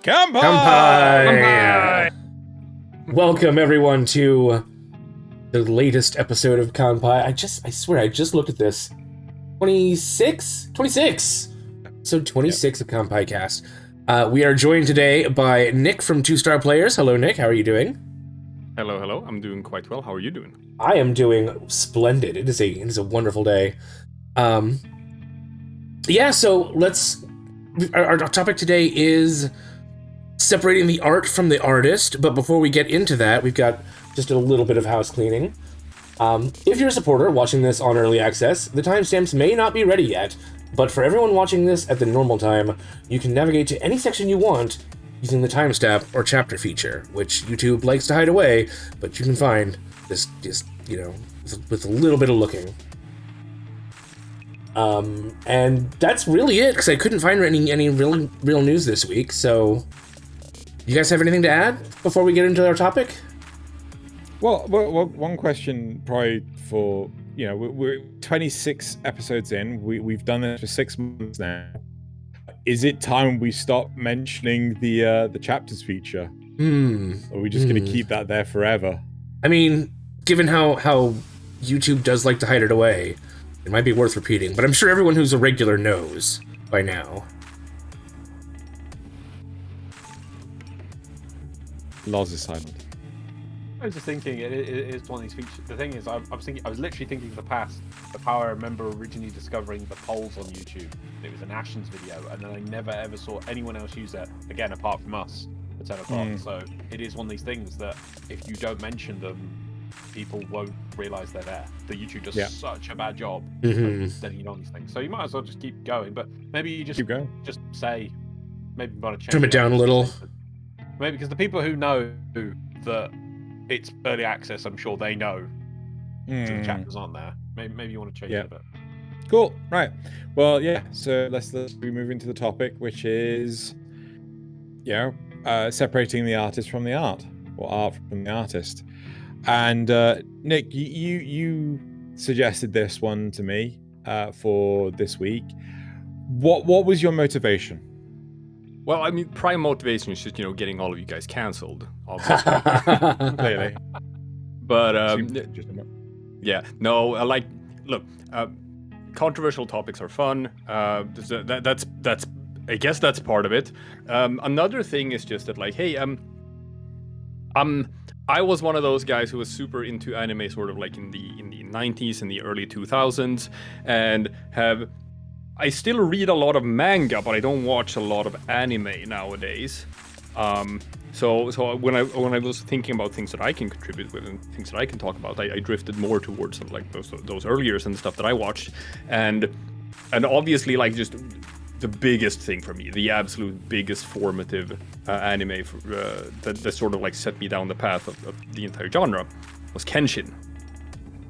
Kanpai! Kanpai! Welcome everyone to the latest episode of Kanpai. I swear, I just looked at this. 26? 26! So 26 of Kanpai Cast. We are joined today by Nick from 2-Star Players. Hello, Nick. How are you doing? Hello. I'm doing quite well. How are you doing? I am doing splendid. It is a wonderful day. Yeah, so our topic today is separating the art from the artist, but before we get into that, we've got just a little bit of house cleaning. If you're a supporter watching this on Early Access, the timestamps may not be ready yet, but for everyone watching this at the normal time, you can navigate to any section you want using the timestamp or chapter feature, which YouTube likes to hide away, but you can find this just, with a little bit of looking. And that's really it, because I couldn't find any real news this week, so you guys have anything to add before we get into our topic? Well, one question probably for, we're 26 episodes in. We've done this for 6 months now. Is it time we stop mentioning the chapters feature? Or are we just going to keep that there forever? I mean, given how YouTube does like to hide it away, it might be worth repeating, but I'm sure everyone who's a regular knows by now. Loz is silent. I was just thinking, it's one of these features. The thing is, I was literally thinking of the past of how I remember originally discovering the polls on YouTube. It was an Ashton's video, and then I never ever saw anyone else use it again apart from us at 10 o'clock. So it is one of these things that if you don't mention them, people won't realize they're there. The YouTube does such a bad job of setting on these things. So you might as well just keep going, but maybe you just keep going. Just say, maybe you want to change Trim it down a little. Maybe because the people who know that it's early access, I'm sure they know the chapters aren't there. Maybe you want to change it a bit. Cool. Right. Well, yeah. So let's move into the topic, which is, separating the artist from the art, or art from the artist. And Nick, you suggested this one to me for this week. What was your motivation? Well, I mean, prime motivation is just, getting all of you guys cancelled, obviously. Clearly. But, look, controversial topics are fun. That's I guess that's part of it. Another thing is just that, I was one of those guys who was super into anime sort of like in the 90s and the early 2000s, and I still read a lot of manga, but I don't watch a lot of anime nowadays. So when I was thinking about things that I can contribute with and things that I can talk about, I drifted more towards sort of like those earlier and stuff that I watched, and obviously like just the biggest thing for me, the absolute biggest formative anime that sort of like set me down the path of the entire genre was Kenshin,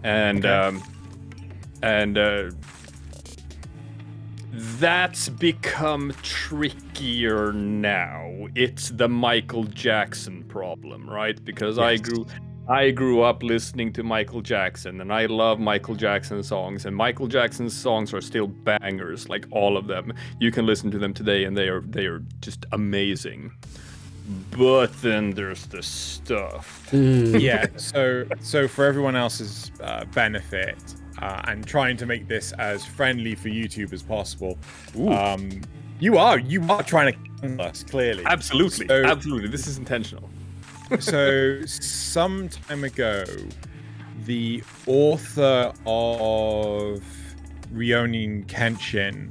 and that's become trickier now. It's the Michael Jackson problem, right? Because yes. I grew up listening to Michael Jackson, and I love Michael Jackson songs, and Michael Jackson's songs are still bangers, like all of them. You can listen to them today, and they are just amazing. But then there's the stuff. Yeah. So for everyone else's benefit, and trying to make this as friendly for YouTube as possible, you are trying to cancel us, clearly. Absolutely. This is intentional. So some time ago, the author of Rurouni Kenshin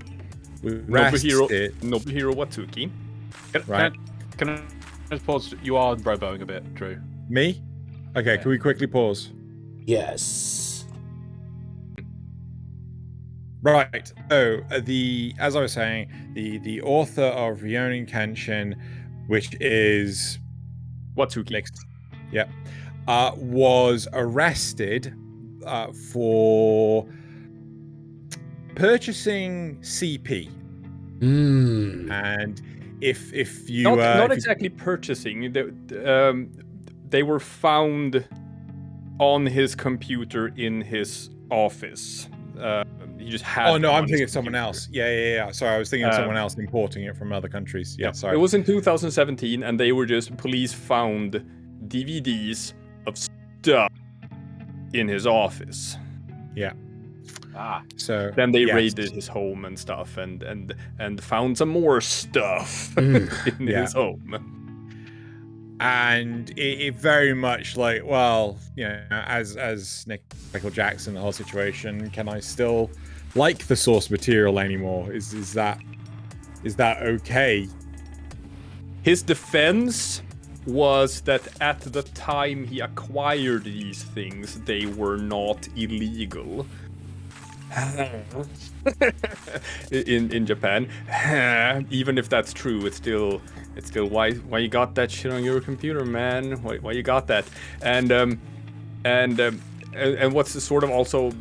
was arrested. Nobuhiro Watsuki. Can I just pause? You are roboing a bit, Drew. Me? Okay, Can we quickly pause? Yes. Right. So as I was saying, the author of Rurouni Kenshin, which is Watsuki, was arrested for purchasing CP. And if you not exactly purchasing, they were found on his computer in his office. he just had. Oh no, them I'm on thinking his of someone computer. else. Yeah. Sorry, I was thinking of someone else importing it from other countries. Yeah, sorry. It was in 2017, and they were just police found DVDs of stuff in his office. Yeah. So then they yes. raided his home and stuff, and found some more stuff in his home. And it very much like, well, you know, as Michael Jackson, the whole situation, can I still like the source material anymore? Is that okay? His defense was that at the time he acquired these things, they were not illegal. in Japan. Even if that's true, it's still why you got that shit on your computer, man? Why you got that? And what's sort of also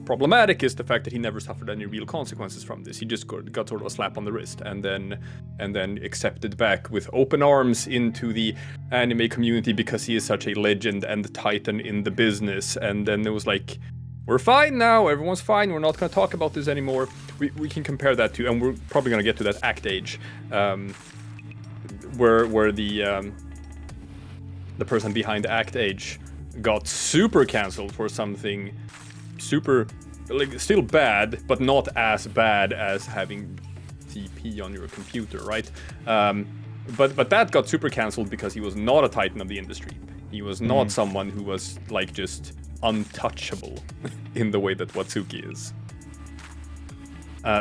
problematic is the fact that he never suffered any real consequences from this. He just got sort of a slap on the wrist and then accepted back with open arms into the anime community because he is such a legend and titan in the business. And then it was like, we're fine now, everyone's fine, we're not going to talk about this anymore. We can compare that to, and we're probably going to get to that Act Age, where the person behind Act Age got super cancelled for something super, like, still bad, but not as bad as having TP on your computer, right? But that got super cancelled because he was not a titan of the industry. He was not someone who was, like, just untouchable in the way that Watsuki is.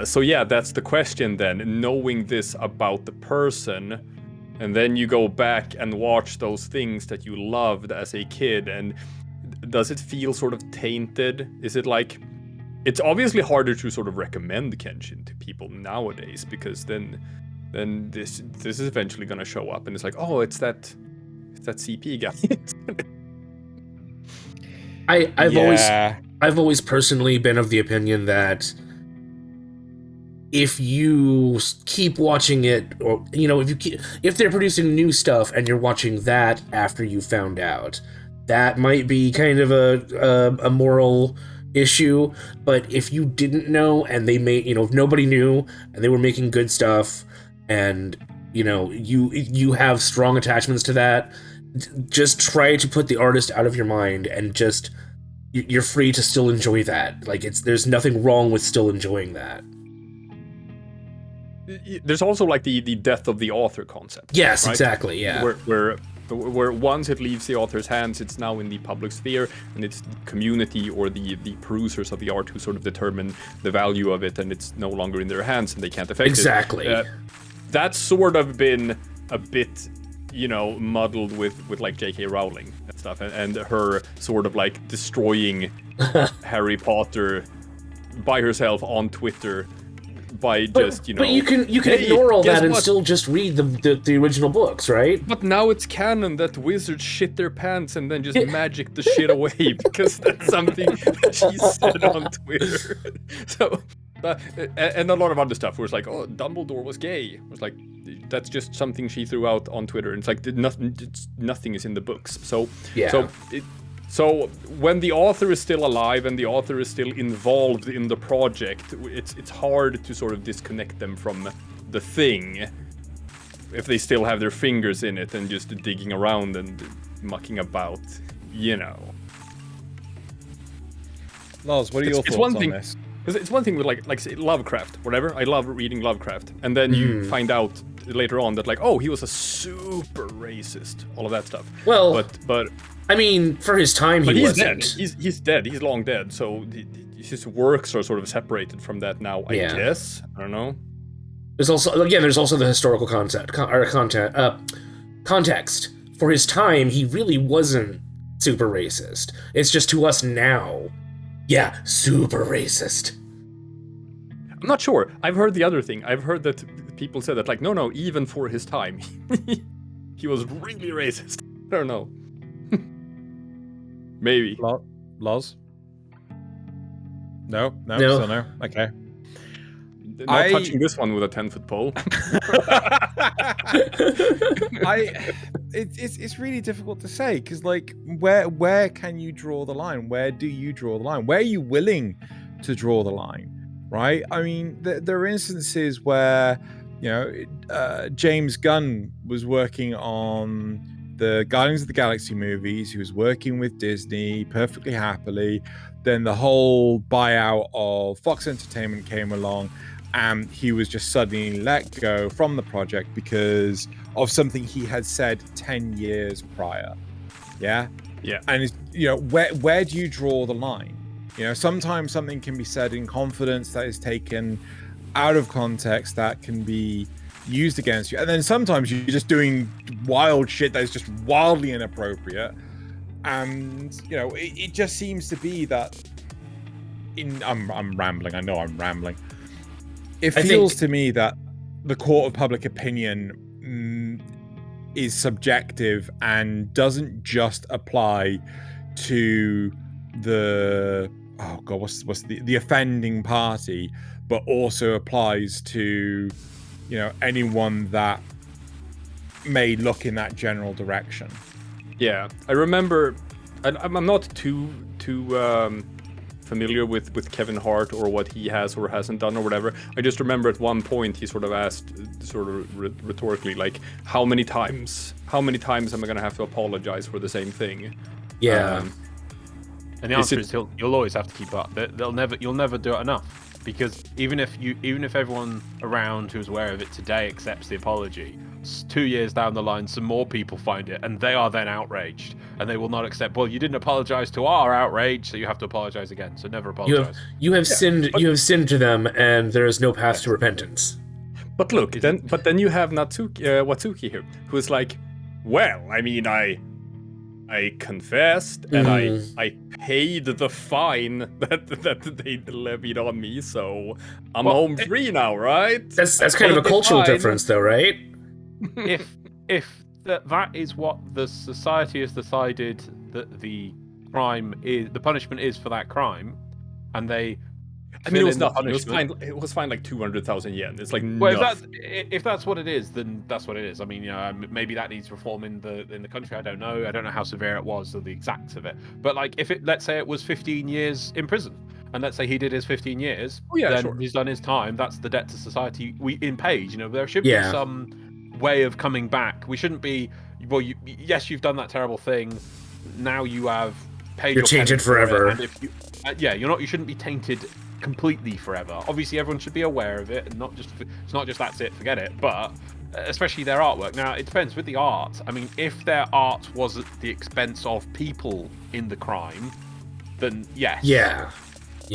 So yeah, that's the question then. Knowing this about the person, and then you go back and watch those things that you loved as a kid, and does it feel sort of tainted? Is it like... It's obviously harder to sort of recommend Kenshin to people nowadays, because then this is eventually going to show up, and it's like, oh, it's that CP guy. I've always personally been of the opinion that if you keep watching it, or if they're producing new stuff and you're watching that after you found out, that might be kind of a moral issue. But if you didn't know and they made, if nobody knew and they were making good stuff, and you have strong attachments to that, just try to put the artist out of your mind, and just you're free to still enjoy that. Like, there's nothing wrong with still enjoying that. There's also like the death of the author concept. Yes, right? exactly. Yeah. Where once it leaves the author's hands, it's now in the public sphere, and it's the community or the perusers of the art who sort of determine the value of it, and it's no longer in their hands and they can't affect exactly. it. That's sort of been a bit, muddled with like J.K. Rowling and stuff, and her sort of like destroying Harry Potter by herself on Twitter by just, But you can ignore all that and still just read the original books, right? But now it's canon that wizards shit their pants and then just magic the shit away because that's something that she said on Twitter. So, and a lot of other stuff where it's like, oh, Dumbledore was gay. It was like, that's just something she threw out on Twitter. And it's like, nothing is in the books. So, yeah. So when the author is still alive and the author is still involved in the project, it's hard to sort of disconnect them from the thing if they still have their fingers in it and just digging around and mucking about, Loz, what are your thoughts on this? It's one thing with like say Lovecraft, whatever. I love reading Lovecraft, and then you find out later on that like, oh, he was a super racist, all of that stuff. Well, but I mean, for his time, he wasn't. Dead. He's dead. He's long dead. So his works are sort of separated from that now. I guess. I don't know. There's also the historical context. For his time, he really wasn't super racist. It's just to us now. Yeah, super racist. I'm not sure. I've heard the other thing. I've heard that people said that, like, no, even for his time, he was really racist. I don't know. Maybe. Loz? No, still no. Okay. Not touching this one with a 10-foot pole. It's really difficult to say, because like where can you draw the line? Where do you draw the line? Where are you willing to draw the line, right? I mean, there are instances where, James Gunn was working on the Guardians of the Galaxy movies. He was working with Disney perfectly happily. Then the whole buyout of Fox Entertainment came along, and he was just suddenly let go from the project because of something he had said 10 years prior. Yeah. And where do you draw the line? Sometimes something can be said in confidence that is taken out of context, that can be used against you, and then sometimes you're just doing wild shit that is just wildly inappropriate. And it just seems to be that I'm rambling. I know I'm rambling. It feels to me that the court of public opinion is subjective and doesn't just apply to the what's the offending party, but also applies to anyone that may look in that general direction. Yeah, I remember. I'm not too familiar with Kevin Hart or what he has or hasn't done or whatever. I just remember at one point he sort of asked, rhetorically, like, how many times am I gonna have to apologize for the same thing? Yeah. And the answer is you'll always have to keep up. You'll never do it enough. Because even if everyone around who's aware of it today accepts the apology, 2 years down the line, some more people find it, and they are then outraged, and they will not accept. Well, you didn't apologize to our outrage, so you have to apologize again. So never apologize. You have sinned. You have sinned to them, and there is no path to repentance. But look, then you have Watsuki here, who is like, well, I mean, I confessed and I paid the fine that they levied on me, so I'm home free now, right? That's kind of a cultural difference, though, right? If that is what the society has decided that the punishment is for that crime, and they I mean, it was nothing. It was fine like 200,000 yen. It's like nothing. If that's what it is, then that's what it is. I mean, maybe that needs reform in the country. I don't know. I don't know how severe it was or the exacts of it. But like, let's say it was 15 years in prison, and let's say he did his 15 years, then he's done his time. That's the debt to society in paid. There should be some way of coming back. We shouldn't be. Well, yes, you've done that terrible thing. Now you have paid. You're tainted forever. And if you, you shouldn't be tainted completely forever. Obviously everyone should be aware of it, and it's not just that's it, forget it, but especially their artwork. Now it depends with the art. I mean, if their art was at the expense of people in the crime, then yes. Yeah.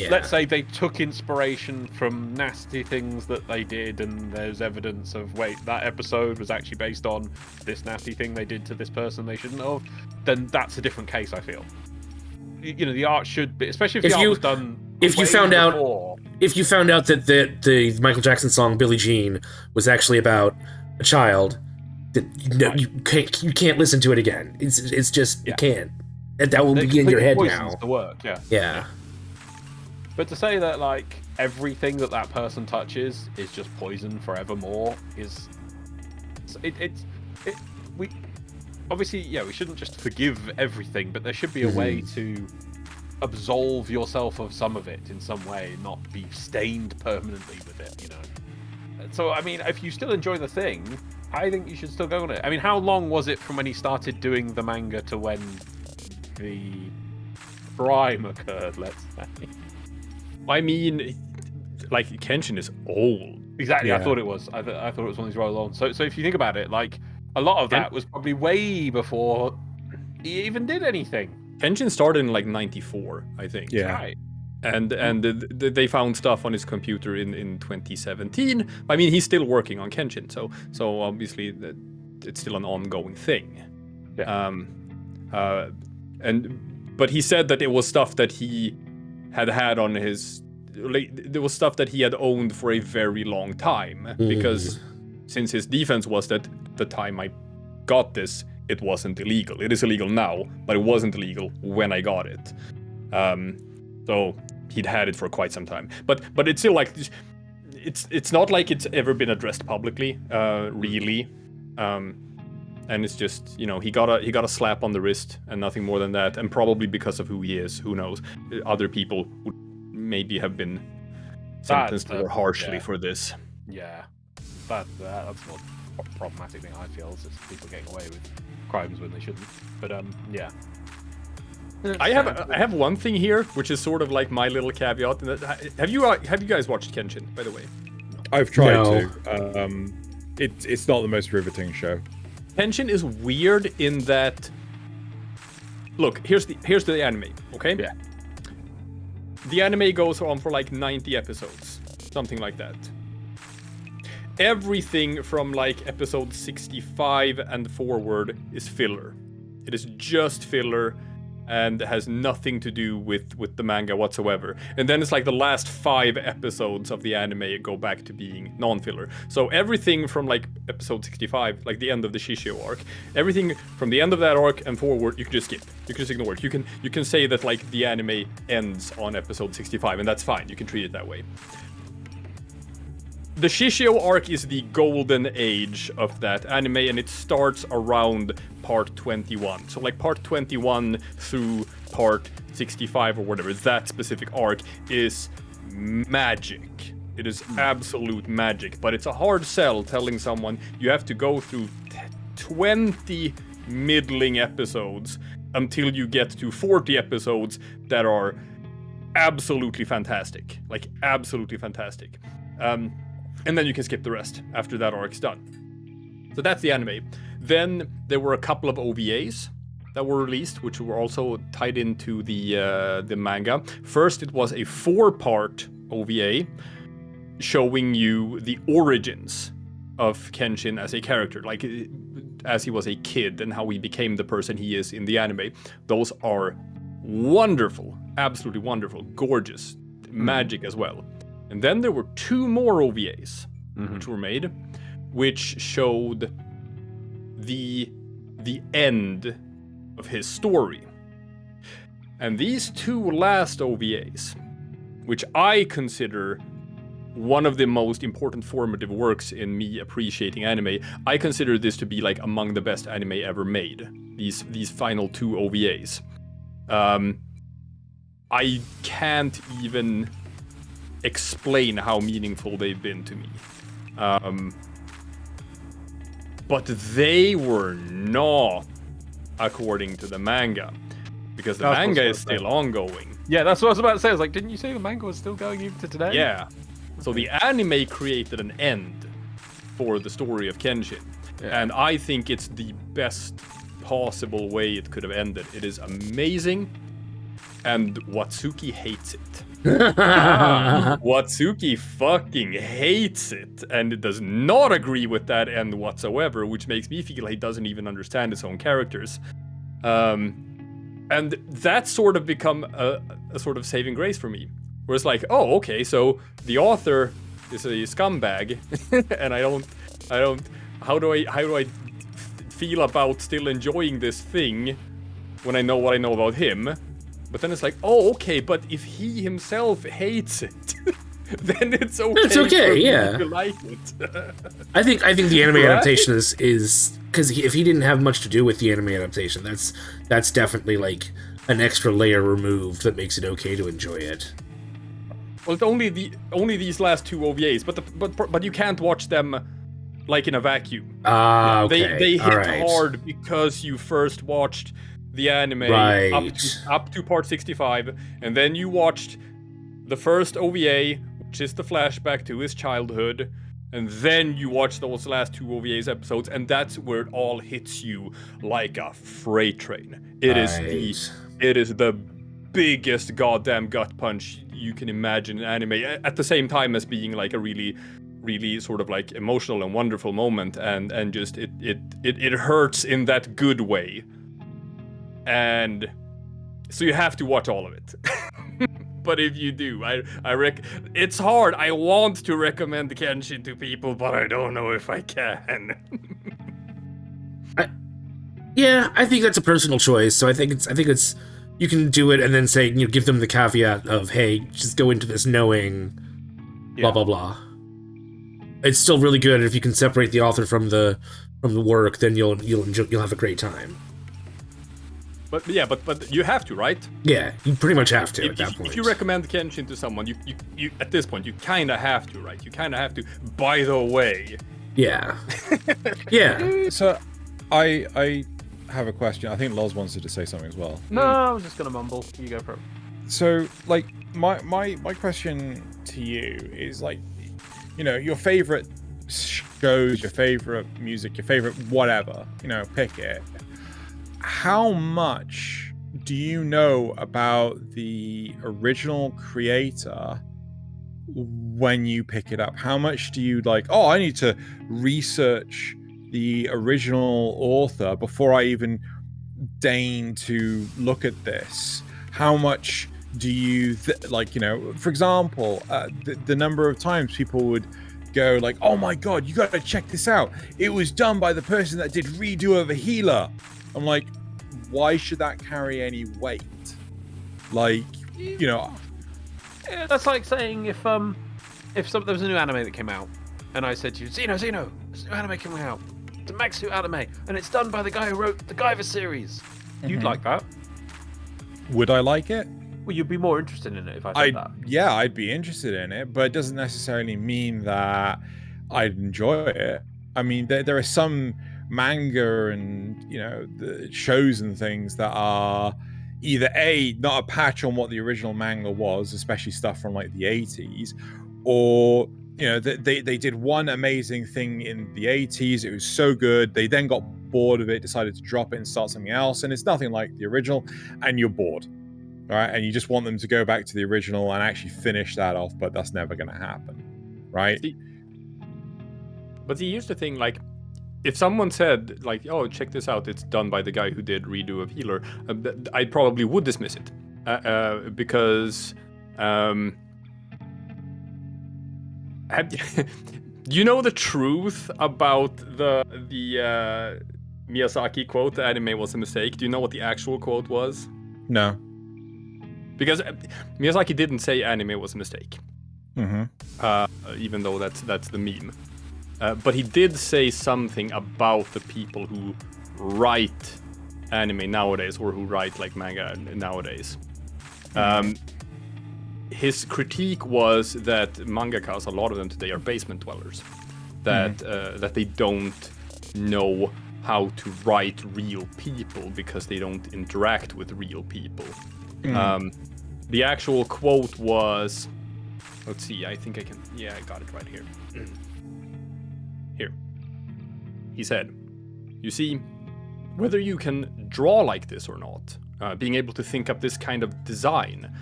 Let's say they took inspiration from nasty things that they did, and there's evidence of, wait, that episode was actually based on this nasty thing they did to this person they shouldn't have, then that's a different case, I feel. The art should be, especially if the art was done. If you found out that the Michael Jackson song "Billie Jean" was actually about a child, you can't listen to it again. It's just you can't. That will be in your head now. The work, yeah. But to say that like everything that person touches is just poison forevermore is we obviously we shouldn't just forgive everything, but there should be a way to absolve yourself of some of it in some way, not be stained permanently with it, So I mean, if you still enjoy the thing, I think you should still go on it. I mean, how long was it from when he started doing the manga to when the crime occurred, let's say? I mean, like, Kenshin is old. Exactly, Yeah. I thought it was. I thought it was one of these roll on. So if you think about it, like, a lot of that was probably way before he even did anything. Kenshin started in like 94, I think. Yeah. Right. And they found stuff on his computer in 2017. I mean, he's still working on Kenshin, so obviously it's still an ongoing thing. Yeah. But he said that it was stuff that he had on his, like, there was stuff that he had owned for a very long time, because since his defense was that the time I got this, it wasn't illegal. It is illegal now, but it wasn't illegal when I got it. So he'd had it for quite some time. But it's still like, it's not like it's ever been addressed publicly, really. And it's just, he got a slap on the wrist and nothing more than that. And probably because of who he is, who knows? Other people would maybe have been sentenced more harshly for this. Yeah, that's more problematic thing I feel. Is just people getting away with crimes when they shouldn't. But yeah. I have one thing here, which is sort of like my little caveat. Have you guys watched Kenshin, by the way? I've tried to. It's not the most riveting show. Kenshin is weird in that. Look, here's the anime, okay? Yeah. The anime goes on for like 90 episodes, something like that. Everything from like episode 65 and forward is filler. It is just filler and has nothing to do with the manga whatsoever. And then it's like the last 5 episodes of the anime go back to being non-filler. So everything from like episode 65, like the end of the Shishio arc, everything from the end of that arc and forward, you can just skip. You can just ignore it. You can say that like the anime ends on episode 65, and that's fine. You can treat it that way. The Shishio arc is the golden age of that anime, and it starts around part 21. So like part 21 through part 65 or whatever, that specific arc is magic. It is absolute magic, but it's a hard sell telling someone you have to go through 20 middling episodes until you get to 40 episodes that are absolutely fantastic. Like absolutely fantastic. And then you can skip the rest after that arc's done. So that's the anime. Then there were a couple of OVAs that were released, which were also tied into the manga. First, it was a 4-part OVA showing you the origins of Kenshin as a character, like as he was a kid and how he became the person he is in the anime. Those are wonderful, absolutely wonderful, gorgeous, magic as well. And then there were 2 more OVAs, which were made, which showed the end of his story. And these 2 last OVAs, which I consider one of the most important formative works in me appreciating anime, I consider this to be like among the best anime ever made. These final 2 OVAs. I can't even explain how meaningful they've been to me. But they were not according to the manga, because the manga is still ongoing. Yeah, that's what I was about to say. I was like, didn't you say the manga was still going even to today? Yeah. So the anime created an end for the story of Kenshin. Yeah. And I think it's the best possible way it could have ended. It is amazing, and Watsuki hates it. Watsuki fucking hates it, and it does not agree with that end whatsoever, which makes me feel he doesn't even understand his own characters. And that's sort of become a sort of saving grace for me, where it's like, oh, okay, so the author is a scumbag, and I don't, how do I feel about still enjoying this thing when I know what I know about him? But then it's like, oh, okay, but if he himself hates it, then it's okay. It's okay, yeah. To like it. I think the anime adaptation is because if he didn't have much to do with the anime adaptation, that's definitely like an extra layer removed that makes it okay to enjoy it. Well, it's only these last 2 OVAs, but you can't watch them like in a vacuum. Okay. They hit hard because you first watched the anime up to part 65, and then you watched the first OVA, which is the flashback to his childhood, and then you watch those last 2 OVAs episodes, and that's where it all hits you like a freight train. It is the biggest goddamn gut punch you can imagine in anime, at the same time as being like a really sort of like emotional and wonderful moment, and just it hurts in that good way. And so you have to watch all of it. But if you do, it's hard. I want to recommend Kenshin to people, but I don't know if I can. I think that's a personal choice. So I think it's you can do it and then say, give them the caveat of, hey, just go into this knowing blah blah blah. It's still really good if you can separate the author from the work. Then you'll have a great time. But you have to, right? Yeah, you pretty much have to at that point. If you recommend Kenshin to someone, you at this point you kind of have to, right? You kind of have to. By the way. Yeah. Yeah. So, I have a question. I think Loz wanted to say something as well. No, I was just gonna mumble. You go for it. So, like, my question to you is, like, you know, your favorite shows, your favorite music, your favorite whatever, you know, pick it. How much do you know about the original creator when you pick it up? How much do you like, oh, I need to research the original author before I even deign to look at this? How much do you like, you know, for example, the number of times people would go like, oh my god, you gotta check this out, it was done by the person that did Redo of a Healer. I'm like, why should that carry any weight? Like, you know, yeah, that's like saying if there was a new anime that came out and I said to you, Xeno, there's a new anime coming out, it's a Max Suit anime and it's done by the guy who wrote the Guyver series. You'd like that? Would I like it? Well, you'd be more interested in it if I said that. Yeah, I'd be interested in it, but it doesn't necessarily mean that I'd enjoy it. I mean, there are some manga and, you know, the shows and things that are either not a patch on what the original manga was, especially stuff from like the 80s, or, you know, they did one amazing thing in the 80s, it was so good, they then got bored of it, decided to drop it and start something else, and it's nothing like the original, and you're bored. All right, and you just want them to go back to the original and actually finish that off, but that's never going to happen, right? But here's the thing, like, if someone said, like, oh, check this out, it's done by the guy who did Redo of Healer, I probably would dismiss it. Because... do you know the truth about the Miyazaki quote, the anime was a mistake? Do you know what the actual quote was? No. Because Miyazaki didn't say anime was a mistake. Mm-hmm. Even though that's the meme. But he did say something about the people who write anime nowadays, or who write like manga nowadays. His critique was that mangakas, a lot of them today, are basement dwellers. That they don't know how to write real people because they don't interact with real people. The actual quote was, let's see, I think I can, yeah, I got it right here. Here. He said, you see, whether you can draw like this or not, being able to think up this kind of design,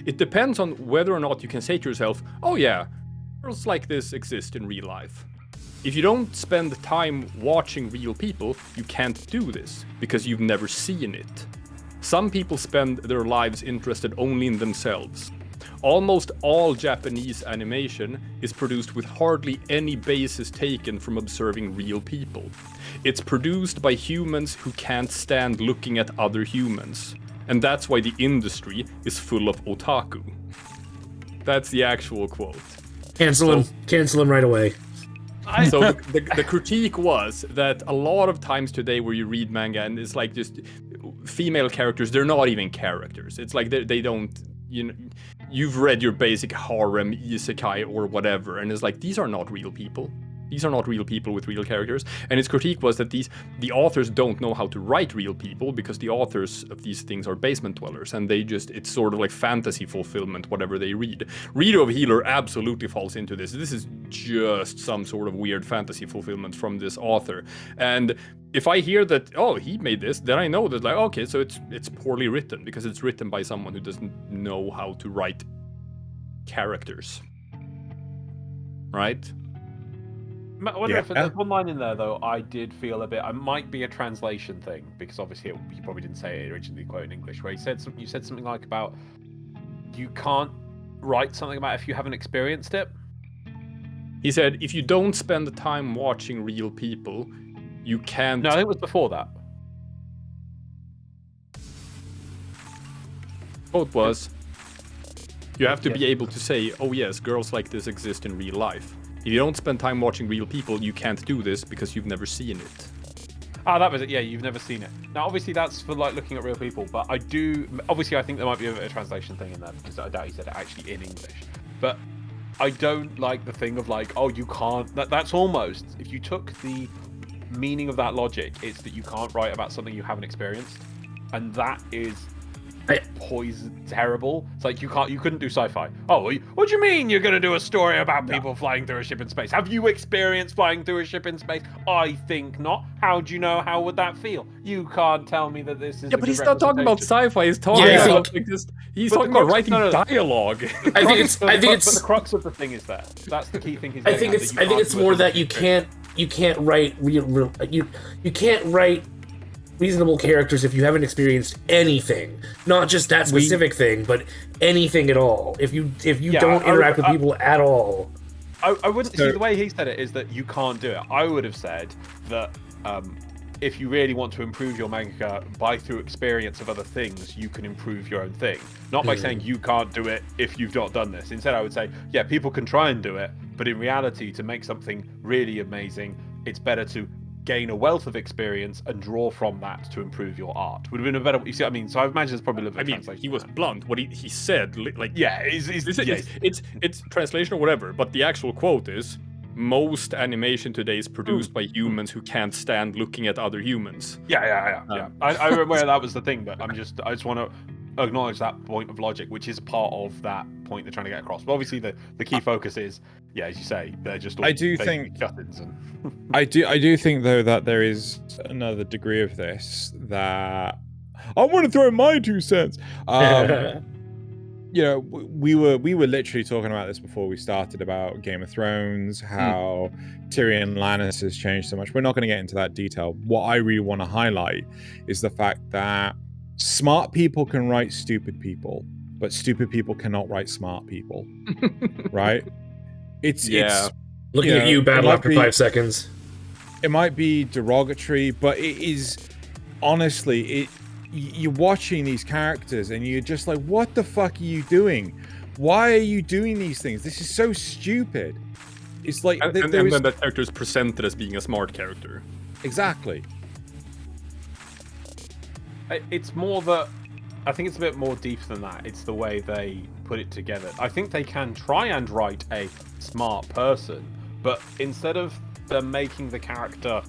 it depends on whether or not you can say to yourself, oh yeah, girls like this exist in real life. If you don't spend time watching real people, you can't do this, because you've never seen it. Some people spend their lives interested only in themselves. Almost all Japanese animation is produced with hardly any basis taken from observing real people. It's produced by humans who can't stand looking at other humans. And that's why the industry is full of otaku. That's the actual quote. Cancel him right away. So the critique was that a lot of times today where you read manga and it's like just female characters, they're not even characters. It's like they don't, you know, you've read your basic harem isekai or whatever, and it's like, these are not real people. These are not real people with real characters. And his critique was that the authors don't know how to write real people because the authors of these things are basement dwellers, and it's sort of like fantasy fulfillment, whatever they read. Redo of Healer absolutely falls into this. This is just some sort of weird fantasy fulfillment from this author. And if I hear that, oh, he made this, then I know that, like, okay, so it's poorly written because it's written by someone who doesn't know how to write characters. Right? I wonder if there's one line in there, though, I did feel a bit... It might be a translation thing, because obviously he probably didn't say it originally, quote in English, where you said something like about you can't write something about if you haven't experienced it. He said, if you don't spend the time watching real people, you can't... No, I think it was before that. Quote was, you have to be able to say, oh yes, girls like this exist in real life. If you don't spend time watching real people, you can't do this because you've never seen it. Oh, that was it. Yeah, you've never seen it. Now, obviously, that's for like looking at real people. But I do. Obviously, I think there might be a translation thing in there because I doubt he said it actually in English. But I don't like the thing of like, oh, you can't. That's almost, if you took the meaning of that logic, it's that you can't write about something you haven't experienced, and that is poison terrible. It's like you couldn't do sci-fi. Oh, what do you mean you're gonna do a story about people flying through a ship in space? Have you experienced flying through a ship in space? I think not. How do you know? How would that feel? You can't tell me that this is Yeah, but he's not talking about sci-fi. He's talking about he's talking about writing dialogue. I think it's but the crux of the thing is that's the key thing. I think it's more that you can't write you can't write reasonable characters if you haven't experienced anything, not just that specific thing, but anything at all. If you don't interact with people at all. I wouldn't see the way he said it is that you can't do it. I would have said that if you really want to improve your manga through experience of other things, you can improve your own thing. Not by saying you can't do it if you've not done this. Instead, I would say, yeah, people can try and do it, but in reality, to make something really amazing, it's better to gain a wealth of experience and draw from that to improve your art. Would have been a better. You see what I mean? So I imagine it's probably a little bit. I mean, he was blunt. What he said, like, yeah, it's translation or whatever. But the actual quote is, most animation today is produced by humans who can't stand looking at other humans. Yeah. I remember that was the thing, but I just want to acknowledge that point of logic, which is part of that point they're trying to get across. But obviously, the key focus is, yeah, as you say, they're just all I do think shut-ins and I do think though that there is another degree of this that I want to throw in my 2 cents. You know, we were literally talking about this before we started about Game of Thrones, how Tyrion Lannister has changed so much. We're not going to get into that detail. What I really want to highlight is the fact that smart people can write stupid people, but stupid people cannot write smart people. Right? It's looking at you battle after 5 seconds. It might be derogatory, but it is honestly you're watching these characters and you're just like, what the fuck are you doing? Why are you doing these things? This is so stupid. It's like and then that character is presented as being a smart character. Exactly. It's more that I think it's a bit more deep than that. It's the way they put it together. I think they can try and write a smart person, but instead of them making the character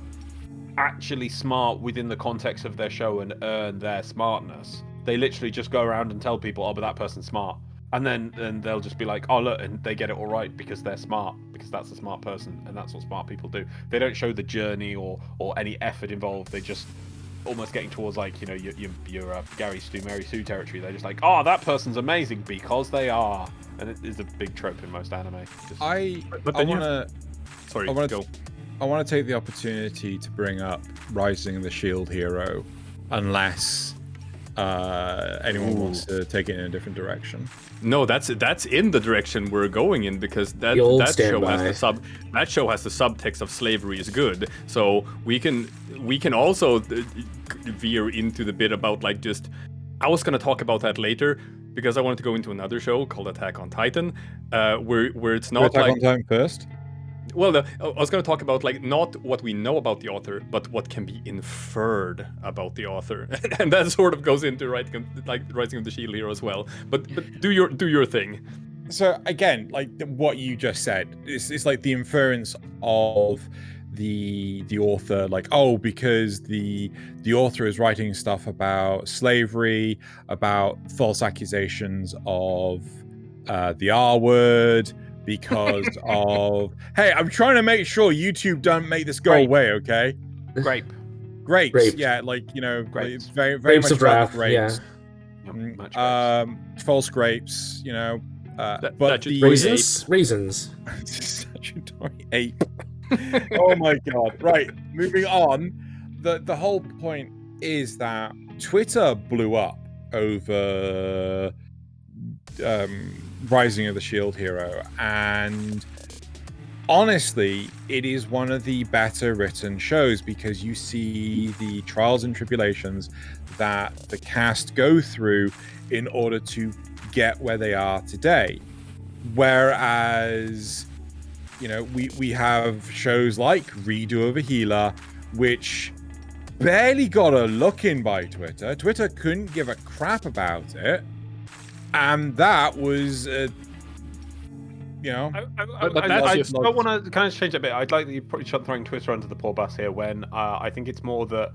actually smart within the context of their show and earn their smartness, they literally just go around and tell people, oh, but that person's smart. And then they'll just be like, oh, look, and they get it all right because they're smart, because that's a smart person, and that's what smart people do. They don't show the journey or any effort involved. They just almost getting towards like, you know, your Gary Stu, Mary Sue territory. They're just like, oh, that person's amazing because they are. And it is a big trope in most anime. I want to take the opportunity to bring up Rising of the Shield Hero, unless anyone wants to take it in a different direction. No, that's in the direction we're going in, because that show has the subtext of slavery is good. So we can also veer into the bit about like just. I was gonna talk about that later because I wanted to go into another show called Attack on Titan, where it's not Attack on Titan first. Well, I was going to talk about like not what we know about the author, but what can be inferred about the author, and that sort of goes into Rising of the Shield Hero as well. But do your thing. So again, like what you just said, it's like the inference of the author, like, oh, because the author is writing stuff about slavery, about false accusations of the R word. Because of, hey, I'm trying to make sure YouTube don't make this go away, okay? Grapes. Yeah, like, you know, grapes. It's very Grapes much of wrath, grapes. yeah. False grapes, you know. But the raisins. Statutory ape. Oh my god! Right, moving on. The whole point is that Twitter blew up over Rising of the Shield Hero, and honestly, it is one of the better written shows because you see the trials and tribulations that the cast go through in order to get where they are today. Whereas, you know, we have shows like Redo of a Healer, which barely got a look in by Twitter. Twitter couldn't give a crap about it, and that was, you know. I don't want to kind of change a bit. I'd like that you probably throwing Twitter under the poor bus here when I think it's more that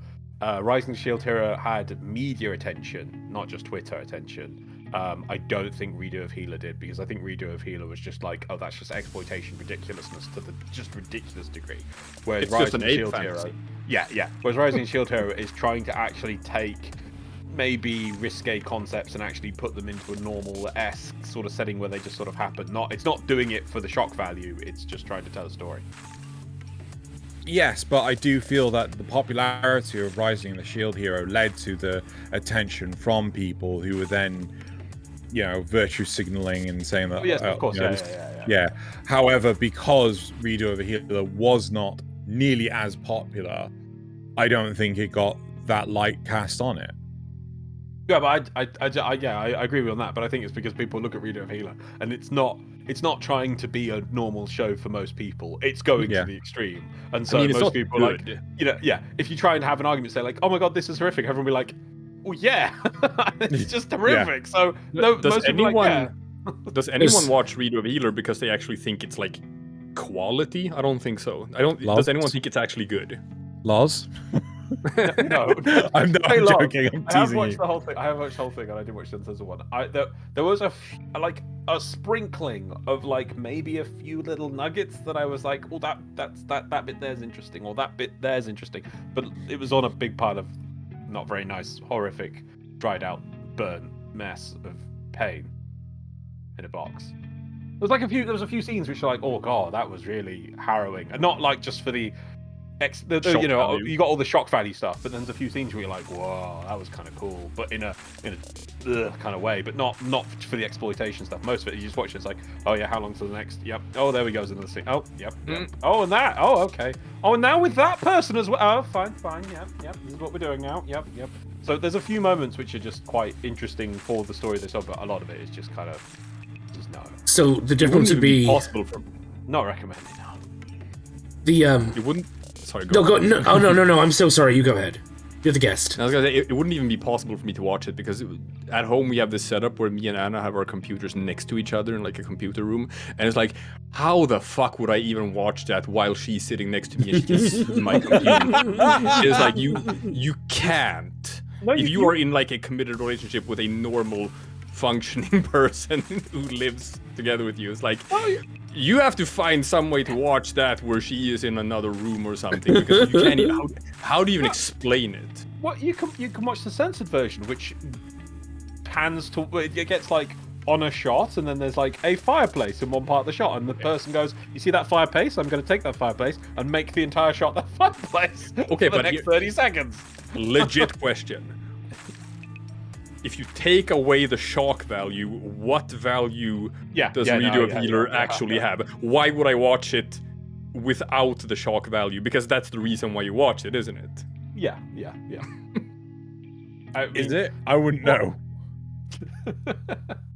Rising Shield Hero had media attention, not just Twitter attention. I don't think Redo of Healer did, because I think Redo of Healer was just like, oh, that's just exploitation ridiculousness to the just ridiculous degree. Whereas It's Rising just an Shield Hero, whereas Rising Shield Hero is trying to actually take maybe risque concepts and actually put them into a normal-esque sort of setting where they just sort of happen. It's not doing it for the shock value. It's just trying to tell a story. Yes, but I do feel that the popularity of Rising the Shield Hero led to the attention from people who were then, you know, virtue signaling and saying that. Yes, of course. You know, yeah. However, because Redo of the Healer was not nearly as popular, I don't think it got that light cast on it. Yeah, but I agree with you on that. But I think it's because people look at Redo of Healer and it's not trying to be a normal show for most people. It's going to the extreme, and so most people are like, if you try and have an argument, say like, oh my god, this is horrific, everyone will be like, well, yeah, it's just horrific. So does anyone watch Redo of Healer because they actually think it's like quality? I don't think so. Does anyone think it's actually good? Loz? No. I'm joking. I'm teasing I have watched you. the whole thing. I have watched the whole thing, and I did watch the season one. There was a sprinkling of like maybe a few little nuggets that I was like, well, that bit there's interesting, or that bit there's interesting, but it was on a big part of not very nice, horrific, dried out, burnt mess of pain in a box. There was a few scenes which are like, oh god, that was really harrowing, and not like just for the you know, value. you got all the shock value stuff, but then there's a few scenes where you're like, whoa, that was kind of cool, but in a kind of way, but not for the exploitation stuff. Most of it, you just watch it, it's like, oh yeah, how long to the next? Yep. Oh, there we go, another scene. Oh, yep. Oh, and that. Oh, okay. Oh, and now with that person as well. Oh, fine. Yep. This is what we're doing now. Yep. So there's a few moments which are just quite interesting for the story they tell, but a lot of it is just kind of no. So the difference would be possible for not recommended. No. It wouldn't. Sorry. No. No. I'm so sorry. You go ahead. You're the guest. I was gonna say it wouldn't even be possible for me to watch it because at home we have this setup where me and Anna have our computers next to each other in like a computer room, and it's like, how the fuck would I even watch that while she's sitting next to me and she can see my computer? It's like you can't. No, if you are in like a committed relationship with a normal functioning person who lives together with you, it's like you have to find some way to watch that where she is in another room or something, because you can't even, how do you even explain it? Well, you can watch the censored version, which pans to, it gets like on a shot, and then there's like a fireplace in one part of the shot, and the person goes, you see that fireplace? I'm going to take that fireplace and make the entire shot that fireplace okay, for the next 30 seconds. Legit question. If you take away the shock value, what value does Redo of Healer actually have? Why would I watch it without the shock value? Because that's the reason why you watch it, isn't it? Yeah. Is it? I wouldn't know.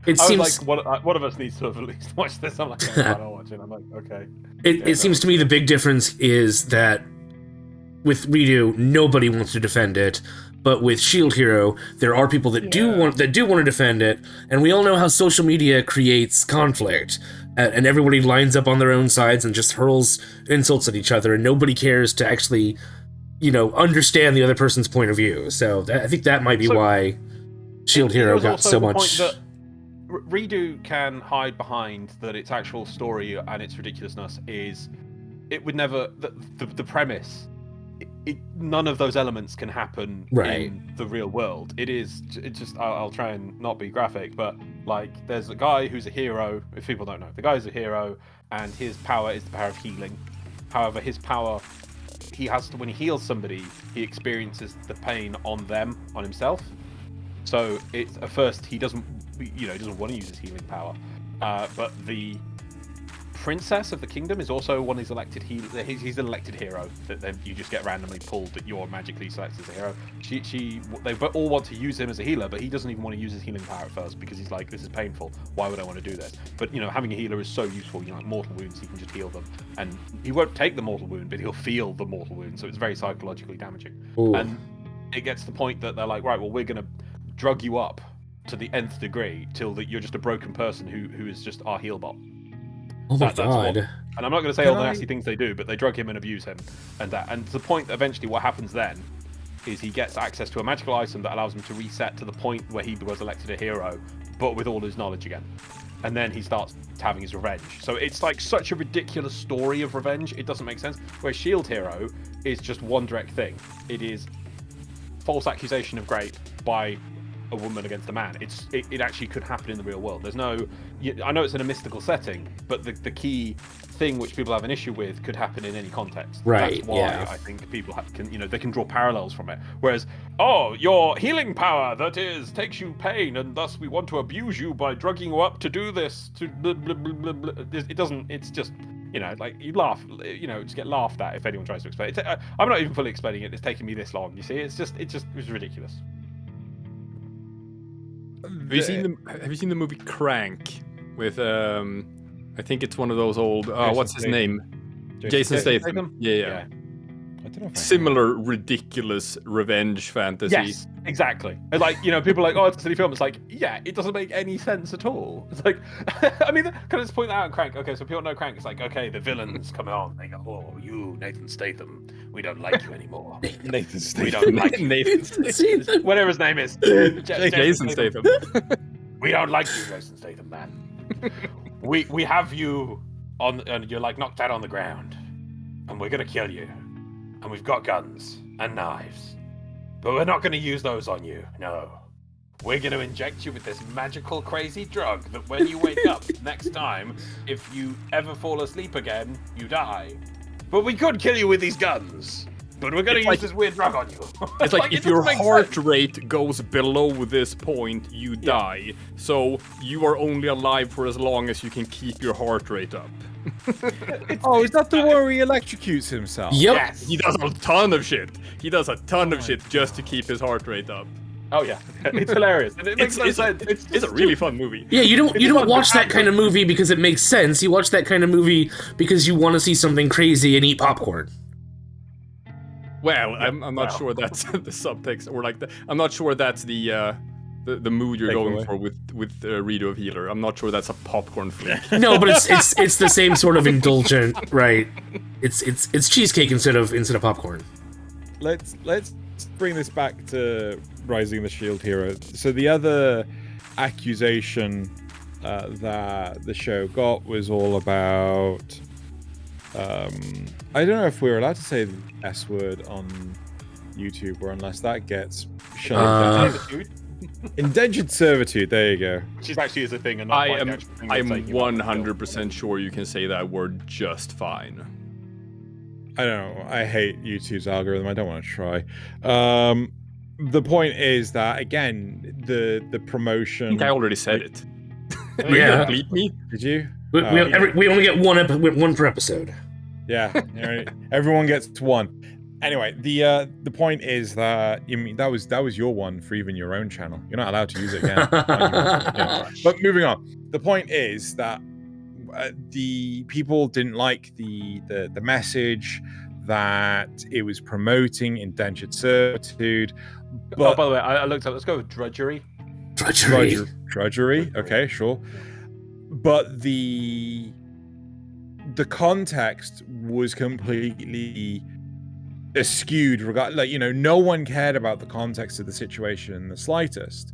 It I seems was like, one of us needs to have at least watched this. I'm like, I don't watch it. I'm like, okay. It seems to me the big difference is that with Redo, nobody wants to defend it. But with Shield Hero, there are people that do want to defend it, and we all know how social media creates conflict, and everybody lines up on their own sides and just hurls insults at each other, and nobody cares to actually, understand the other person's point of view. So I think that might be why Shield Hero got so much. That Redo can hide behind that its actual story and its ridiculousness is, it would never the premise. None of those elements can happen in the real world. It's just I'll try and not be graphic, but like there's a guy who's a hero. If people don't know, the guy's a hero, and his power is the power of healing. However, his power, he has to, when he heals somebody, he experiences the pain on himself. So at first he doesn't want to use his healing power, but the princess of the kingdom is also one of his elected he's an elected hero that then you just get randomly pulled that you're magically selected as a hero. They all want to use him as a healer, but he doesn't even want to use his healing power at first because he's like, this is painful. Why would I want to do this? But having a healer is so useful. Like mortal wounds, he can just heal them, and he won't take the mortal wound, but he'll feel the mortal wound. So it's very psychologically damaging. Ooh. And it gets to the point that they're like, right, well, we're gonna drug you up to the nth degree till that you're just a broken person who is just our heal bot. Oh my god. And I'm not going to say all the nasty things they do, but they drug him and abuse him, and to the point that eventually what happens then is he gets access to a magical item that allows him to reset to the point where he was elected a hero, but with all his knowledge again. And then he starts having his revenge. So it's like such a ridiculous story of revenge, it doesn't make sense. Whereas Shield Hero is just one direct thing. It is false accusation of rape by a woman against a man. It actually could happen in the real world. There's no, I know it's in a mystical setting, but the key thing which people have an issue with could happen in any context. Right. That's why I think people can they can draw parallels from it. Whereas, your healing power takes you pain, and thus we want to abuse you by drugging you up to do this. To blah, blah, blah, blah, blah. It doesn't. It's just like you laugh. Just get laughed at if anyone tries to explain it. I'm not even fully explaining it. It's taking me this long. You see, it was ridiculous. Have you seen the movie Crank with I think it's one of those old what's his name? Jason Statham. Yeah. I don't know if Similar ridiculous revenge fantasy. Yes, exactly. And like, people are like, oh, it's a silly film. It's like, yeah, it doesn't make any sense at all. It's like, I mean, can I just point that out in Crank? Okay, so people know Crank. It's like, okay, the villains come on. They go, oh, you, Nathan Statham, we don't like you anymore. Nathan Statham. We don't like you. Nathan Statham. Whatever his name is. Jason Statham. We don't like you, Jason Statham, man. We have you and you're like knocked out on the ground, and we're gonna kill you. And we've got guns and knives, but we're not going to use those on you. No, we're going to inject you with this magical, crazy drug that when you wake up next time, if you ever fall asleep again, you die. But we could kill you with these guns. But we're going to use this weird drug on you. It's like if your heart rate goes below this point, you die. So you are only alive for as long as you can keep your heart rate up. is that the one where he electrocutes himself? Yep. Yes. He does a ton of shit. He does a ton of shit just to keep his heart rate up. Oh yeah, it's hilarious. And it makes no sense. It's a really fun movie. Yeah, you don't watch that kind of movie because it makes sense. You watch that kind of movie because you want to see something crazy and eat popcorn. Well, I'm not sure that's the subtext, or like I'm not sure that's the mood you're going for with Redo of Healer. I'm not sure that's a popcorn flick. No, but it's the same sort of indulgent, right? It's cheesecake instead of popcorn. Let's bring this back to Rising the Shield Hero. So the other accusation that the show got was all about. I don't know if we're allowed to say the S word on YouTube, or unless that gets shut down. Indentured servitude. There you go. Which is actually a thing, and not I'm the actual thing they're taking about the 100% sure you can say that word just fine. I don't know. I hate YouTube's algorithm. I don't want to try. The point is that again, the promotion. I think I already said it. Yeah. Bleep me? Did you? We only get one per episode. Yeah. Everyone gets one. Anyway, the point is that that was your one for even your own channel. You're not allowed to use it again. But moving on. The point is that the people didn't like the message that it was promoting indentured servitude. But by the way, I looked up. Let's go with drudgery. Drudgery. Okay, sure. But the context was completely skewed. No one cared about the context of the situation in the slightest.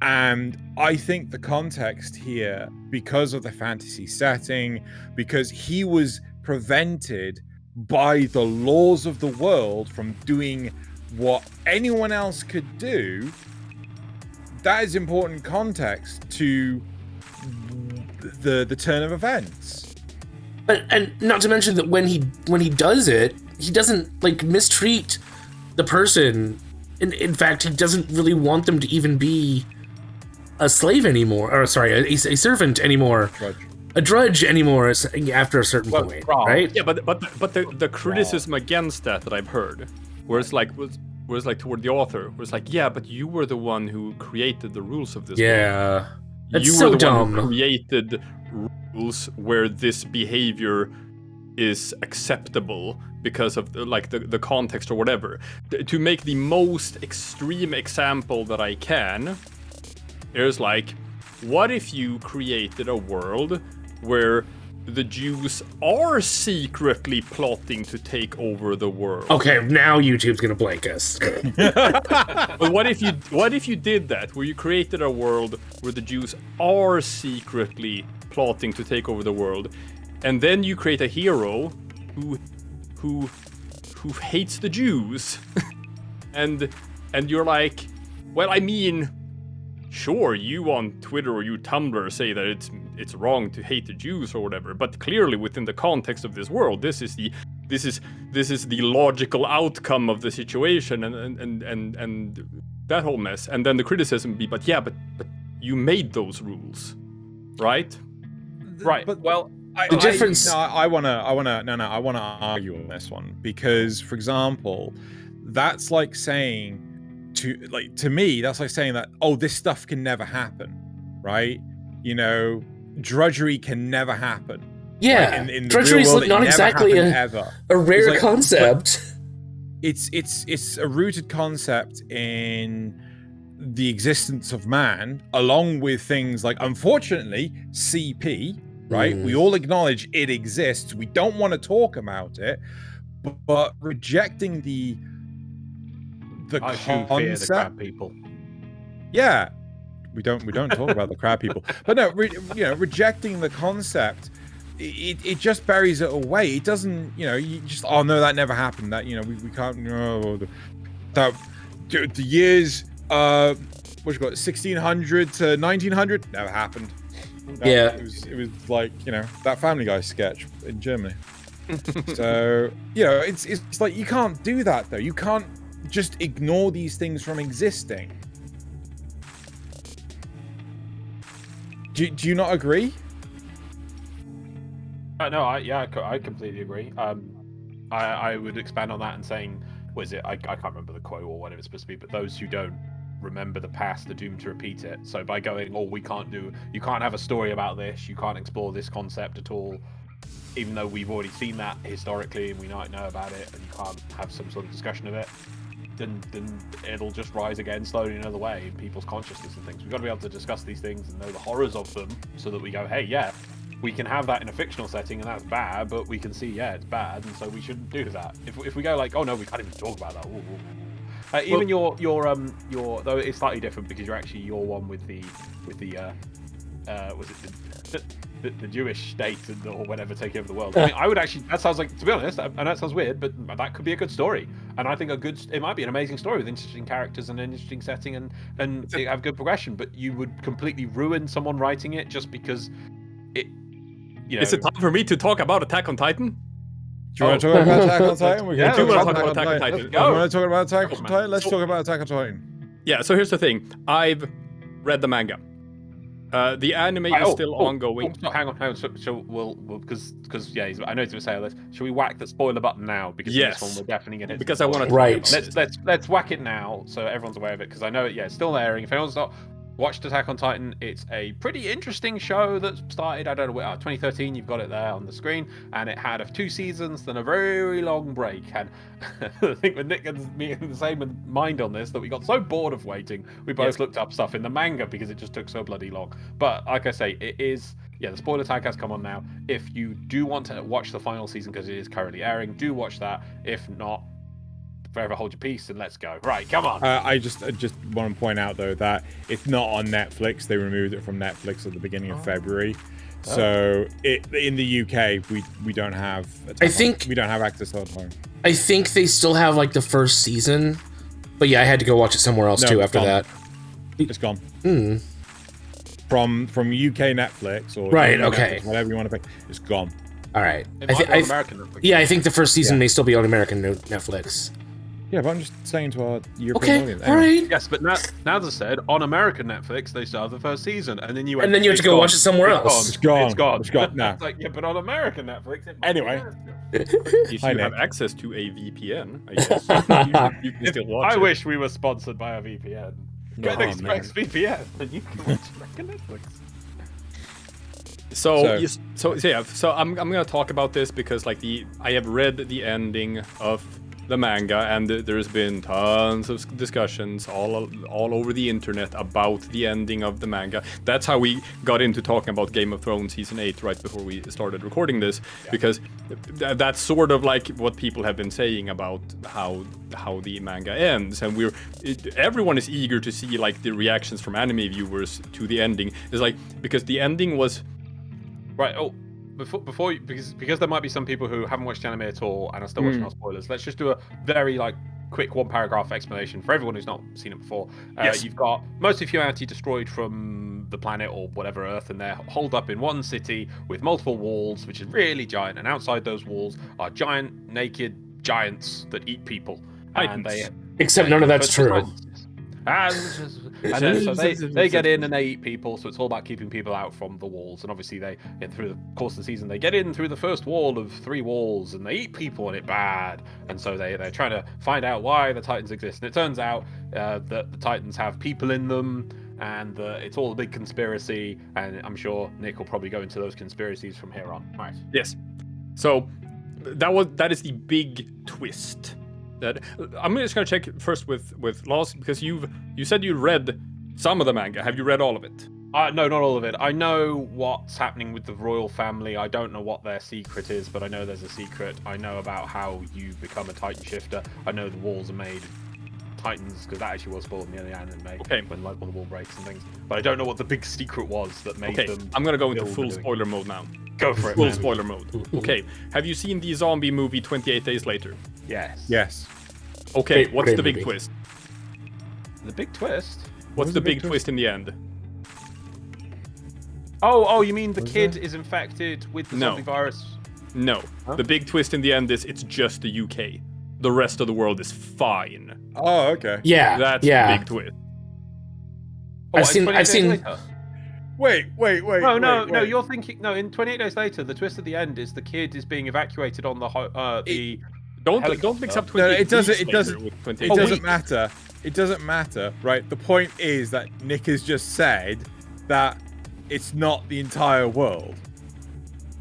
And I think the context here, because of the fantasy setting, because he was prevented by the laws of the world from doing what anyone else could do, that is important context to the turn of events. And not to mention that when he does it, he doesn't mistreat the person. In fact, he doesn't really want them to even be a slave anymore, or sorry, a servant anymore. a drudge anymore after a certain point, right? Yeah, but the criticism against that I've heard, where it's like toward the author, where it's like, yeah, but you were the one who created the rules of this. Yeah, that's you so were the dumb. one who created rules where this behavior is acceptable because of the context or whatever. To make the most extreme example that I can, there's like, what if you created a world where the Jews are secretly plotting to take over the world? Okay, now YouTube's gonna blank us. But what if you did that, where you created a world where the Jews are secretly plotting to take over the world, and then you create a hero who hates the Jews, and you're like, well, I mean, sure, you on Twitter or you Tumblr say that it's wrong to hate the Jews or whatever, but clearly within the context of this world, this is the logical outcome of the situation, and that whole mess. And then the criticism would be, but you made those rules, right? Right. But well, the difference. I want to argue on this one, because, for example, that's like saying to me, that's like saying that, oh, this stuff can never happen, right? You know, drudgery can never happen. Yeah, like in the drudgery real world, is not exactly a rare like, concept. It's a rooted concept in the existence of man, along with things like, unfortunately, CP, right? We all acknowledge it exists. We don't want to talk about it, but rejecting the concept. Fear the crab people. Yeah, we don't talk about the crab people, but no, rejecting the concept, it just buries it away. It doesn't, you just, oh no, that never happened. That, we can't. No, that the years, what you got, 1600 to 1900, never happened. No, yeah, it was like, that Family Guy sketch in Germany. So it's like, you can't do that though. You can't just ignore these things from existing. Do you not agree? No, I completely agree. I would expand on that and saying, what is it? I can't remember the quote or whatever it's supposed to be, but those who don't remember the past are doomed to repeat it. So by going, oh, you can't have a story about this, you can't explore this concept at all, even though we've already seen that historically and we might know about it, and you can't have some sort of discussion of it, then it'll just rise again slowly another way in people's consciousness and things. We've got to be able to discuss these things and know the horrors of them, so that we go, hey, yeah, we can have that in a fictional setting and that's bad, but we can see, yeah, it's bad, and so we shouldn't do that. If we go like, oh no, we can't even talk about that. Even your though it's slightly different, because you're one with the was it the Jewish state or whatever taking over the world. I mean, I would actually, that sounds like, to be honest, and that sounds weird, but that could be a good story. And I think it might be an amazing story with interesting characters and an interesting setting and have good progression. But you would completely ruin someone writing it just because it. Is it time for me to talk about Attack on Titan? Do you want to talk about Attack on Titan? We do want to talk about Attack on Titan. You want to talk about Attack on Titan? Let's talk about Attack on Titan. Yeah, so here's the thing. I've read the manga. The anime is still ongoing. Hang on. So we'll because I know to say this. Should we whack the spoiler button now? Because yes, this one we're definitely going to. Because I want to. Right. Let's whack it now so everyone's aware of it. Because I know it's still airing. If anyone's not watched Attack on Titan, it's a pretty interesting show that started, I don't know, 2013, you've got it there on the screen, and it had 2 seasons, then a very long break, and I think with Nick and me in the same mind on this, that we got so bored of waiting, we both looked up stuff in the manga because it just took so bloody long. But like I say, it is, the spoiler tag has come on now. If you do want to watch the final season, because it is currently airing, do watch that. If not, forever hold your peace and let's go. Right, come on. I just want to point out though that it's not on Netflix. They removed it from Netflix at the beginning of February. So in the UK we don't have. We don't have access to time. I think they still have like the first season, but yeah, I had to go watch it somewhere else too after that. It's gone. From UK Netflix or right, Netflix, whatever you want to pick, it's gone. All right. It might be on American Netflix. Yeah, I think the first season may still be on American Netflix. Yeah, but I'm just saying to our European Okay, audience. all right. Yes, but now as I said, on American Netflix they started the first season, and then you went, And then you have to go watch it somewhere else. It's gone. It's gone. It's gone. No. It's like, yeah, but on American Netflix. It might Anyway. be If Hi, you have Nick. access to a VPN, I guess you can still watch I it. wish we were sponsored by a VPN. Get Oh, Express VPN, and you can watch American Netflix. So I'm gonna talk about this because like I have read the ending of the manga, and there's been tons of discussions all over the internet about the ending of the manga. That's how we got into talking about Game of Thrones season 8 right before we started recording this, because that's sort of like what people have been saying about how the manga ends, and everyone is eager to see like the reactions from anime viewers to the ending. It's like, because the ending was Right. Oh, before you, because there might be some people who haven't watched anime at all and are still watching our spoilers. Let's just do a very quick 1-paragraph explanation for everyone who's not seen it before. Yes. You've got most of humanity destroyed from the planet or whatever Earth, and they're holed up in one city with multiple walls, which is really giant. And outside those walls are giant naked giants that eat people. And they Except none of that's true. And then so they get in and they eat people, so it's all about keeping people out from the walls. And obviously through the course of the season, they get in through the first wall of 3 walls and they eat people and it's bad. And so they're trying to find out why the Titans exist. And it turns out that the Titans have people in them, and it's all a big conspiracy. And I'm sure Nick will probably go into those conspiracies from here on. Right. Yes. So that is the big twist. That I'm just gonna check first with Loz, because you said you read some of the manga. Have you read all of it? No, not all of it. I know what's happening with the royal family. I don't know what their secret is, but I know there's a secret. I know about how you become a Titan shifter. I know the walls are made Titans, because that actually was spoiled in the anime. Okay. When the wall breaks and things. But I don't know what the big secret was that made them. I'm gonna go into build full everything. spoiler mode now. Go for it. Full man. spoiler mode. Okay. Have you seen the zombie movie 28 Days Later? Yes. Yes. Okay. Great- What's great the big movie. twist? The big twist. What's was the the big big twist in the end? Oh, you mean the kid is infected with the No. zombie virus? No. Huh? The big twist in the end is it's just the UK. The rest of the world is fine. Oh, okay. Yeah, That's yeah. the big twist. Oh, I've it's seen- 28 I've days seen- later? Wait. No, you're thinking. No, in 28 Days Later, the twist at the end is the kid is being evacuated on the Don't mix up 28 No, it doesn't- Days it Later doesn't- with It 28 doesn't Weeks. matter. It doesn't matter, right? The point is that Nick has just said that it's not the entire world.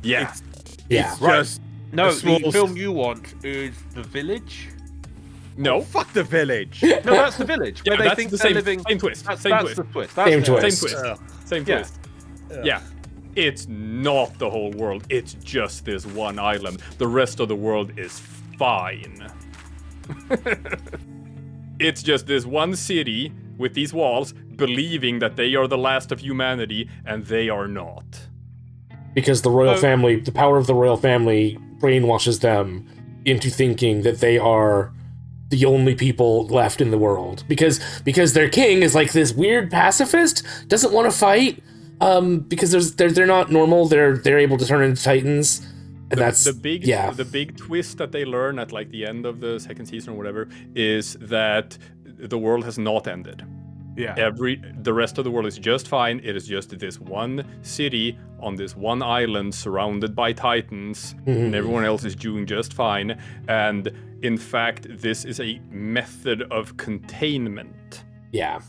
Yeah. It's, Yeah. it's Right. just No, a small the film you want is The Village. No. fuck the village. No, that's The Village, where Yeah, they that's think the they're same, living. same twist. That's Same twist. the twist. That's Same the twist. Same twist. Same Yeah. twist. Yeah. It's not the whole world. It's just this one island. The rest of the world is fine. It's just this one city with these walls believing that they are the last of humanity, and they are not. Because the royal Oh. family, the power of the royal family brainwashes them into thinking that they are the only people left in the world. Because their king is like this weird pacifist, doesn't want to fight, because they're not normal, they're able to turn into titans. And that's the big yeah. the big twist that they learn at like the end of the second season or whatever is that the world has not ended. Yeah. The rest of the world is just fine. It is just this one city on this one island surrounded by titans, and everyone else is doing just fine. And in fact, this is a method of containment. Yeah.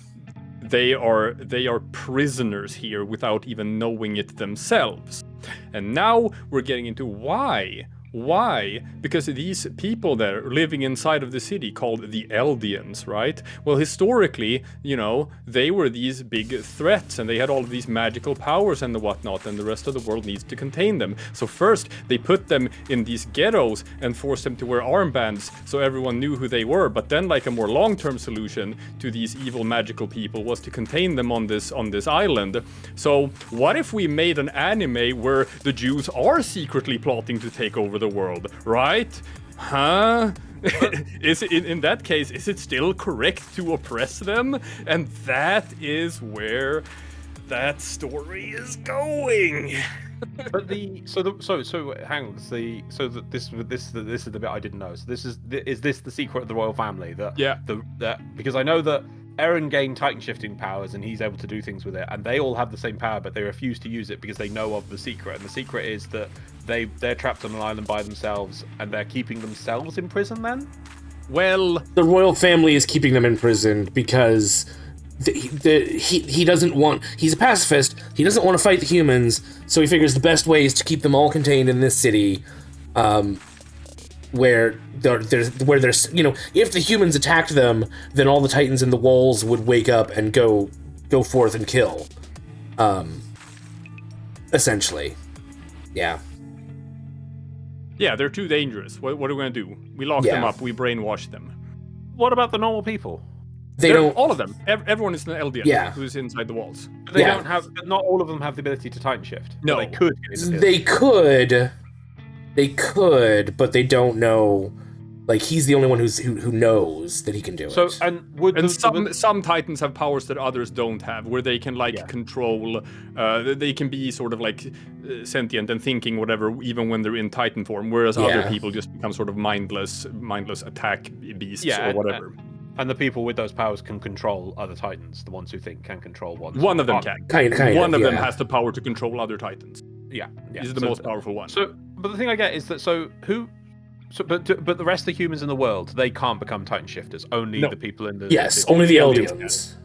They are prisoners here without even knowing it themselves. And now we're getting into why. Why? Because these people that are living inside of the city called the Eldians, right? Well, historically, they were these big threats and they had all of these magical powers and the whatnot, and the rest of the world needs to contain them. So first, they put them in these ghettos and forced them to wear armbands so everyone knew who they were. But then, like a more long-term solution to these evil magical people was to contain them on this island. So what if we made an anime where the Jews are secretly plotting to take over the world, right? Huh? Is it, in that case, is it still correct to oppress them? And that is where that story is going. But hang on. This is the bit I didn't know. So is this the secret of the royal family? Because I know that Eren gained Titan shifting powers and he's able to do things with it, and they all have the same power, but they refuse to use it because they know of the secret. And the secret is that they're trapped on an island by themselves and they're keeping themselves in prison. Then, well, the royal family is keeping them imprisoned because he doesn't want. He's a pacifist. He doesn't want to fight the humans, so he figures the best way is to keep them all contained in this city. Where there's if the humans attacked them, then all the Titans in the walls would wake up and go forth and kill. Essentially, yeah. Yeah, they're too dangerous. What are we gonna do? We lock them up. We brainwash them. What about the normal people? They don't. All of them. Everyone is an Eldian who's inside the walls. They don't have. Not all of them have the ability to Titan shift. No, they could. They could, but they don't know. Like, he's the only one who knows that he can do it. Some Titans have powers that others don't have, where they can control. They can be sort of like sentient and thinking whatever, even when they're in Titan form. Whereas other people just become sort of mindless attack beasts or whatever. And the people with those powers can control other Titans. The ones who think can control ones. One of them can. One of them has the power to control other Titans. Yeah. He's the most powerful one. But the thing I get is that but the rest of the humans in the world, they can't become Titan shifters. Only the people in the only the Eldians.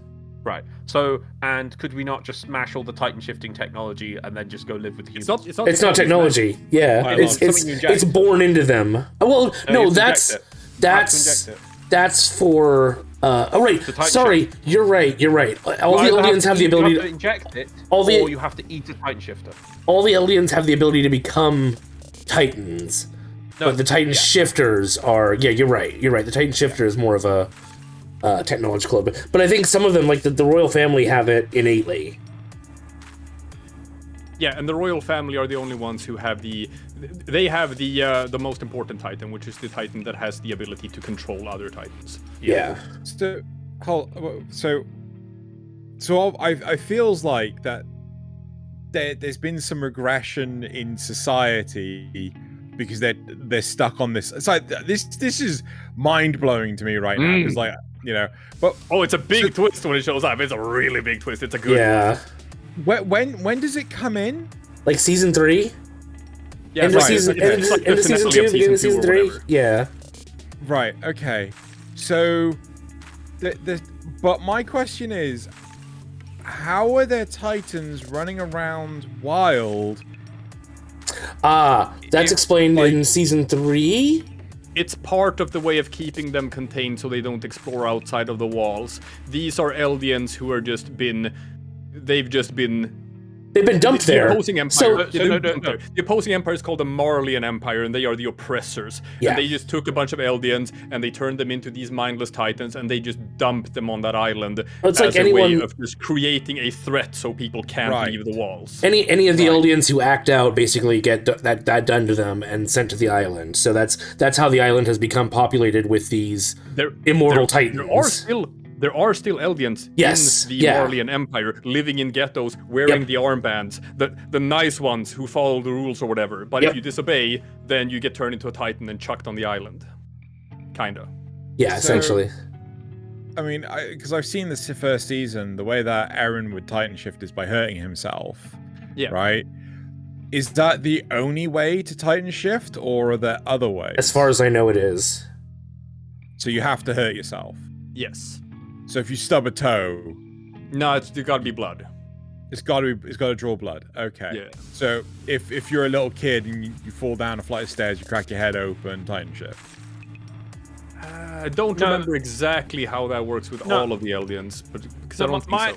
Right. So, and could we not just smash all the Titan shifting technology and then just go live with the humans? It's not technology. Yeah, it's born into them. Well, no, that's for. Oh right. Sorry, you're right. All the Eldians have the ability to inject it, or you have to eat a Titan shifter. All the Eldians have the ability to become Titans, but the Titan shifters are. Yeah, you're right. The Titan shifter is more of a technological, but I think some of them, like the royal family, have it innately. Yeah, and the royal family are the only ones who have the most important Titan, which is the Titan that has the ability to control other Titans. Yeah. So I feels like that there's been some regression in society because they're stuck on this. It's like this is mind blowing to me right now because but it's a big twist when it shows up. It's a really big twist. It's a good one. When does it come in? Like season 3? Yeah, end of season 2, beginning of season 3? Yeah. Right, okay. So, but my question is, how are there Titans running around wild? That's explained in season 3? It's part of the way of keeping them contained so they don't explore outside of the walls. These are Eldians who are They've been dumped there. The opposing empire. The opposing empire is called the Marleyan Empire, and they are the oppressors. Yeah. And they just took a bunch of Eldians and they turned them into these mindless Titans, and they just dumped them on that island as a way of just creating a threat so people can't leave the walls. Any of the Eldians who act out basically get that done to them and sent to the island. So that's how the island has become populated with these immortal Titans. There are still Eldians in the Marleyan Empire living in ghettos, wearing the armbands, the nice ones who follow the rules or whatever. But if you disobey, then you get turned into a Titan and chucked on the island. Kinda. Yeah, essentially. I mean, because I've seen this first season, the way that Eren would Titan shift is by hurting himself. Yeah. Right? Is that the only way to Titan shift, or are there other ways? As far as I know, it is. So you have to hurt yourself? Yes. So if you stub a toe, no, it's gotta be blood. It's gotta draw blood. Okay. Yeah. So if you're a little kid and you fall down a flight of stairs, you crack your head open, Titan shift. I don't remember exactly how that works with all of the Eldians, but because I don't think so.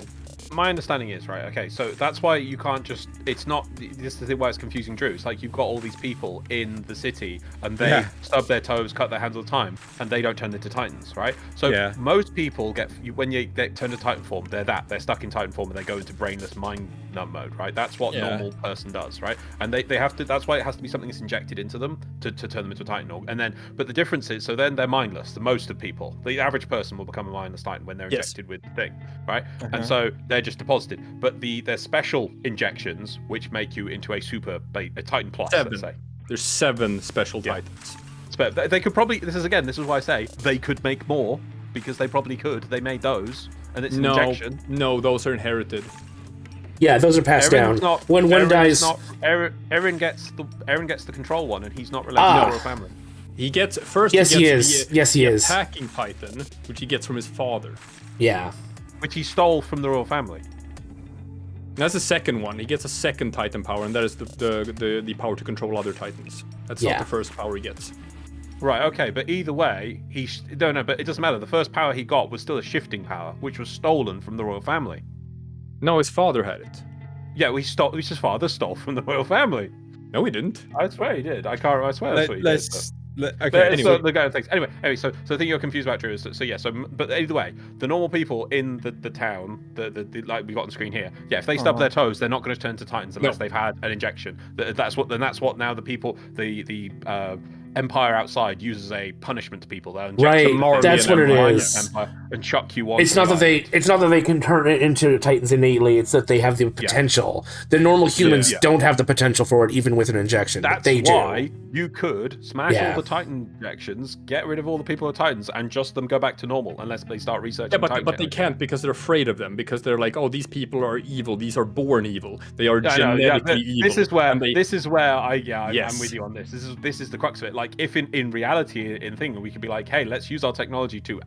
My understanding is, right, okay, so that's why you can't just, it's not, this is why it's confusing Drew. It's like you've got all these people in the city and they stub their toes, cut their hands all the time, and they don't turn into Titans, right? So most people when you get turned to Titan form, they're stuck in Titan form and they go into brainless mind numb mode, right? That's what a normal person does, right? And they have to, that's why it has to be something that's injected into them to turn them into a Titan. And then, but the difference is, so then they're mindless, the most of people. The average person will become a mindless Titan when they're injected with the thing, right? And so They're just deposited. But they're special injections which make you into a Titan Plus. 7. Let's say There's 7 special Titans. They could probably. This is why I say they could make more because they probably could. They made those, and it's an injection. No, those are inherited. Yeah, those are passed down. When one dies, Eren gets the control one, and he's not related to the royal family. He gets first. Yes, he is. Yes, he is. Attacking Titan, which he gets from his father. Yeah. Which he stole from the royal family. That's the second one. He gets a second Titan power, and that is the power to control other Titans. That's not the first power he gets. Right, okay, but either way, but it doesn't matter. The first power he got was still a shifting power, which was stolen from the royal family. No, his father had it. Yeah, his father stole from the royal family. No, he didn't. I swear he did. I swear that's what he did. Okay. Anyway. Anyway, so the thing you're confused about, Drew, is but either way, the normal people in the town, the like we got on the screen here, if they stub their toes, they're not going to turn to Titans unless they've had an injection. That's what now the people, the Empire outside uses a punishment to people. Right, that's what it is. And chuck you on. It's not that they can turn it into Titans innately. It's that they have the potential. The normal humans don't have the potential for it, even with an injection. That's they why do. You could smash all the Titan injections, get rid of all the people with Titans, and just them go back to normal unless they start researching. Yeah, but they can't because they're afraid of them, because they're like, oh, these people are evil. These are born evil. They are genetically evil. This is where I'm with you on this. This is the crux of it. Like, if in reality in thing we could be like, hey, let's use our technology to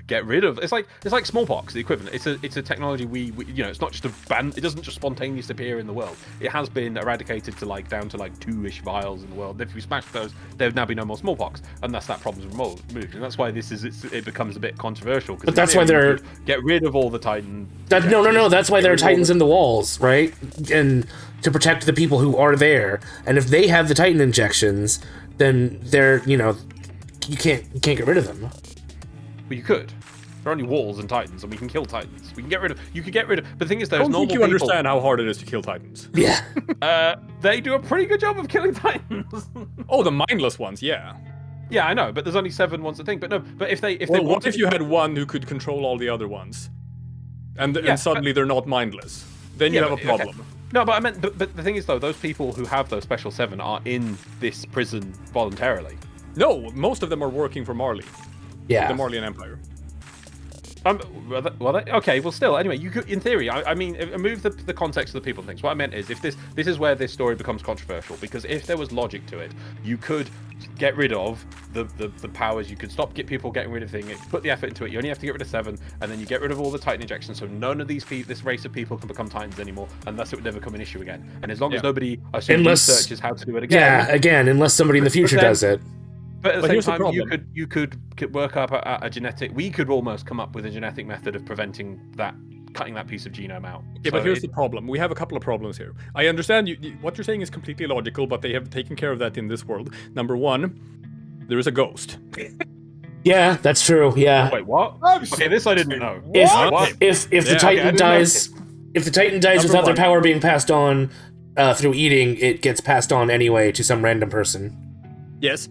get rid of. It's like smallpox, the equivalent. It's a technology we it's not just a ban. It doesn't just spontaneously appear in the world. It has been eradicated to down to 2-ish vials in the world. If we smash those, there would now be no more smallpox, and that's that problem's removed. And that's why it becomes a bit controversial. But that's why they're get rid of all the Titan. No. That's why there are Titans in the walls, right? And to protect the people who are there. And if they have the Titan injections, then they're you can't get rid of them. Well, you could. There are only walls and Titans, and we can kill Titans. We can get rid of. You could get rid of. But the thing is, there's normal people. I don't think you understand how hard it is to kill Titans. Yeah. They do a pretty good job of killing Titans. Oh, the mindless ones, yeah. Yeah, I know, but there's only 7 ones a thing. But no, but if they what if you had one who could control all the other ones, and suddenly they're not mindless? Then you have a problem. Okay. No, but I meant, but the thing is though, those people who have those special 7 are in this prison voluntarily. No, most of them are working for Marley. Yeah. The Marleyan Empire. Okay, well, still, anyway, you could, in theory, I mean, move the context of the people and things. What I meant is, if this is where this story becomes controversial, because if there was logic to it, you could get rid of the powers. You could get people getting rid of things. Put the effort into it. You only have to get rid of 7, and then you get rid of all the Titan injections, so none of this race of people can become Titans anymore, and thus it would never become an issue again. And as long as nobody researches how to do it again, unless somebody in the future does it. But at the same time, you could work up a genetic. We could almost come up with a genetic method of preventing that, cutting that piece of genome out. Yeah, but here's the problem. We have a couple of problems here. I understand what you're saying is completely logical, but they have taken care of that in this world. Number 1, there is a ghost. Yeah, that's true. Yeah. Wait, what? Okay, this I didn't know. If the Titan dies, without their power being passed on through eating, it gets passed on anyway to some random person. Yes.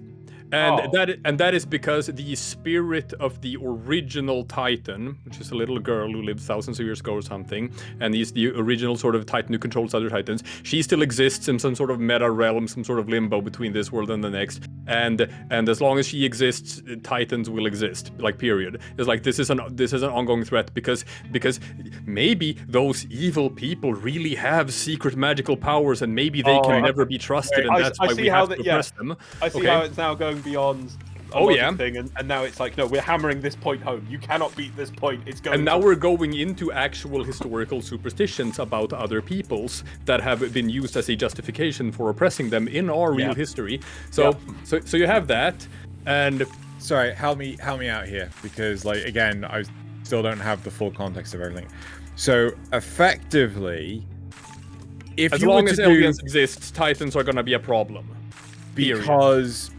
And that is because the spirit of the original Titan, which is a little girl who lived thousands of years ago or something, and he's the original sort of Titan who controls other Titans, she still exists in some sort of meta realm, some sort of limbo between this world and the next. And as long as she exists, Titans will exist. Like, period. It's like this is an ongoing threat because maybe those evil people really have secret magical powers, and maybe they can never be trusted, and that's why we have to oppress them. I see how it's now going beyond thing, and now it's like, no, we're hammering this point home. You cannot beat this point. It's going. And now we're going into actual historical superstitions about other peoples that have been used as a justification for oppressing them in our real history. So you have that, and sorry, help me out here, because again, I still don't have the full context of everything. So effectively, if as you long as aliens exist, Titans are going to be a problem. Because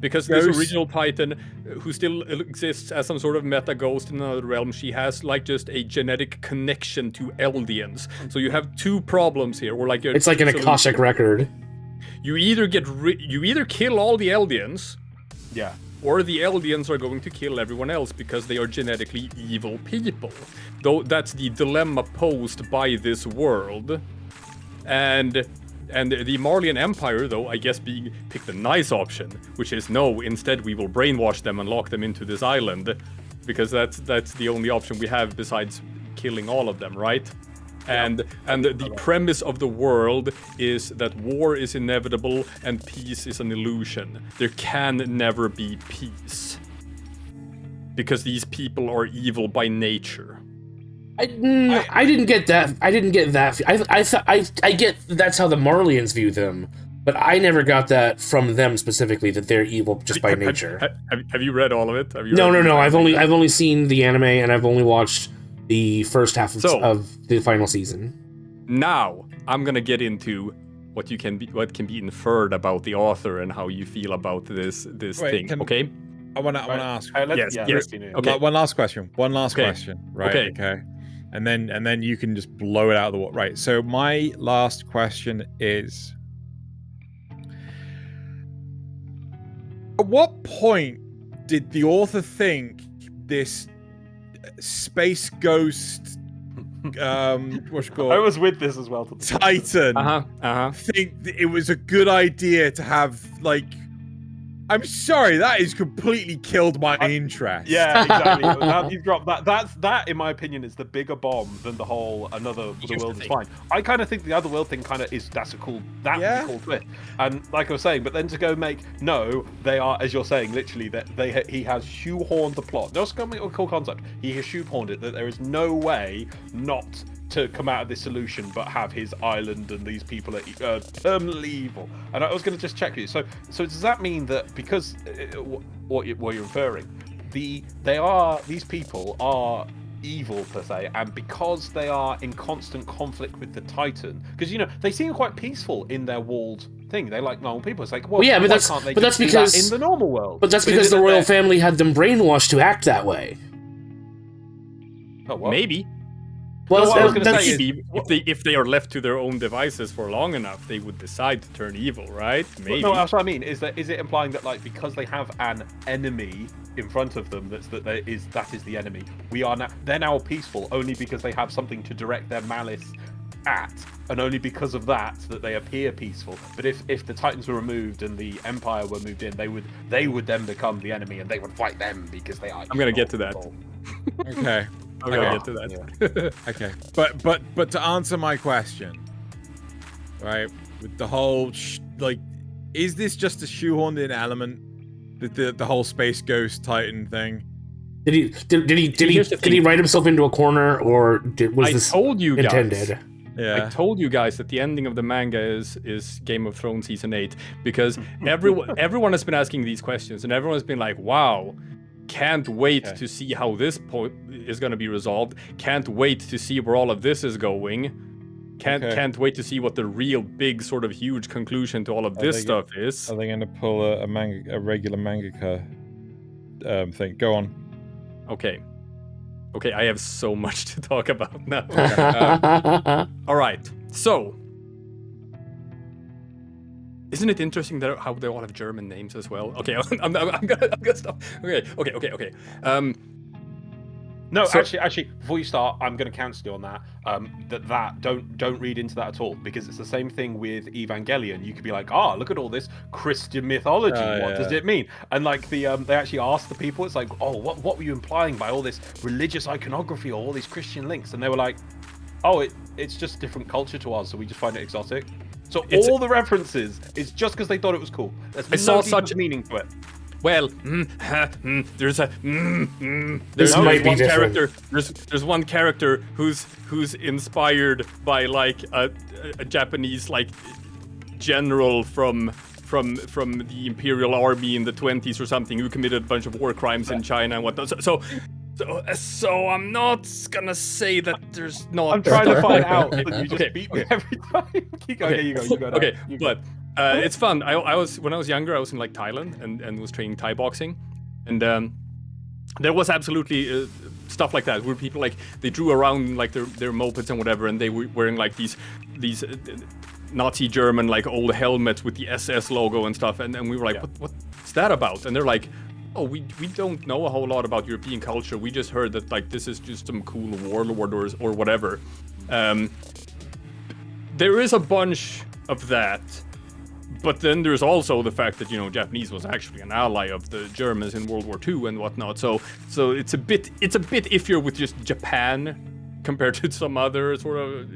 this original Titan, who still exists as some sort of meta ghost in another realm, she has just a genetic connection to Eldians. So you have 2 problems here. Or it's like an Akashic record. You either kill all the Eldians, or the Eldians are going to kill everyone else because they are genetically evil people. Though that's the dilemma posed by this world. And the Marleyan Empire, though, I guess picked the nice option, which is no, instead we will brainwash them and lock them into this island, because that's the only option we have besides killing all of them, right? And the premise of the world is that war is inevitable and peace is an illusion. There can never be peace. Because these people are evil by nature. I didn't get that. I get that's how the Marleyans view them, but I never got that from them specifically, that they're evil just by nature. Have you read all of it? No. I've only seen the anime, and I've only watched the first half of the final season. Now I'm gonna get into what can be inferred about the author and how you feel about this thing. Okay. I want to ask. Yes. Okay. One last question. Right. Okay. And then you can just blow it out of the water. Right. So my last question is: at what point did the author think this space ghost, what's it called? I was with this as well. Titan. Think it was a good idea to have, like, I'm sorry, that has completely killed my interest. Yeah, exactly. Now you've dropped that. That, in my opinion, is the bigger bomb than the whole the world is fine. I kind of think the other world thing that's a cool twist. And like I was saying, but then to go they are, as you're saying, literally that he has shoehorned the plot. Just a cool concept. He has shoehorned it that there is no way not to come out of this solution but have his island and these people are terminally evil. And I was going to just check you. So does that mean that because what you're inferring, these people are evil per se, and because they are in constant conflict with the Titan, because they seem quite peaceful in their walled thing. They like normal people. It's like, well, yeah, but that's because in the normal world. But that's because the royal family had them brainwashed to act that way. Oh, what? Maybe. Well, I was going to say, if they are left to their own devices for long enough, they would decide to turn evil, right? Maybe. No, that's what I mean. Is it implying that, like, because they have an enemy in front of them, that is the enemy? They're now peaceful only because they have something to direct their malice at, and only because of that they appear peaceful. But if the Titans were removed and the Empire were moved in, they would then become the enemy, and they would fight them because they are. I'm going to get to that. Okay. I'm gonna get to that. Yeah. Okay, but to answer my question, right, with the whole is this just a shoehorned in element, the whole space ghost Titan thing? Did he write himself into a corner, or was this intended? Guys, I told you guys that the ending of the manga is Game of Thrones season 8, because everyone has been asking these questions, and everyone has been like, wow. Can't wait to see how this point is going to be resolved. Can't wait to see where all of this is going. Can't wait to see what the real big sort of huge conclusion to all of this stuff is. Are they going to pull a regular mangaka thing? Go on. Okay, I have so much to talk about now. All right, so. Isn't it interesting that how they all have German names as well? Okay, I'm gonna stop. Okay. Actually, before you start, I'm going to cancel you on that. Don't read into that at all, because it's the same thing with Evangelion. You could be like, look at all this Christian mythology. What does it mean? And like they actually asked the people, it's like, what were you implying by all this religious iconography or all these Christian links? And they were like, it's just different culture to ours, so we just find it exotic. So all the references is just because they thought it was cool. There's no such meaning to it. Well, there's one character. There's one character who's inspired by like a Japanese like general from the Imperial Army in the 20s or something, who committed a bunch of war crimes in China and whatnot. So I'm not gonna say that there's not. I'm trying to find out, but you just beat me every time. Keep going. You go. Okay, but it's fun. When I was younger, I was in like Thailand and was training Thai boxing, and there was absolutely stuff like that where people like they drew around like their mopeds and whatever, and they were wearing like these Nazi German like old helmets with the SS logo and stuff, and we were like, what's that about? And they're like, oh, we don't know a whole lot about European culture. We just heard that like this is just some cool warlord or whatever. There is a bunch of that, but then there's also the fact that Japanese was actually an ally of the Germans in World War II and whatnot. So it's a bit iffier with just Japan compared to some other sort of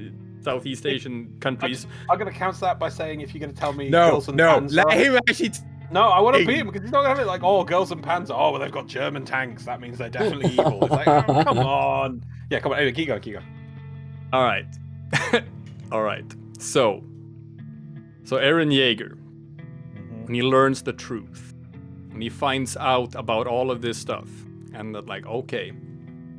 Southeast Asian countries. I'm gonna counter that by saying if you're gonna tell me girls and panzer, let him actually. No, I want to beat him because he's not gonna have it like, oh, girls and panzer. Oh, well, they've got German tanks. That means they're definitely evil. It's like, oh, come on. Yeah, come on. Anyway, keep going. All right. All right. So Eren Yeager, when he learns the truth, when he finds out about all of this stuff, and that like, okay,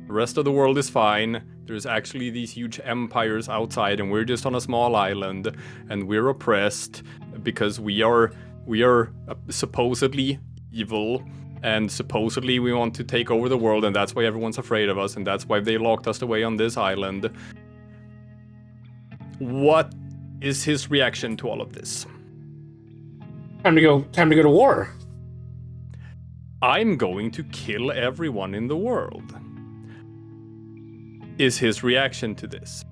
the rest of the world is fine. There's actually these huge empires outside, and we're just on a small island, and we're oppressed because we are supposedly evil, and supposedly we want to take over the world, and that's why everyone's afraid of us, and that's why they locked us away on this island. What is his reaction to all of this? Time to go to war. I'm going to kill everyone in the world. Is his reaction to this?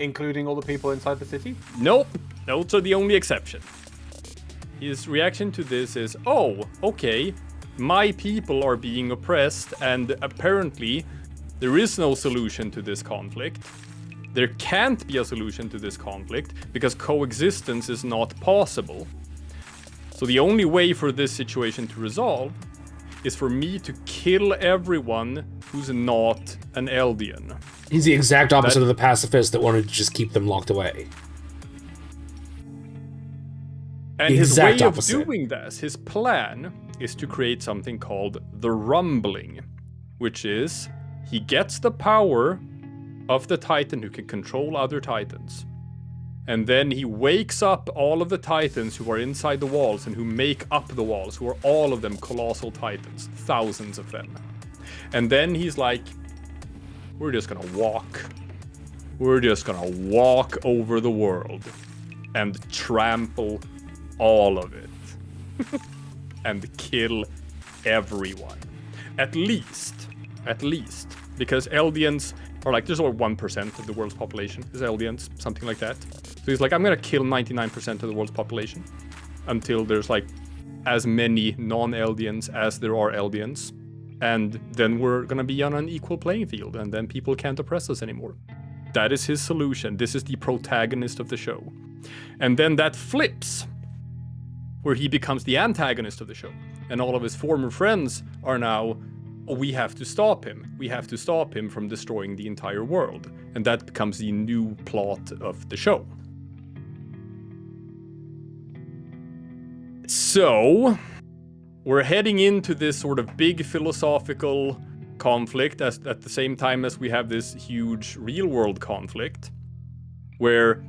Including all the people inside the city? Nope. Those are the only exception. His reaction to this is, oh, okay, my people are being oppressed, and apparently there is no solution to this conflict. There can't be a solution to this conflict because coexistence is not possible. So the only way for this situation to resolve is for me to kill everyone who's not an Eldian. He's the exact opposite of the pacifist that wanted to just keep them locked away. And his way of doing this, his plan, is to create something called the Rumbling, which is he gets the power of the Titan who can control other Titans. And then he wakes up all of the Titans who are inside the walls and who make up the walls, who are all of them colossal Titans, thousands of them. And then he's like, we're just gonna walk over the world and trample all of it and kill everyone. At least, because Eldians are like, there's only 1% of the world's population is Eldians, something like that. So he's like, I'm gonna kill 99% of the world's population until there's like as many non-Eldians as there are Eldians. And then we're gonna be on an equal playing field, and then people can't oppress us anymore. That is his solution. This is the protagonist of the show. And then that flips, where he becomes the antagonist of the show. And all of his former friends are now, oh, we have to stop him. We have to stop him from destroying the entire world. And that becomes the new plot of the show. So, we're heading into this sort of big philosophical conflict at the same time as we have this huge real-world conflict, where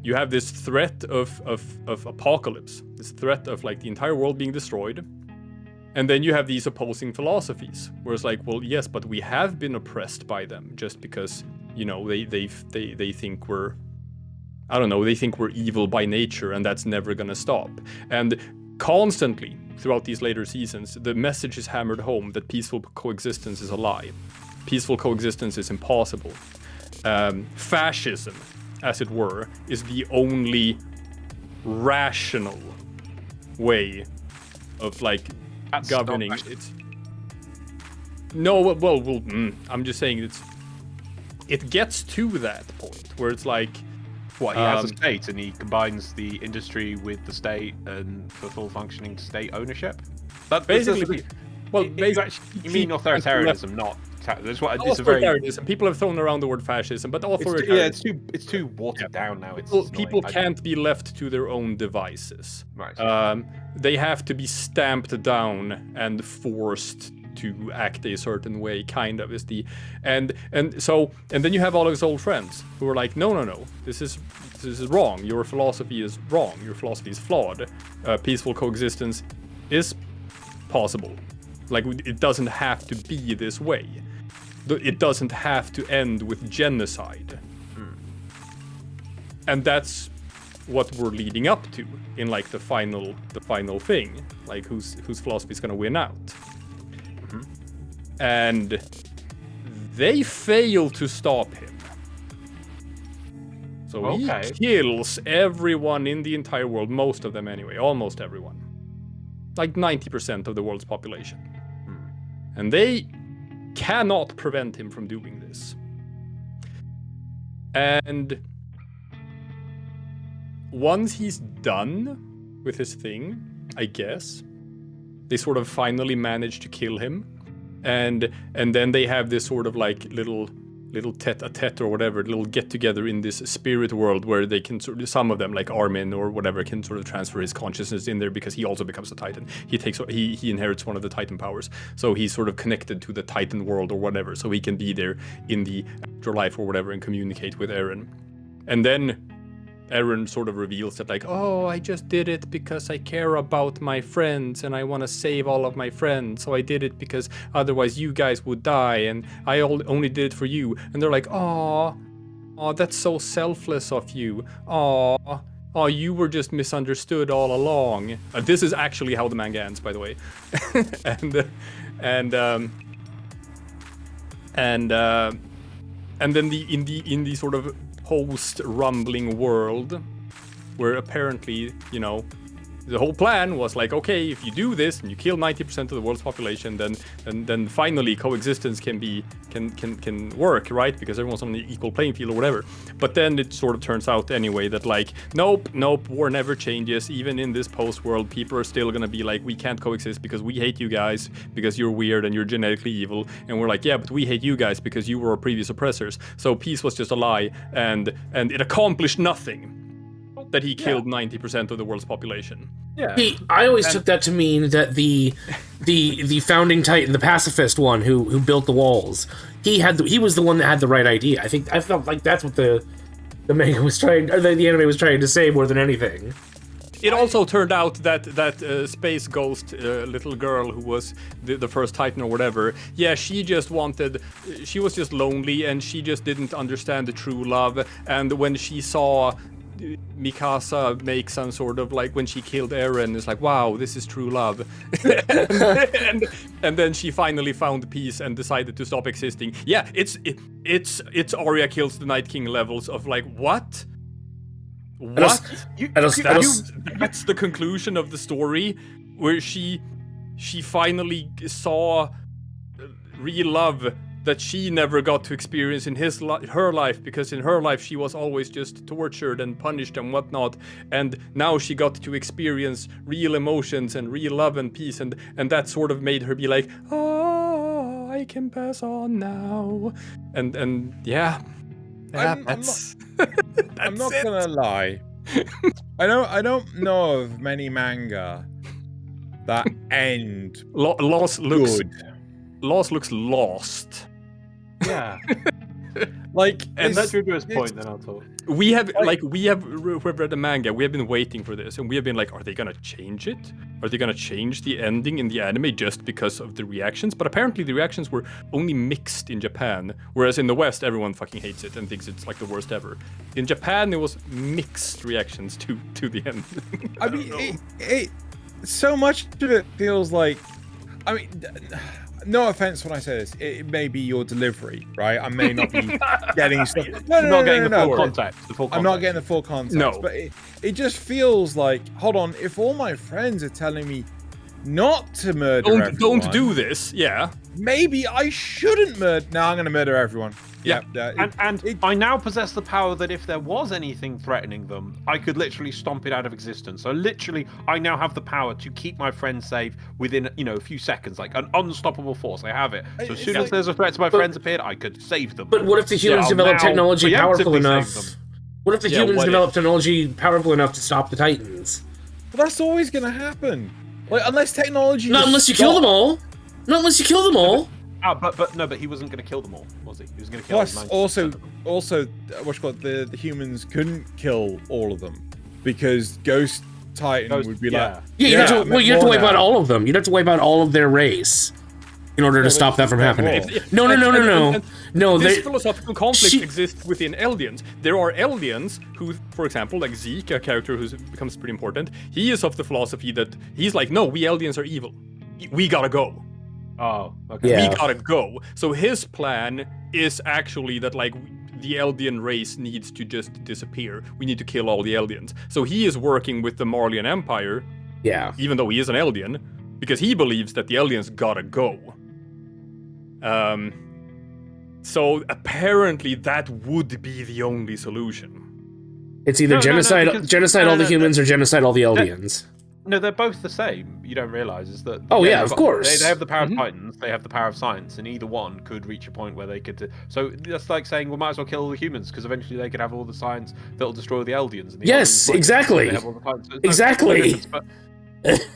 you have this threat of apocalypse, this threat of like the entire world being destroyed. And then you have these opposing philosophies, where it's like, well, yes, but we have been oppressed by them just because, they think we're, I don't know, they think we're evil by nature, and that's never gonna stop. And constantly throughout these later seasons, the message is hammered home that peaceful coexistence is a lie. Peaceful coexistence is impossible. Fascism, as it were, is the only rational way of like governing. It's I'm just saying it gets to that point where it's like, what, he has a state and he combines the industry with the state and for full functioning state ownership. That's basically. You mean authoritarianism, not. That's what it's authoritarianism. People have thrown around the word fascism, but authoritarianism. It's too watered down now. People can't be left to their own devices. Right. They have to be stamped down and forced to act a certain way, kind of, is the and then you have all of his old friends who are like, no, this is wrong. Your philosophy is wrong. Your philosophy is flawed. Peaceful coexistence is possible. Like, it doesn't have to be this way. It doesn't have to end with genocide. And that's what we're leading up to in like the final thing, like whose philosophy is gonna win out. And they fail to stop him. So he kills everyone in the entire world, most of them anyway, almost everyone. Like 90% of the world's population. And they cannot prevent him from doing this. And once he's done with his thing, I guess, they sort of finally manage to kill him. And then they have this sort of like little tete-a-tete or whatever, little get-together in this spirit world where they can sort of, some of them, like Armin or whatever, can sort of transfer his consciousness in there because he also becomes a Titan. He inherits one of the Titan powers. So he's sort of connected to the Titan world or whatever, so he can be there in the afterlife or whatever and communicate with Eren. And then Eren sort of reveals that like, oh, I just did it because I care about my friends and I want to save all of my friends. So I did it because otherwise you guys would die and I only did it for you. And they're like, oh, that's so selfless of you. Oh, you were just misunderstood all along. This is actually how the manga ends, by the way. and then in the sort of post-rumbling world, where apparently, you know, the whole plan was like, okay, if you do this and you kill 90% of the world's population, then finally coexistence can work, right? Because everyone's on the equal playing field or whatever. But then it sort of turns out anyway that like, nope, war never changes. Even in this post-world, people are still gonna be like, we can't coexist because we hate you guys because you're weird and you're genetically evil. And we're like, yeah, but we hate you guys because you were our previous oppressors. So peace was just a lie, and it accomplished nothing. That he killed 90% of the world's population. Yeah. I always took that to mean that the founding Titan, the pacifist one who built the walls, he was the one that had the right idea. I felt like that's what the manga was trying, or the anime was trying to say more than anything. It also turned out that space ghost little girl who was the first Titan or whatever, yeah, she was just lonely and she just didn't understand the true love. And when she saw Mikasa make some sort of like, when she killed Eren, it's like, wow, this is true love. and then she finally found peace and decided to stop existing. Yeah, it's Arya kills the Night King levels of like, what? That's the conclusion of the story, where she finally saw real love that she never got to experience in her life, because in her life she was always just tortured and punished and whatnot, and now she got to experience real emotions and real love and peace, and that sort of made her be like, oh, I can pass on now, and yeah, that's I'm not gonna lie. I don't know of many manga that end Lost looks good. Lost looks lost. Yeah. Like, and that's to his point, then I'll talk. We have read the manga, we have been waiting for this, and we have been like, are they gonna change it? Are they gonna change the ending in the anime just because of the reactions? But apparently the reactions were only mixed in Japan, whereas in the West everyone fucking hates it and thinks it's like the worst ever. In Japan there was mixed reactions to the end. I mean, it so much of it feels like, I mean, no offense when I say this, it may be your delivery, right? I may not be getting stuff. I'm not getting the full context. I'm not getting the full context. No. But it just feels like, hold on, if all my friends are telling me not to murder everyone, don't do this, yeah. Maybe I shouldn't murder. No, I'm going to murder everyone. Yeah. I now possess the power that if there was anything threatening them, I could literally stomp it out of existence. So literally, I now have the power to keep my friends safe within, a few seconds, like an unstoppable force. I have it. So as soon as there's a threat to my friends appeared, I could save them. But what if the humans develop technology powerful enough? What if the humans develop technology powerful enough to stop the Titans? Well, that's always going to happen. Like, unless technology. Not unless you kill them all. Not unless you kill them all. But he wasn't going to kill them all, was he? He was going to kill. Plus, also, the humans couldn't kill all of them because Ghost Titan would be like, you have to wipe out all of them. You'd have to wipe out all of their race. in order to stop that from happening. No. No, this they- philosophical conflict she- exists within Eldians. There are Eldians who, for example, like Zeke, a character who becomes pretty important, he is of the philosophy that he's like, no, we Eldians are evil. We gotta go. Oh, okay. Yeah. We gotta go. So his plan is actually that, like, the Eldian race needs to just disappear. We need to kill all the Eldians. So he is working with the Marleyan Empire, Yeah. even though he is an Eldian, because he believes that the Eldians gotta go. So apparently that would be the only solution. It's either No, because- genocide all the humans or genocide all the Eldians. No, they're both the same. You don't realize is that. Oh, yeah, they've of got- course. They have the power of Titans. They have the power of science, and either one could reach a point where they could. So that's like saying we might as well kill all the humans because eventually they could have all the science that'll destroy the Eldians. And the Yes, Eldians might- exactly. they have all the Titans. So it's Exactly. no difference, but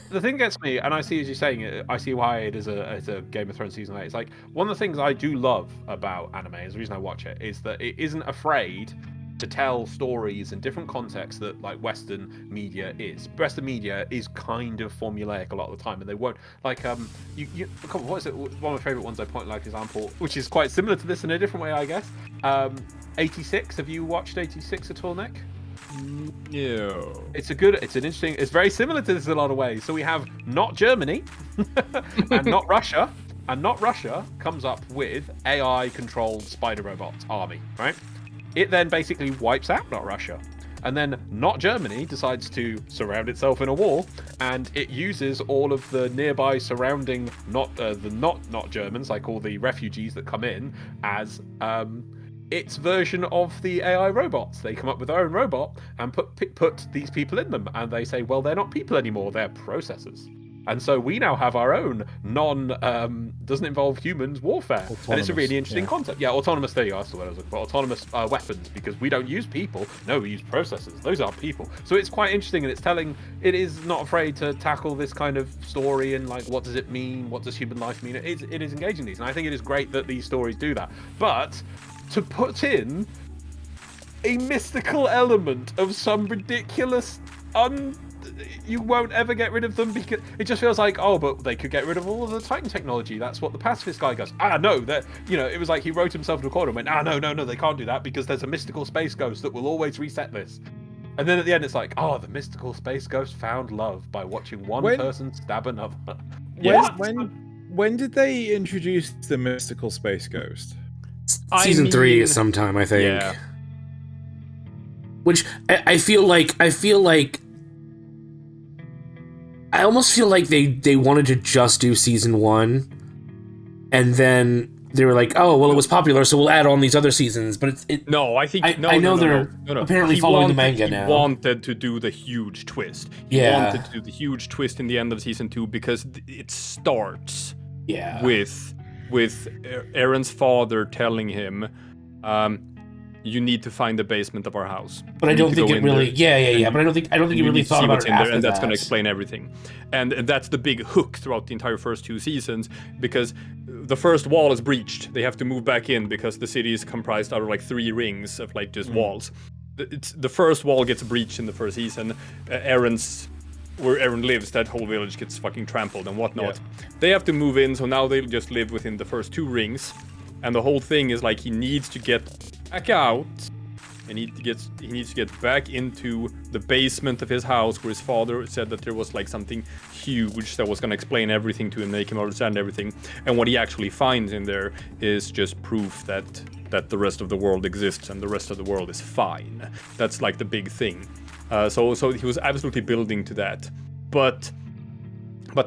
the thing gets me, and I see as you're saying it, I see why it is a Game of Thrones season 8. It's like one of the things I do love about anime, is the reason I watch it, is that it isn't afraid to tell stories in different contexts that like Western media is. Western media is kind of formulaic a lot of the time, and they won't like what is it? One of my favorite ones I point like example, which is quite similar to this in a different way, I guess. 86. Have you watched 86 at all, Nick? No. It's very similar to this in a lot of ways. So we have not Germany and not Russia, and not Russia comes up with AI-controlled spider robots army, right? It then basically wipes out not Russia. And then not Germany decides to surround itself in a wall, and it uses all of the nearby surrounding not Germans, like all the refugees that come in, as its version of the AI robots. They come up with their own robot and put these people in them, and they say, well, they're not people anymore, they're processors. And so we now have our own doesn't involve humans warfare. And it's a really interesting concept. Yeah, autonomous, there you go, that's the word I was looking for. Autonomous weapons, because we don't use people. No, we use processors. Those aren't people. So it's quite interesting, and it is not afraid to tackle this kind of story and like, what does it mean? What does human life mean? It is engaging these. And I think it is great that these stories do that. But to put in a mystical element of some ridiculous you won't ever get rid of them, because it just feels like, oh, but they could get rid of all of the Titan technology. That's what the pacifist guy goes. No, that, it was like he wrote himself in a corner and went, no, they can't do that because there's a mystical space ghost that will always reset this. And then at the end, it's like, oh, the mystical space ghost found love by watching one person stab another. When did they introduce the mystical space ghost? Season 3 is sometime, I think. Yeah. Which I feel like I almost feel like they wanted to just do season 1, and then they were like, oh, well, it was popular, so we'll add on these other seasons. But No, I think I know they're apparently following the manga now. He wanted to do the huge twist. He wanted to do the huge twist in the end of season 2 because it starts with Aaron's father telling him, you need to find the basement of our house. But I don't think it really. But I don't think he really thought about it after and that's that. going to explain everything. And that's the big hook throughout the entire first 2 seasons, because the first wall is breached. They have to move back in because the city is comprised out of like 3 rings of like just walls. The first wall gets breached in the first season. Where Aaron lives, that whole village gets fucking trampled and whatnot. Yeah. They have to move in, so now they just live within the first 2 rings. And the whole thing is like he needs to get back out, and he needs to get back into the basement of his house where his father said that there was like something huge that was going to explain everything to him, make him understand everything. And what he actually finds in there is just proof that the rest of the world exists and the rest of the world is fine. That's like the big thing. So he was absolutely building to that. But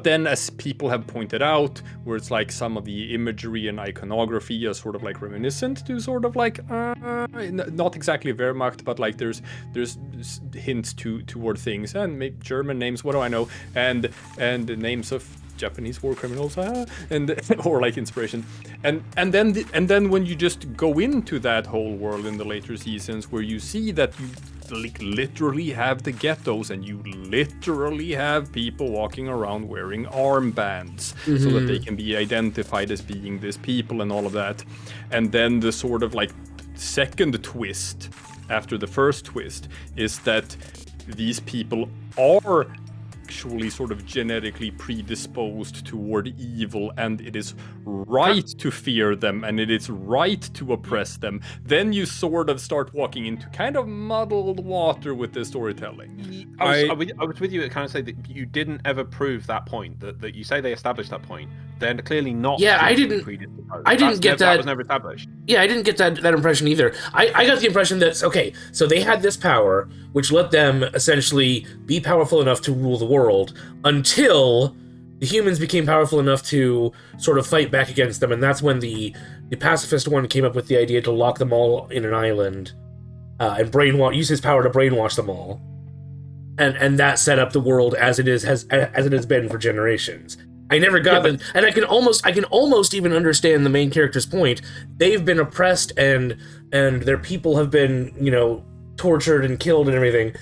then, as people have pointed out, where it's like some of the imagery and iconography is sort of like reminiscent to sort of like not exactly Wehrmacht, but like there's hints toward things, and maybe German names, what do I know, and the names of Japanese war criminals, and or like inspiration, and then when you just go into that whole world in the later seasons, where you see that you literally have the ghettos, and you literally have people walking around wearing armbands so that they can be identified as being this people and all of that. And then the sort of like second twist after the first twist is that these people are actually sort of genetically predisposed toward evil, and it is right to fear them, and it is right to oppress them, then you sort of start walking into kind of muddled water with the storytelling. I was with you to kind of say that you didn't ever prove that point, that you say they established that point. They're clearly not. Yeah, I didn't get that. That was never established. Yeah, I didn't get that impression either. I got the impression that, okay, so they had this power, which let them essentially be powerful enough to rule the world, until the humans became powerful enough to sort of fight back against them, and that's when the pacifist one came up with the idea to lock them all in an island, and use his power to brainwash them all. And that set up the world as it has been for generations. I never got that, and I can almost even understand the main character's point. They've been oppressed, and their people have been, tortured and killed and everything.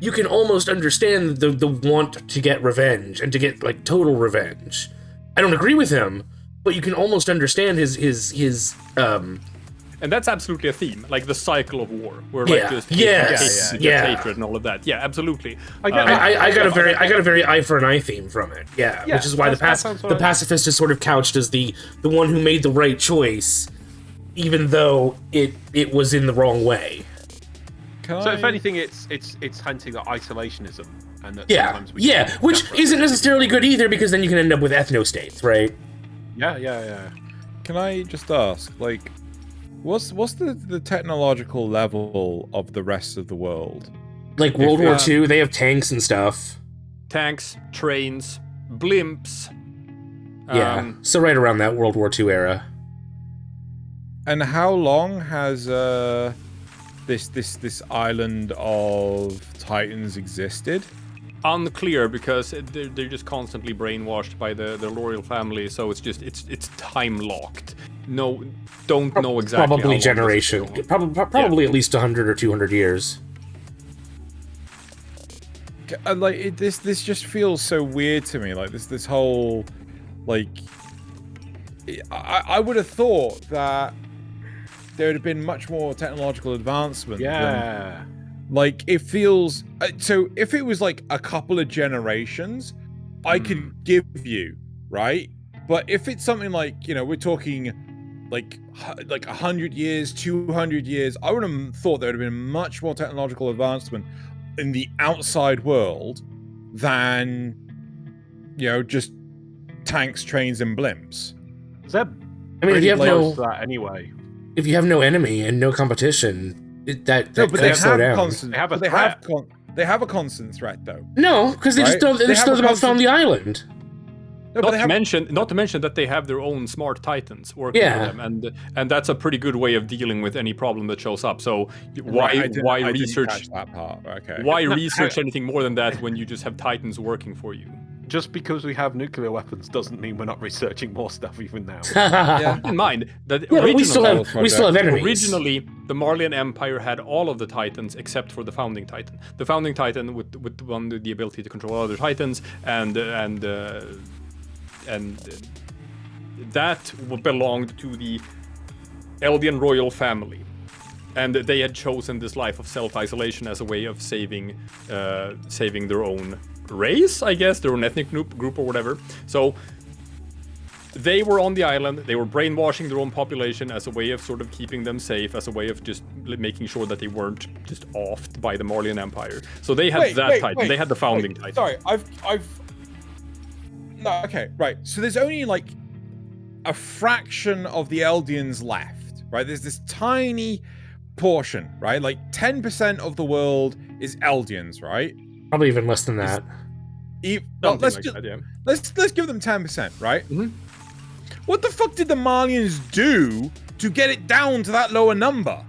You can almost understand the want to get revenge and to get like total revenge. I don't agree with him, but you can almost understand his And that's absolutely a theme, like the cycle of war, where hatred and all of that. Yeah, absolutely. I got a very eye for an eye theme from it. Yeah, which is why the pacifist is sort of couched as the one who made the right choice, even though it was in the wrong way. If anything, it's hinting at isolationism, and that sometimes which isn't necessarily good either, because then you can end up with ethno-states, right? Yeah. Can I just ask, like, what's the technological level of the rest of the world? Like World War II, they have tanks and stuff. Tanks, trains, blimps. So right around that World War II era. And how long has this island of Titans existed? Unclear, because they're just constantly brainwashed by the royal family, so it's time locked. Don't know exactly. Probably generation. Probably at least 100 or 200 years. Like this just feels so weird to me. Like this whole, like, I would have thought that there would have been much more technological advancement. Yeah. Like, it feels... So, if it was, like, a couple of generations, I could give you, right? But if it's something like, we're talking, like 100 years, 200 years, I would have thought there would have been much more technological advancement in the outside world than, just tanks, trains, and blimps. If you have that anyway. If you have no enemy and no competition... That could slow down. They have a constant threat, though. No, because they just throw them out on the island. Not to mention that they have their own smart titans working for them, and that's a pretty good way of dealing with any problem that shows up. So why research that part? Okay. Why research anything more than that when you just have titans working for you? Just because we have nuclear weapons doesn't mean we're not researching more stuff even now. Keep in mind that we still have enemies. Originally, the Marleyan Empire had all of the titans except for the founding titan. The founding titan with the ability to control other titans, and that belonged to the Eldian royal family. And they had chosen this life of self-isolation as a way of saving their own race, I guess, their own ethnic group or whatever. So they were on the island, they were brainwashing their own population as a way of sort of keeping them safe, as a way of just making sure that they weren't just offed by the Marleyan Empire. So they had titan, they had the founding titan. Sorry, No, okay, right. So there's only like a fraction of the Eldians left, right? There's this tiny portion, right? Like 10% of the world is Eldians, right? Probably even less than that. Let's give them 10%, right? Mm-hmm. What the fuck did the Marlians do to get it down to that lower number?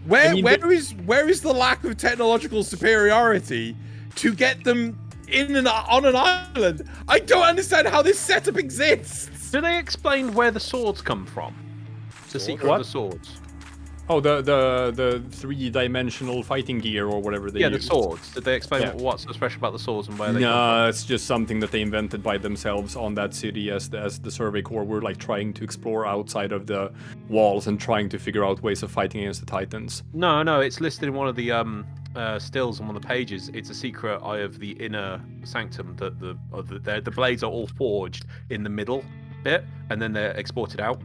Where is the lack of technological superiority to get them on an island? I don't understand how this setup exists. Do they explain where the swords come from? The secret of the swords. Oh, the three-dimensional fighting gear or whatever they use. The swords. Did they explain what's so special about the swords and where they come from? No, it's just something that they invented by themselves on that city as the Survey Corps were like trying to explore outside of the walls and trying to figure out ways of fighting against the Titans. No, it's listed in one of the stills on one of the pages, it's a secret eye of the inner sanctum that the blades are all forged in the middle bit, and then they're exported out.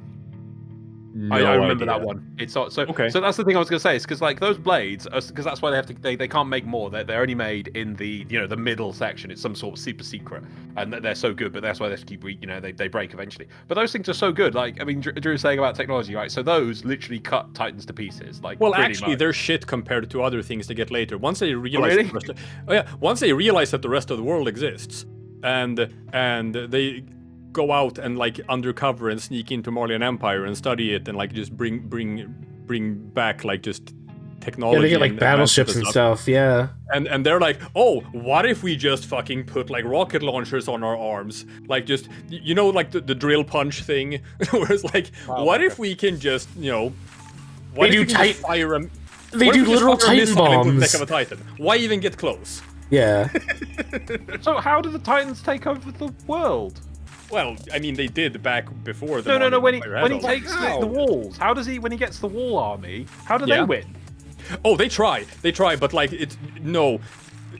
No I remember idea. that one. It's so Okay. So that's the thing I was going to say. Is because like those blades, because that's why they have to. They can't make more. They're only made in the the middle section. It's some sort of super secret, and they're so good. But that's why they have to keep. They break eventually. But those things are so good. Like I mean, Drew was saying about technology, right? So those literally cut Titans to pieces. Like Well, pretty actually, much. they're shit compared to other things they get later. Once they realize, really? once they realize that the rest of the world exists, and they go out and like undercover and sneak into Marleyan Empire and study it and like just bring back like just technology. Yeah, they get like and battleships and stuff. Yeah. And they're like, oh, what if we just fucking put like rocket launchers on our arms? Like just like the drill punch thing, where it's like, what if we can just what if we can just fire them? They do literal Titan bombs. Into the neck of a Titan. Why even get close? Yeah. So how do the Titans take over the world? Well, I mean, they did back before the. No. When he Empire had takes the walls, how does he? When he gets the wall army, how do they win? Oh, they try, but like it's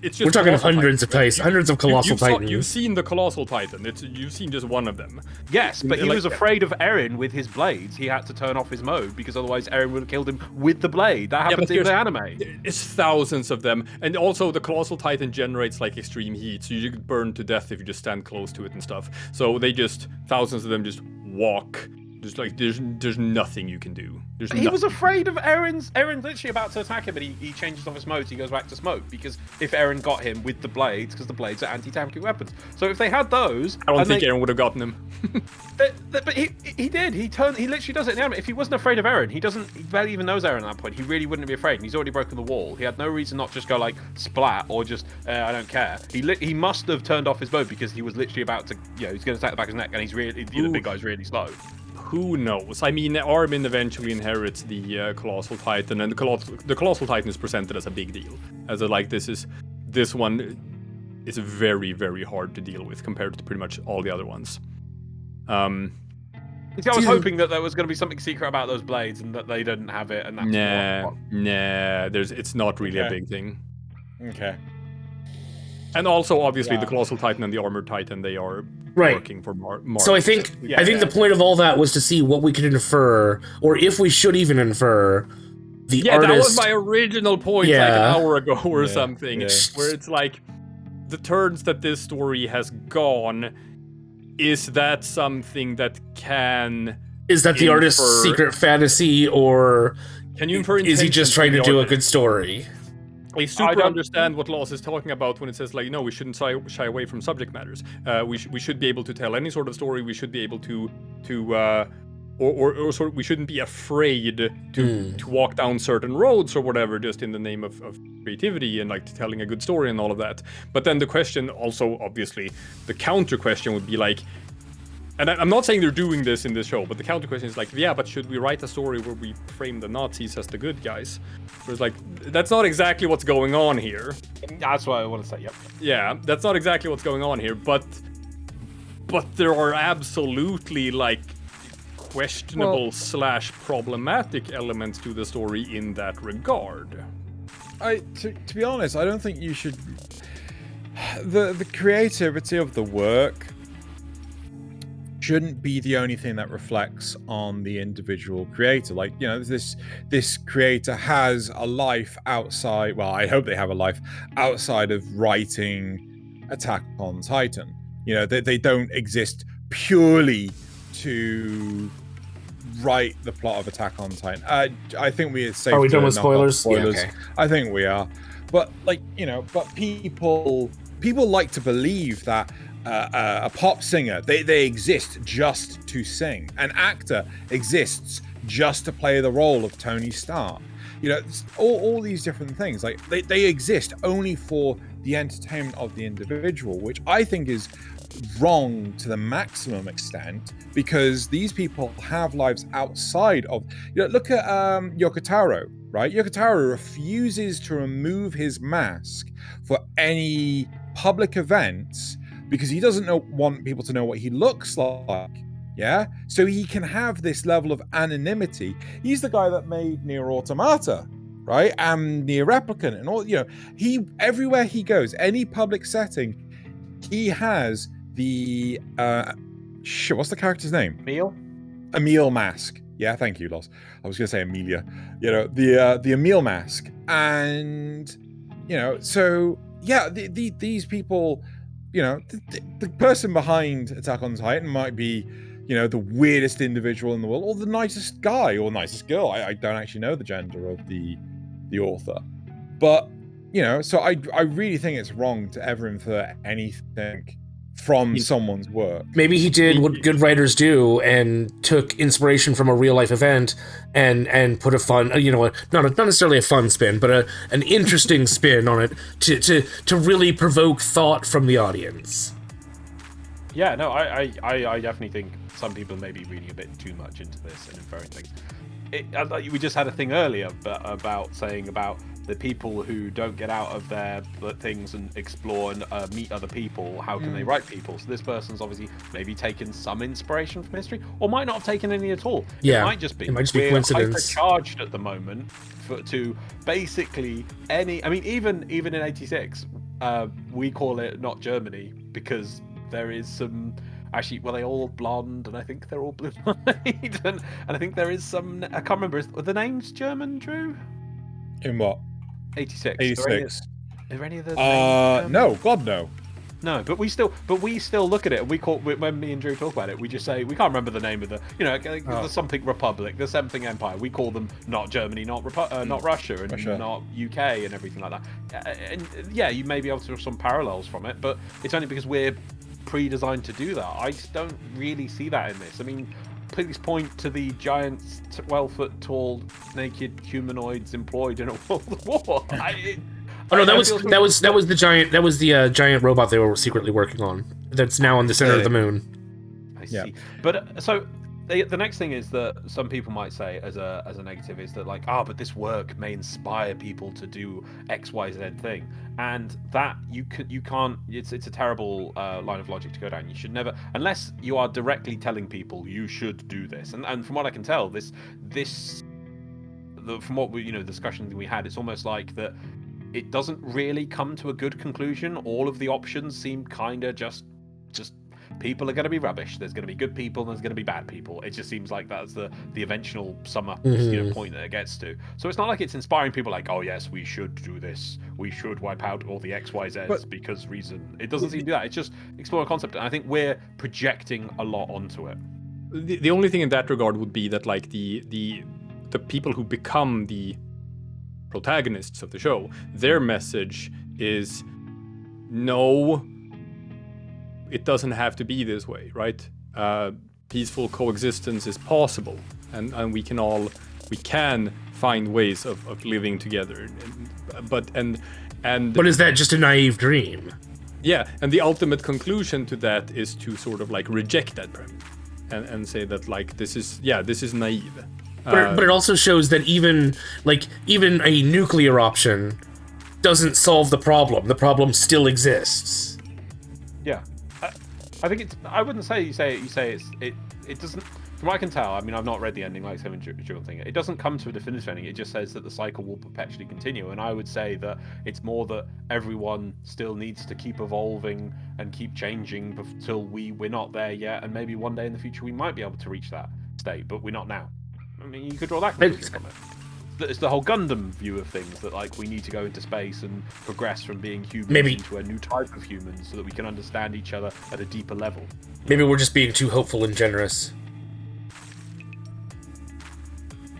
just. We're talking hundreds Titans, of Titans, hundreds of colossal Titans. You've seen the colossal Titan. You've seen just one of them. Yes, but he was afraid of Eren with his blades. He had to turn off his mode because otherwise Eren would have killed him with the blade. That happens in the anime. It's thousands of them, and also the colossal Titan generates like extreme heat, so you get burned to death if you just stand close to it and stuff. So thousands of them just walk. Just like there's nothing you can do. He was afraid of Eren's literally about to attack him, but he changes off his mode. He goes back to smoke because if Eren got him with the blades, because the blades are anti-tanking weapons. So if they had those, I don't think Eren would have gotten him. But he did. He literally does it in the anime. If he wasn't afraid of Eren, he barely even knows Eren at that point. He really wouldn't be afraid. And he's already broken the wall. He had no reason not just go like splat or just I don't care. He must have turned off his mode because he was literally about to he's going to attack the back of his neck, and he's really the big guy's really slow. Who knows? I mean, Armin eventually inherits the Colossal Titan, and the Colossal Titan is presented as a big deal. As this one is very, very hard to deal with compared to pretty much all the other ones. I was hoping that there was going to be something secret about those blades and that they didn't have it. And that's it's not really a big thing. Okay. And also, obviously, the Colossal Titan and the Armored Titan, they are working for Mars. So I think the point of all that was to see what we could infer, or if we should even infer, the artist... that was my original point like an hour ago or something, where it's like, the turns that this story has gone, is that something that can... Is that the artist's secret fantasy, or can you infer is he just trying to do a good story? I super understand what Loz is talking about when it says like, we shouldn't shy away from subject matters. We should be able to tell any sort of story. We should be able to we shouldn't be afraid to walk down certain roads or whatever, just in the name of creativity and like telling a good story and all of that. But then the question also, obviously, the counter question would be like, and I'm not saying they're doing this in this show, but the counter question is like, but should we write a story where we frame the Nazis as the good guys? So it's like, that's not exactly what's going on here. That's what I want to say, yep. Yeah, that's not exactly what's going on here, but there are absolutely like questionable / problematic elements to the story in that regard. To be honest, I don't think you should... The creativity of the work shouldn't be the only thing that reflects on the individual creator. Like, this creator has a life outside, well, I hope they have a life outside of writing Attack on Titan. They don't exist purely to write the plot of Attack on Titan. I think we are safe. Are we done with spoilers? Yeah, okay. I think we are. But but people like to believe that a pop singer, they exist just to sing. An actor exists just to play the role of Tony Stark. All these different things, like they exist only for the entertainment of the individual, which I think is wrong to the maximum extent, because these people have lives outside of... look at Yoko Taro, right? Yoko Taro refuses to remove his mask for any public events because he doesn't want people to know what he looks like. Yeah, so he can have this level of anonymity. He's the guy that made Nier Automata. right? And the replicant and all, he everywhere he goes, any public setting, he has the what's the character's name? Emil mask. Yeah, thank you, Loz. I was gonna say Amelia. The Emil mask. And so yeah, these people, the person behind Attack on Titan might be the weirdest individual in the world, or the nicest guy or nicest girl. I don't actually know the gender of the author, but so I really think it's wrong to ever infer anything from someone's work. Maybe he did what good writers do and took inspiration from a real life event and put a fun, not necessarily a fun spin, but an interesting spin on it to really provoke thought from the audience. Yeah, no, I definitely think some people may be reading a bit too much into this and inferring things. We just had a thing earlier about saying about the people who don't get out of their things and explore and meet other people. How can they write people? So this person's obviously maybe taken some inspiration from history, or might not have taken any at all. Yeah, it might just be coincidence. Charged at the moment to basically any. I mean, even in '86, we call it not Germany because there is some. Actually, were they all blonde? And I think they're all blue-eyed. and I think there is some. I can't remember. Are the names German, Drew? In what? 86. 86. Are there any of the names no, God no. No, but we still look at it and when me and Drew talk about it, we just say we can't remember the name of the there's something Republic, there's something Empire. We call them not Germany, not Russia, and not UK and everything like that. And yeah, you may be able to draw some parallels from it, but it's only because we're pre-designed to do that. I just don't really see that in this. I mean, please point to the giant 12-foot tall naked humanoids employed in a world war. That was the giant robot they were secretly working on. That's now on the center of the moon. I see. Yeah. But so the next thing is that some people might say as a negative is that but this work may inspire people to do X, Y, Z thing, and that you can't. It's a terrible line of logic to go down. You should never, unless you are directly telling people you should do this. And from what I can tell, from what we the discussion we had, it's almost like that. It doesn't really come to a good conclusion. All of the options seem kind of just people are going to be rubbish. There's going to be good people and there's going to be bad people. It just seems like that's the eventual sum up point that it gets to. So it's not like it's inspiring people like, oh yes, we should do this. We should wipe out all the XYZs because reason. It doesn't seem to do that. It's just explore a concept. And I think we're projecting a lot onto it. The only thing in that regard would be that the people who become the protagonists of the show, their message is no, it doesn't have to be this way, right? Peaceful coexistence is possible, and we can find ways of living together. But is that just a naive dream? Yeah, and the ultimate conclusion to that is to sort of reject that premise and say that this is naive. But it also shows that even a nuclear option doesn't solve the problem. The problem still exists. Yeah, I think it's. I wouldn't say you say it doesn't. From what I can tell, I mean, I've not read the ending like Xenogelion thing. It doesn't come to a definitive ending. It just says that the cycle will perpetually continue. And I would say that it's more that everyone still needs to keep evolving and keep changing until we're not there yet. And maybe one day in the future we might be able to reach that state, but we're not now. I mean, you could draw that conclusion from it. It's the whole Gundam view of things that we need to go into space and progress from being humans into a new type of humans so that we can understand each other at a deeper level. Maybe we're just being too hopeful and generous.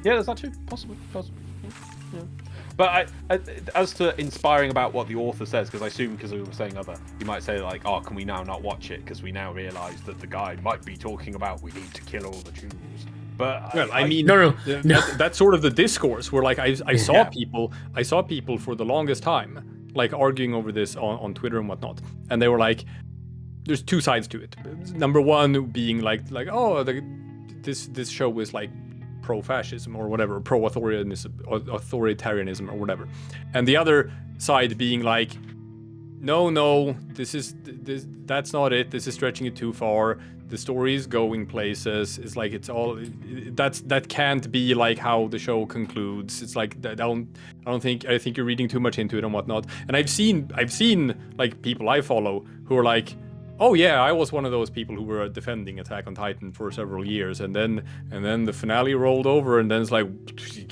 Yeah, that's not true. Possibly. Yeah. But as to inspiring about what the author says, because I assume because we were saying you might say can we now not watch it because we now realise that the guy might be talking about we need to kill all the Jews. But no. That's sort of the discourse where I saw people for the longest time arguing over this on Twitter and whatnot, and they were there's two sides to it. Number one being this show is pro-fascism or whatever, pro-authoritarianism or whatever, and the other side being no, that's not it. This is stretching it too far. The story is going places. It's like that can't be like how the show concludes. It's like I think you're reading too much into it and whatnot. And I've seen like people I follow who are like, oh yeah, I was one of those people who were defending Attack on Titan for several years, and then the finale rolled over, and then it's like,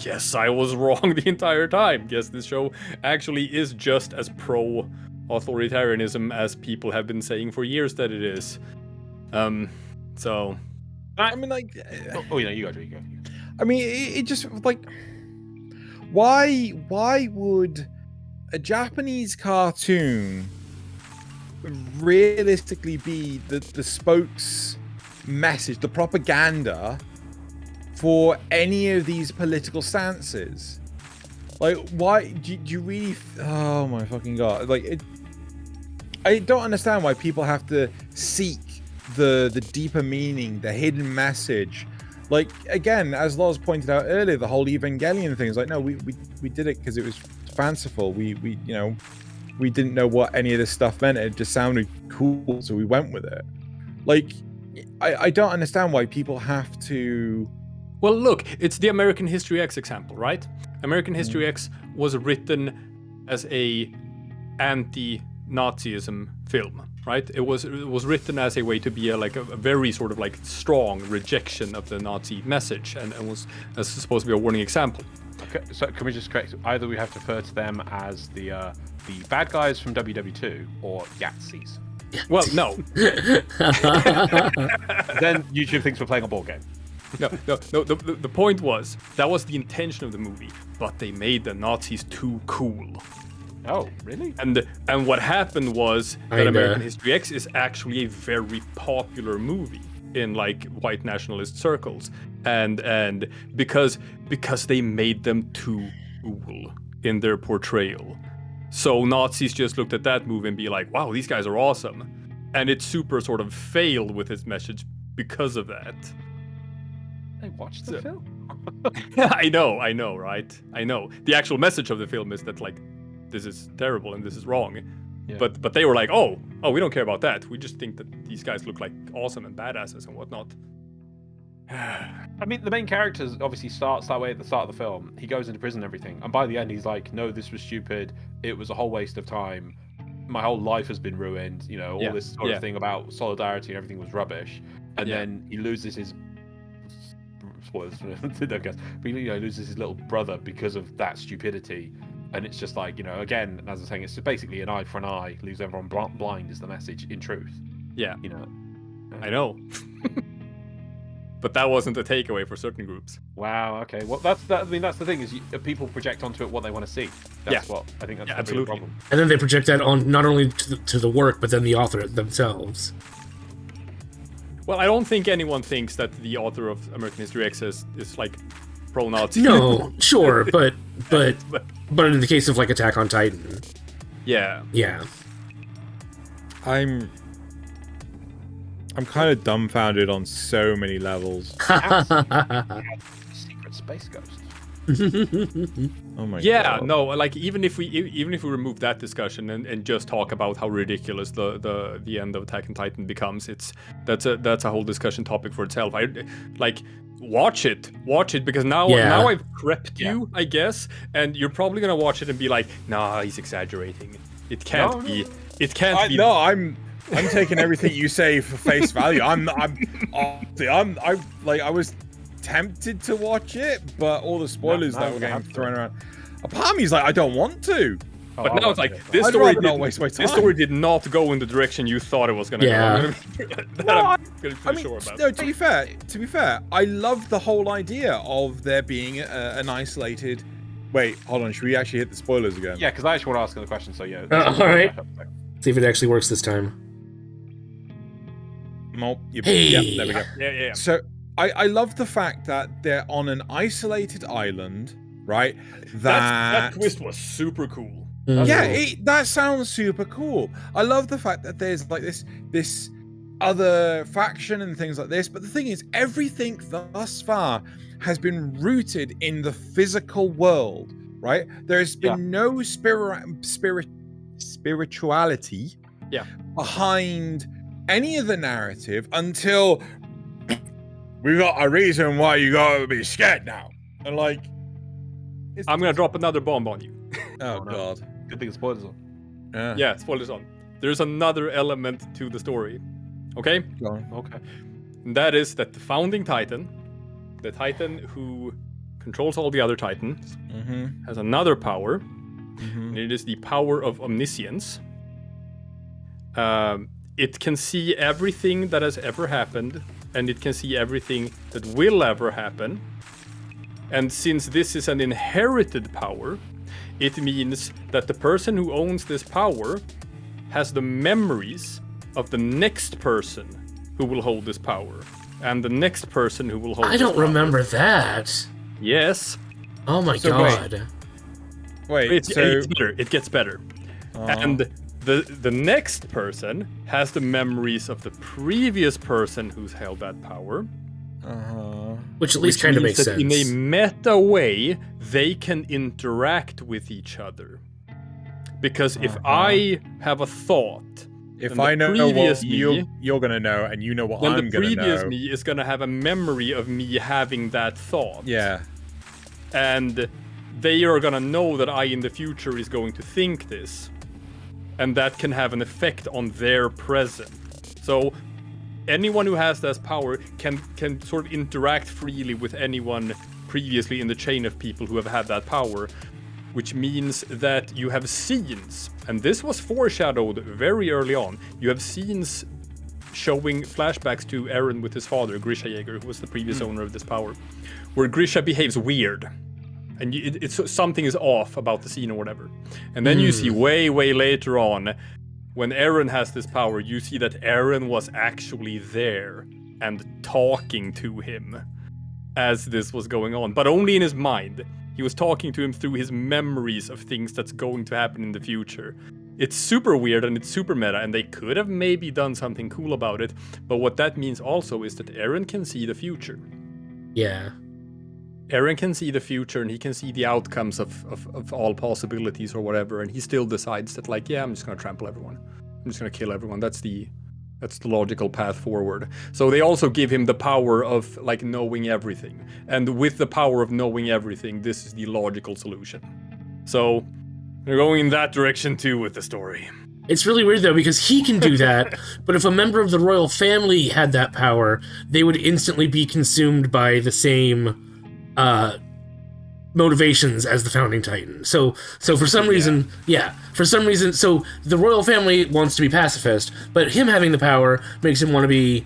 yes, I was wrong the entire time. Guess this show actually is just as pro authoritarianism as people have been saying for years that it is. So I mean, like, you go. I mean, it just like, why would a Japanese cartoon realistically be the spokes message, the propaganda for any of these political stances? Like, why do you really? Oh my fucking god! Like, I don't understand why people have to seek the deeper meaning, the hidden message. Like, again, as Loz pointed out earlier, the whole Evangelion thing is like, no, we did it because it was fanciful. We didn't know what any of this stuff meant. It just sounded cool, so we went with it. Like, I don't understand why people have to. Well, look, it's the American History X example, right? American History X was written as a anti-Nazism film, right? It was written as a way to be a very sort of like strong rejection of the Nazi message, and was supposed to be a warning example. Okay, so can we just correct? Either we have to refer to them as the bad guys from WW2 or Yahtzees. Well, no. Then YouTube thinks we're playing a board game. No. The point was that was the intention of the movie, but they made the Nazis too cool. Oh, really? And what happened was that American History X is actually a very popular movie in like white nationalist circles, and because they made them too cool in their portrayal. So Nazis just looked at that movie and be like, wow, these guys are awesome. And it super sort of failed with its message because of that. I watched the film. I know, right? I know. The actual message of the film is that like, this is terrible and this is wrong. Yeah. But they were like, oh, we don't care about that. We just think that these guys look like awesome and badasses and whatnot. I mean, the main character obviously starts that way at the start of the film. He goes into prison and everything, and by the end he's like, no, this was stupid. It was a whole waste of time. My whole life has been ruined. You know, all this sort of thing about solidarity and everything was rubbish. And then he loses his spoilers, but he loses his little brother because of that stupidity. And it's just like, again, as I'm saying, it's basically an eye for an eye, leaves everyone blind is the message in truth. Yeah. I know. But that wasn't a takeaway for certain groups. Wow. Okay. Well, that's the thing is people project onto it what they want to see. That's what I think that's the real problem. And then they project that on not only to the work, but then the author themselves. Well, I don't think anyone thinks that the author of American History X is like pro-Nazi. No, sure, but in the case of like Attack on Titan. Yeah. Yeah. I'm kind of dumbfounded on so many levels. Secret space ghost. Oh my god. Yeah, no, like even if we remove that discussion and just talk about how ridiculous the end of Attack on Titan becomes, that's a whole discussion topic for itself. I like watch it because now I've prepped you, I guess, and you're probably gonna watch it and be like, nah, he's exaggerating. It can't be. It can't be. No, I'm taking everything you say for face value. I was tempted to watch it, but all the spoilers that were getting thrown around. A part of me is like, I don't want to. But now it's like this story did not go in the direction you thought it was gonna go. To be fair, I love the whole idea of there being an isolated. Wait, hold on. Should we actually hit the spoilers again? Yeah, because I actually want to ask the question. So yeah. All right. See if it actually works this time. Nope. Hey. Yeah, there we go. Yeah. So I love the fact that they're on an isolated island, right? That twist was super cool. That sounds super cool. I love the fact that there's like this other faction and things like this. But the thing is, everything thus far has been rooted in the physical world, right? There has been no spirituality Yeah. behind any of the narrative until we got a reason why you gotta be scared now. And like, I'm gonna drop another bomb on you. oh no. god, Good thing spoilers on. Yeah, spoilers on. There's another element to the story. Okay? Go on. Okay. And that is that the founding Titan, the Titan who controls all the other Titans, has another power. And it is the power of omniscience. It can see everything that has ever happened, and it can see everything that will ever happen. And since this is an inherited power, it means that the person who owns this power has the memories of the next person who will hold this power, and the next person who will hold I this don't power. remember that. Yes. Oh my So god. Wait, It's so better. It gets better. And the next person has the memories of the previous person who's held that power. Which at least kind of means makes that sense. in a meta way, they can interact with each other. Because if I have a thought, if then I the know previous what me- you're gonna know, and you know what then I'm the gonna previous know, me is gonna have a memory of me having that thought. yeah, And they are gonna know that I in the future is going to think this. And that can have an effect on their present. So anyone who has this power can sort of interact freely with anyone previously in the chain of people who have had that power, which means that you have scenes, and this was foreshadowed very early on. You have scenes showing flashbacks to Eren with his father, Grisha Jaeger, who was the previous owner of this power, where Grisha behaves weird. And it's something is off about the scene or whatever. And then you see way later on, when Eren has this power, you see that Eren was actually there and talking to him as this was going on, but only in his mind. He was talking to him through his memories of things that's going to happen in the future. It's super weird and it's super meta, and they could have maybe done something cool about it, but what that means also is that Eren can see the future. Yeah. Eren can see the future and he can see the outcomes of all possibilities or whatever, and he still decides that, like, yeah, I'm just gonna trample everyone. I'm just gonna kill everyone. That's the logical path forward. So they also give him the power of, like, knowing everything. And with the power of knowing everything, this is the logical solution. So they're going in that direction too with the story. It's really weird, though, because he can do that, but if a member of the royal family had that power, they would instantly be consumed by the same motivations as the founding Titan. So for some reason, so the royal family wants to be pacifist, but him having the power makes him want to be,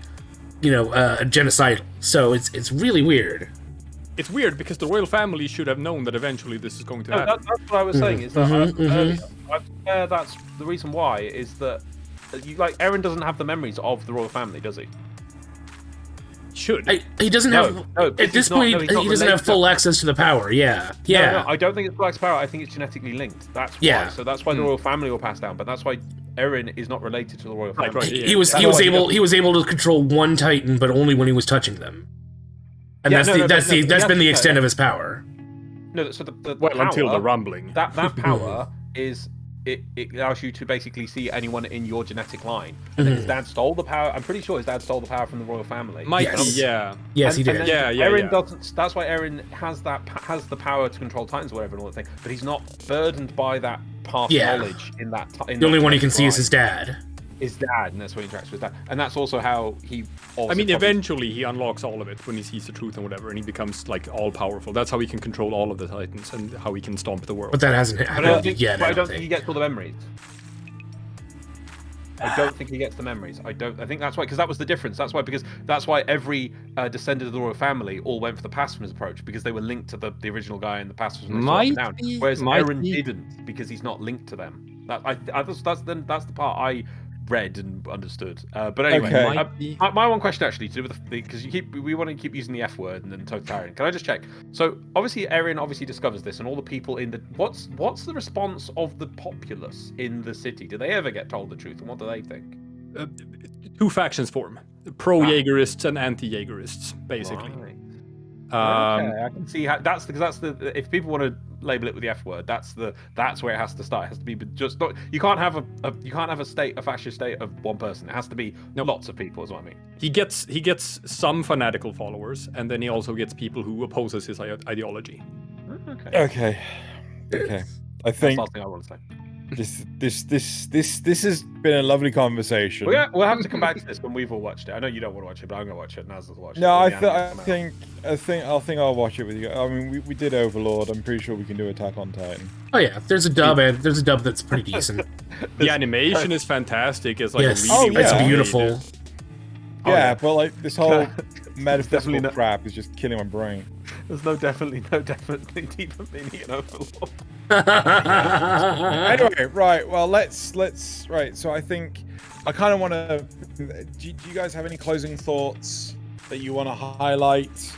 genocidal. So it's really weird. It's weird because the royal family should have known that eventually this is going to happen. That's what I was saying. Is that that's the reason why is that Eren doesn't have the memories of the royal family, does he? Should. He doesn't have at this point. He doesn't have full access to the power. Yeah. No, I don't think it's full access power. I think it's genetically linked. That's why. Yeah. So that's why the royal family will pass down. But that's why Eren is not related to the royal family. Right, He was able to control one Titan, but only when he was touching them. And that's been the extent of his power. No, so the well, power, until the rumbling. That power is it allows you to basically see anyone in your genetic line. And then his dad stole the power. I'm pretty sure his dad stole the power from the royal family. Yeah. Yes, he did. Yeah. Doesn't. That's why Eren has the power to control Titans, or whatever, and all that thing. But he's not burdened by that past knowledge in that. The only one he can see is his dad. His dad, and that's why he interacts with that. And that's also how he. Eventually he unlocks all of it when he sees the truth and whatever, and he becomes, like, all powerful. That's how he can control all of the Titans and how he can stomp the world. But that hasn't happened yet. I don't think he gets all the memories. I don't think he gets the memories. I think that's why, because that was the difference. That's why every descendant of the royal family all went for the pacifist approach, because they were linked to the original guy in the pacifist. Whereas Eren didn't, because he's not linked to them. That's the part I read and understood. But anyway, my one question actually to do with because we want to keep using the F word and then totalitarian. Can I just check? So obviously Eren discovers this, and all the people in the what's the response of the populace in the city? Do they ever get told the truth, and what do they think? Two factions form: pro-Jaegerists and anti-Jaegerists, basically. Right. Okay, I can see how that's the if people want to label it with the F word. That's where it has to start. It has to be just not. You can't have a fascist state of one person. It has to be lots of people. Is what I mean. He gets some fanatical followers, and then he also gets people who opposes his ideology. Okay. I think that's the last thing I want to say. This has been a lovely conversation. We'll have to come back to this when we've all watched it. I know you don't want to watch it, but I'm gonna watch it. Nasuth watch it. No, I think I'll watch it with you. I mean, we did Overlord. I'm pretty sure we can do Attack on Titan. Oh yeah, there's a dub, and there's a dub that's pretty decent. The animation is fantastic. It's like Yes, really it's well beautiful. made. Yeah, but like this whole metaphysical not- crap is just killing my brain. There's no definitely deeper meaning in Overlord. Anyway, right. Well, let's right. So I think I kind of want to. Do you guys have any closing thoughts that you want to highlight?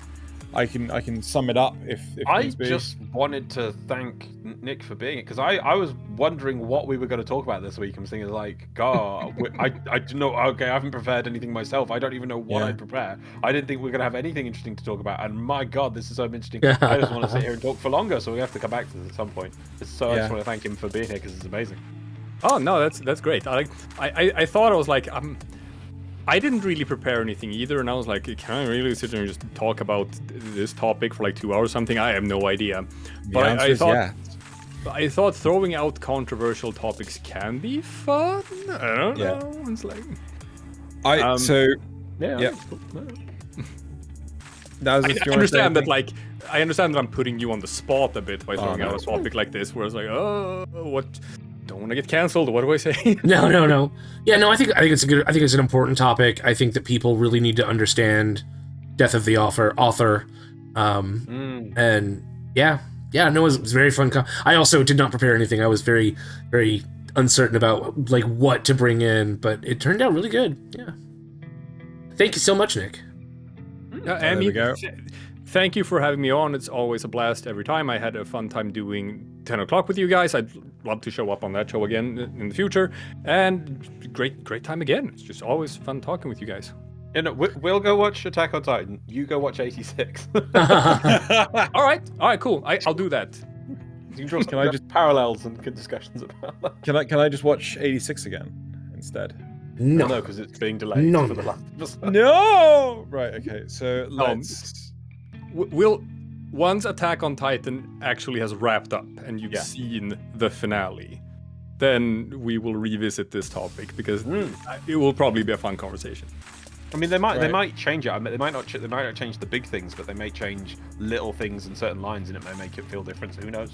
I can sum it up if I needs be. just wanted to thank Nick for being it, because I was wondering what we were going to talk about this week. I'm thinking like, God, I don't know. Okay, I haven't prepared anything myself. I don't even know what I'd prepare. I didn't think we were going to have anything interesting to talk about. And my God, this is so interesting. I just want to sit here and talk for longer. So we have to come back to this at some point. So I just want to thank him for being here because it's amazing. Oh no, that's great. I thought I was like I didn't really prepare anything either, and I was like, can I really sit there and just talk about this topic for like 2 hours or something? I have no idea. But I thought throwing out controversial topics can be fun. I don't know. It's like I understand that like I understand that I'm putting you on the spot a bit by throwing out a topic like this, where it's like, oh, what? Don't want to get canceled. What do I say? No. Yeah, no. I think it's a good. I think it's an important topic. I think that people really need to understand death of the author. And no, it was very fun. I also did not prepare anything. I was very, very uncertain about like what to bring in, but it turned out really good. Yeah. Thank you so much, Nick. There we go. Thank you for having me on. It's always a blast every time. I had a fun time doing 10 o'clock with you guys. I'd love to show up on that show again in the future. And great time again. It's just always fun talking with you guys. You know, we'll go watch Attack on Titan. You go watch 86. All right, cool. I'll do that. You can draw some just parallels and good discussions about that. Can I just watch 86 again instead? No, because it's being delayed for the last episode. No. Right. Okay. So let's. Once Attack on Titan actually has wrapped up and you've seen the finale, then we will revisit this topic because it will probably be a fun conversation. I mean, they might change it. I mean, they might not change the big things, but they may change little things in certain lines, and it may make it feel different. So who knows?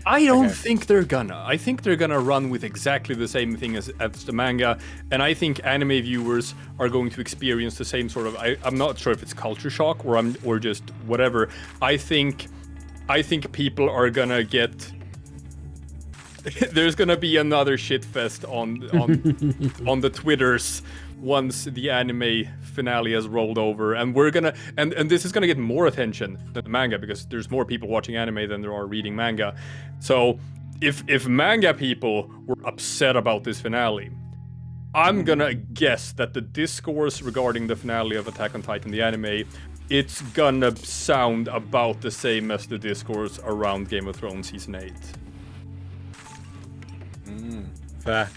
I don't think they're gonna. I think they're gonna run with exactly the same thing as the manga, and I think anime viewers are going to experience the same sort of. I'm not sure if it's culture shock or just whatever. I think people are gonna get. There's gonna be another shitfest on the Twitters once the anime finale has rolled over, and we're gonna and this is gonna get more attention than the manga because there's more people watching anime than there are reading manga. So if manga people were upset about this finale, I'm gonna guess that the discourse regarding the finale of Attack on Titan, the anime, it's gonna sound about the same as the discourse around Game of Thrones season 8. Fair.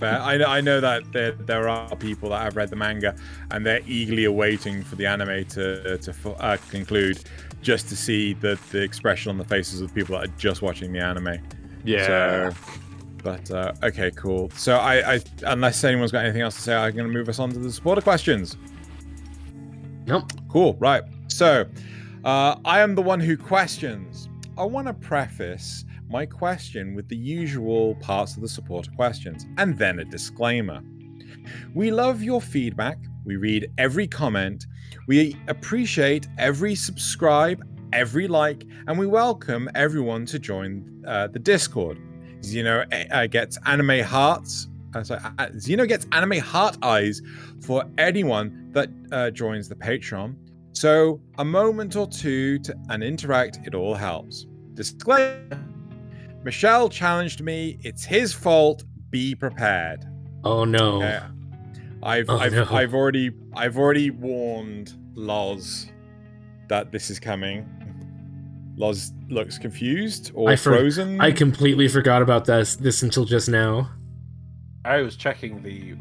I know that there are people that have read the manga and they're eagerly awaiting for the anime to conclude, just to see the expression on the faces of people that are just watching the anime. Yeah. Okay, cool. So I unless anyone's got anything else to say, I'm going to move us on to the supporter questions. Nope. Cool. Right. So I am the one who questions. I want to preface my question with the usual parts of the supporter questions, and then a disclaimer. We love your feedback. We read every comment. We appreciate every subscribe, every like, and we welcome everyone to join the Discord. Xeno gets anime hearts. Xeno gets anime heart eyes for anyone that joins the Patreon. So a moment or two and interact, it all helps. Disclaimer. Michelle challenged me. It's his fault. Be prepared. Oh no. I've already warned Loz that this is coming. Loz looks confused or frozen. I completely forgot about this until just now. I was checking the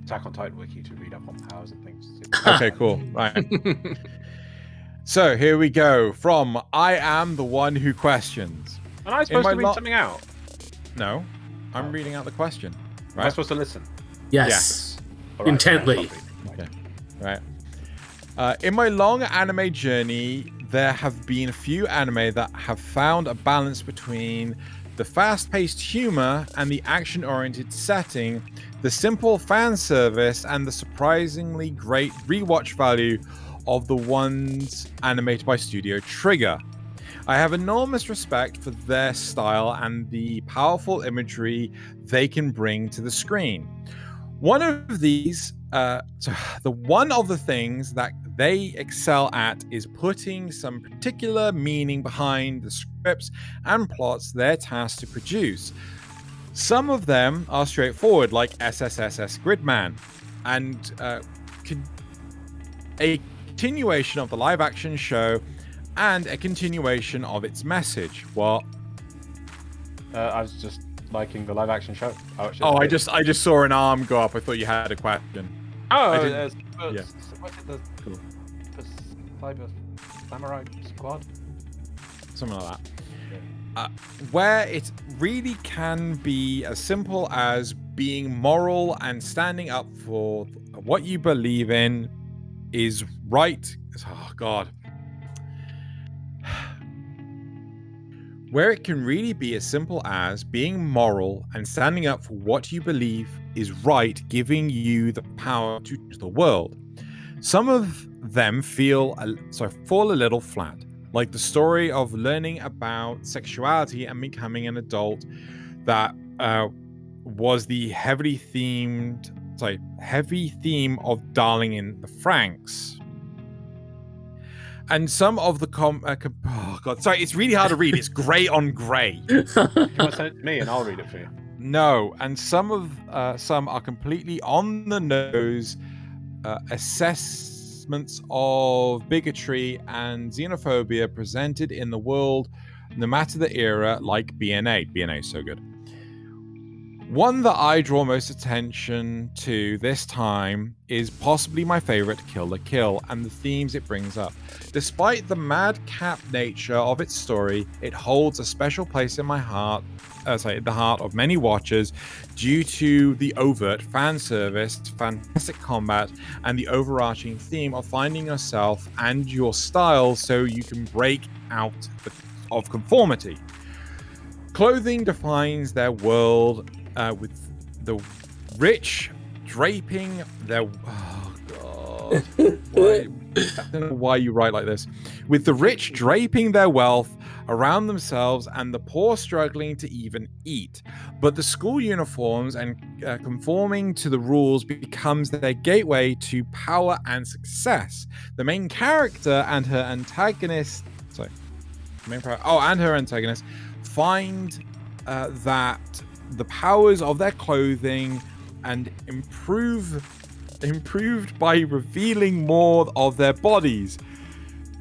Attack on Titan wiki to read up on powers and things. Okay, cool. Right. So here we go. From I am the one who questions. Am I supposed to read something out? No, I'm reading out the question. Right? Am I supposed to listen? Yes. All right, Intently. Okay. Right. In my long anime journey, there have been a few anime that have found a balance between the fast-paced humor and the action-oriented setting, the simple fan service, and the surprisingly great rewatch value of the ones animated by Studio Trigger. I have enormous respect for their style and the powerful imagery they can bring to the screen. One of the things that they excel at is putting some particular meaning behind the scripts and plots they're tasked to produce. Some of them are straightforward, like SSSS Gridman, and a continuation of the live-action show and a continuation of its message. What? I was just liking the live-action show. I just saw an arm go up. I thought you had a question. Oh, yeah. What's it, the Cool. Cyber Samurai Squad? Something like that. Where it really can be as simple as being moral and standing up for what you believe in is right. Oh, God. Where it can really be as simple as being moral and standing up for what you believe is right, giving you the power to change the world. Some of them fall a little flat, like the story of learning about sexuality and becoming an adult that was the heavy theme of Darling in the Franxx. And some of the oh God, sorry, it's really hard to read. It's grey on grey. You want to send it to me and I'll read it for you? No, and some are completely on the nose assessments of bigotry and xenophobia presented in the world, no matter the era, like BNA. BNA is so good. One that I draw most attention to this time is possibly my favorite, Kill la Kill, and the themes it brings up. Despite the madcap nature of its story, it holds a special place in my heart, the heart of many watchers, due to the overt fan service, fantastic combat, and the overarching theme of finding yourself and your style so you can break out of conformity. Clothing defines their world, with the rich draping their... Oh, God. I don't know why you write like this. With the rich draping their wealth around themselves and the poor struggling to even eat. But the school uniforms and conforming to the rules becomes their gateway to power and success. The main character and her antagonist... find that the powers of their clothing and improved by revealing more of their bodies,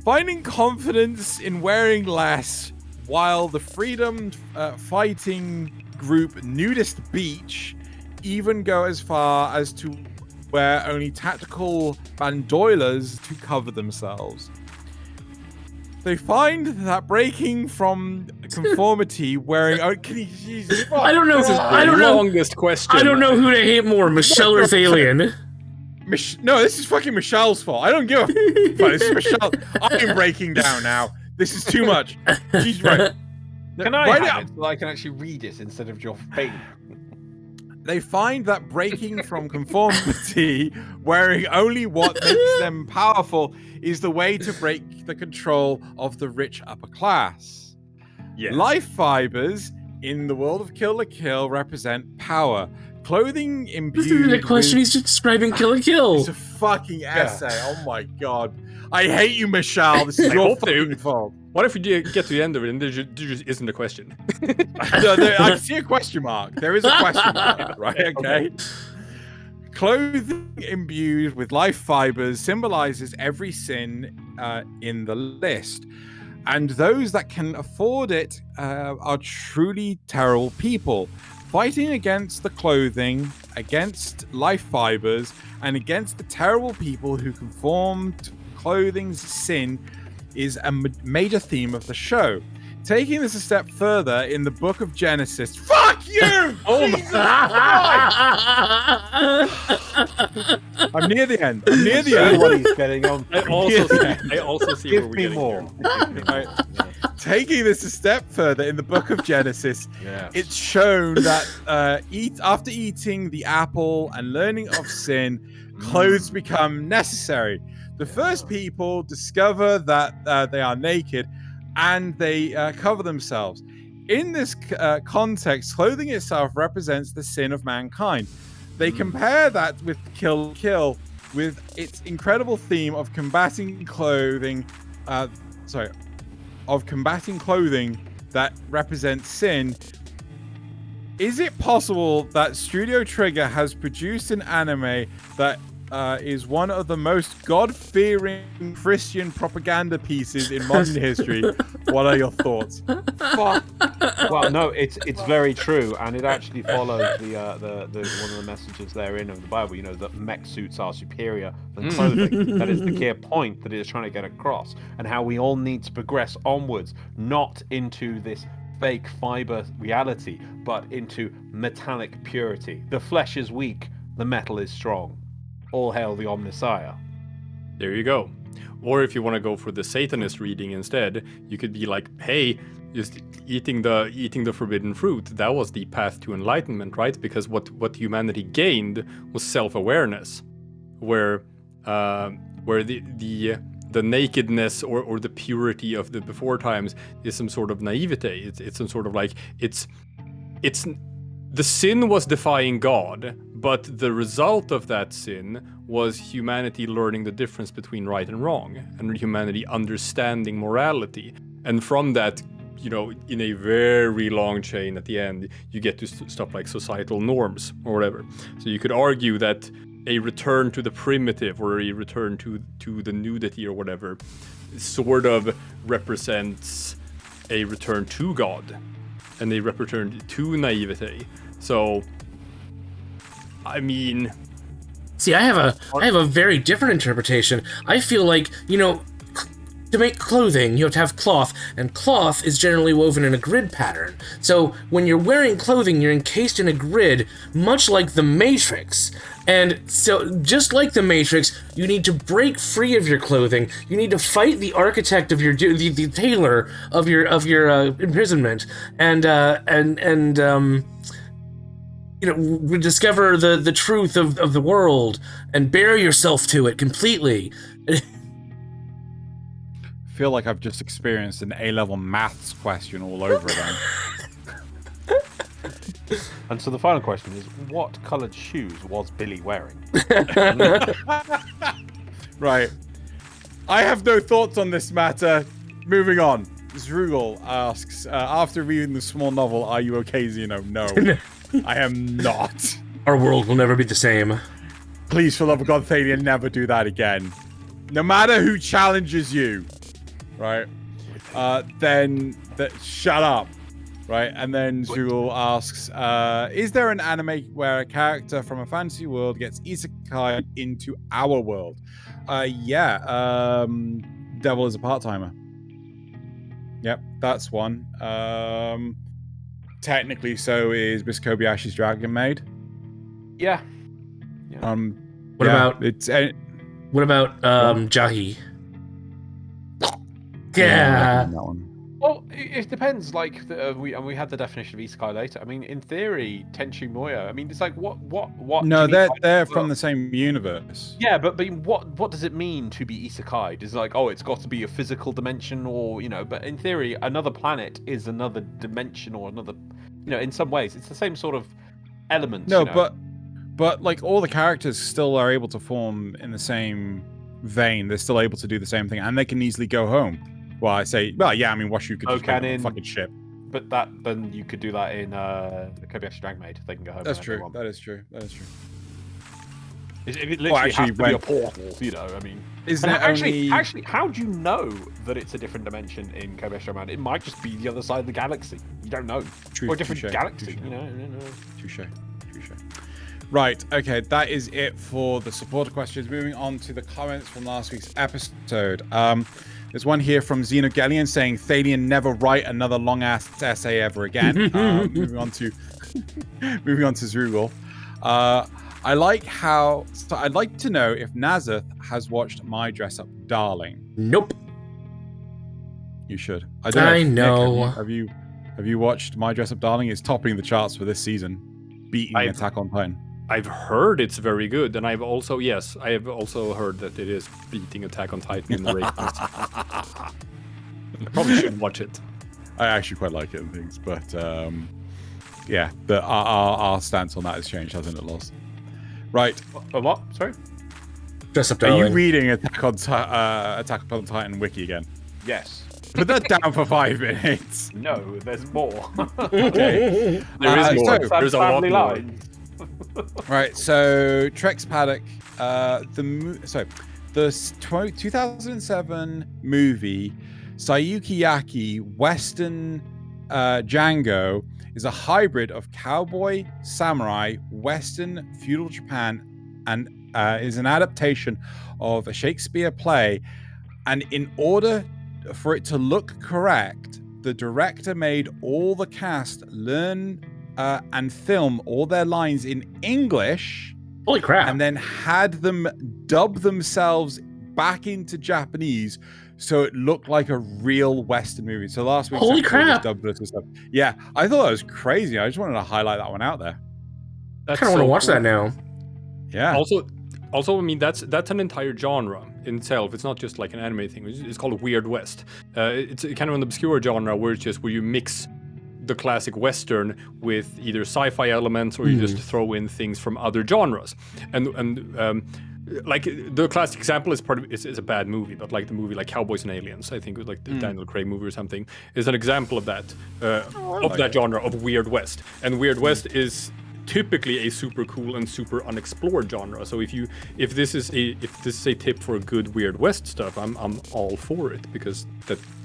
finding confidence in wearing less, while the freedom fighting group Nudist Beach even go as far as to wear only tactical bandolas to cover themselves. They find that breaking from conformity, wearing... Oh, Jesus, I don't know. I don't know. Longest question. I don't know who to hate more, Michelle or Thaylien. No, this is fucking Michelle's fault. I don't give a fuck. This is Michelle. I'm breaking down now. This is too much. She's right. Can I have it so I can actually read it instead of your face? They find that breaking from conformity, wearing only what makes them powerful, is the way to break the control of the rich upper class. Yes. Life fibers in the world of Kill la Kill represent power. Clothing imbued. This isn't a question. He's just describing Kill la Kill. It's a fucking essay. Yeah. Oh my God. I hate you, Michelle. This is your fucking fault. What if we get to the end of it and there just isn't a question? I see a question mark. There is a question mark, right? Okay. Clothing imbued with life fibers symbolizes every sin in the list. and those that can afford it are truly terrible people, fighting against the clothing, against life fibers, and against the terrible people who conform to clothing's sin is a major theme of the show. Taking this a step further, in the book of Genesis, fuck you! Oh I'm near the end. I'm near the end. What he's getting on. I also see where Give we're me getting more. here. Right. Taking this a step further, in the book of Genesis, Yeah. it's shown that after eating the apple and learning of sin, clothes become necessary. The first people discover that they are naked, and they cover themselves. In this context, clothing itself represents the sin of mankind. They compare that with Kill Kill, with its incredible theme of combating clothing that represents sin. Is it possible that Studio Trigger has produced an anime that is one of the most God-fearing Christian propaganda pieces in modern history? What are your thoughts? Fuck. Well, no, it's very true, and it actually follows the one of the messages therein of the Bible. You know, that mech suits are superior than clothing. That is the key point that it is trying to get across, and how we all need to progress onwards, not into this fake fiber reality, but into metallic purity. The flesh is weak, the metal is strong. All hail the Omnissiah. There you go. Or if you want to go for the Satanist reading instead, you could be like, hey, just eating the forbidden fruit, that was the path to enlightenment, right? Because what humanity gained was self-awareness, where the nakedness or the purity of the before times is some sort of naivete. It's some sort of like it's the sin was defying God, but the result of that sin was humanity learning the difference between right and wrong, and humanity understanding morality. And from that, you know, in a very long chain at the end, you get to stuff like societal norms or whatever. So you could argue that a return to the primitive or a return to the nudity or whatever sort of represents a return to God and a return to naivete. So, I mean, See, I have a very different interpretation. I feel like, you know, to make clothing, you have to have cloth, and cloth is generally woven in a grid pattern. So when you're wearing clothing, you're encased in a grid, much like the Matrix. And so, just like the Matrix, you need to break free of your clothing. You need to fight the architect of your the tailor of your imprisonment, and you know, discover the truth of the world and bear yourself to it completely. I feel like I've just experienced an A-level maths question all over again. And so the final question is, what coloured shoes was Billy wearing? Right. I have no thoughts on this matter. Moving on. Zrugel asks, after reading the small novel, are you okay, Xeno? No. I am not. Our world will never be the same. Please, for love of God, Thaylien, never do that again. No matter who challenges you, right? Then shut up, right? And then Zrugel asks, is there an anime where a character from a fantasy world gets isekai into our world? Yeah. Devil is a part-timer. Yep, that's one. Technically, so is Miss Kobayashi's Dragon Maid. Yeah. What about Jahi? Yeah. That one. Well, it depends. Like, we had the definition of isekai later. I mean, in theory, Tenchi Muyo. I mean, it's like what? No, do you mean they're by- from the same universe. Yeah, but what does it mean to be isekai? Is it like, oh, it's got to be a physical dimension, or, you know? But in theory, another planet is another dimension, or another, you know, in some ways, it's the same sort of element. No, you know? but like all the characters still are able to form in the same vein. They're still able to do the same thing, and they can easily go home. Well, I say, well, yeah. I mean, Washu could just go on a fucking ship. But then you could do that in the Kobayashi Dragon Maid. They can go home. That's whenever they true. want. That is true. That is true. It literally has to be a portal, you know. I mean, isn't it actually, how do you know that it's a different dimension in Kobayashi Man? It might just be the other side of the galaxy. You don't know, or a different galaxy. You know. Touche. Right, okay, that is it for the supporter questions. Moving on to the comments from last week's episode. There's one here from Xenogelion saying Thaylien never write another long-ass essay ever again. Moving on to Zrugel. I'd like to know if Nasuth has watched My Dress Up Darling. Nope. You should. I don't know. Nick, have you watched My Dress Up Darling? It's topping the charts for this season, beating Attack on Titan. I've heard it's very good, and I have also heard that it is beating Attack on Titan in the ratings. I probably should watch it. I actually quite like it and things, but yeah, our stance on that has changed, hasn't it, Loz? Right. What? Sorry? Dress Up Darling. Are you reading Attack on Titan wiki again? Yes. Put that down for 5 minutes. No, there's more. Okay. There is more. There's a lot more. Lines. Right, so Trex Paddock, the 2007 movie Sayuki Yaki Western Django is a hybrid of cowboy, samurai, Western, feudal Japan, and is an adaptation of a Shakespeare play. And in order for it to look correct, the director made all the cast learn and film all their lines in English. Holy crap. And then had them dub themselves back into Japanese so it looked like a real Western movie. So last week, holy crap. Dubbed it and stuff. Yeah, I thought that was crazy. I just wanted to highlight that one out there. I kind of want to watch that now. Yeah. Also, I mean, that's an entire genre in itself. It's not just like an anime thing. It's called Weird West. It's kind of an obscure genre where you mix the classic Western with either sci-fi elements or you just throw in things from other genres. And like the classic example is is a bad movie, but like the movie like Cowboys and Aliens, I think it was like the Daniel Craig movie or something, is an example of that genre of Weird West. And Weird West is typically a super cool and super unexplored genre. So if this is a tip for good Weird West stuff, I'm all for it, because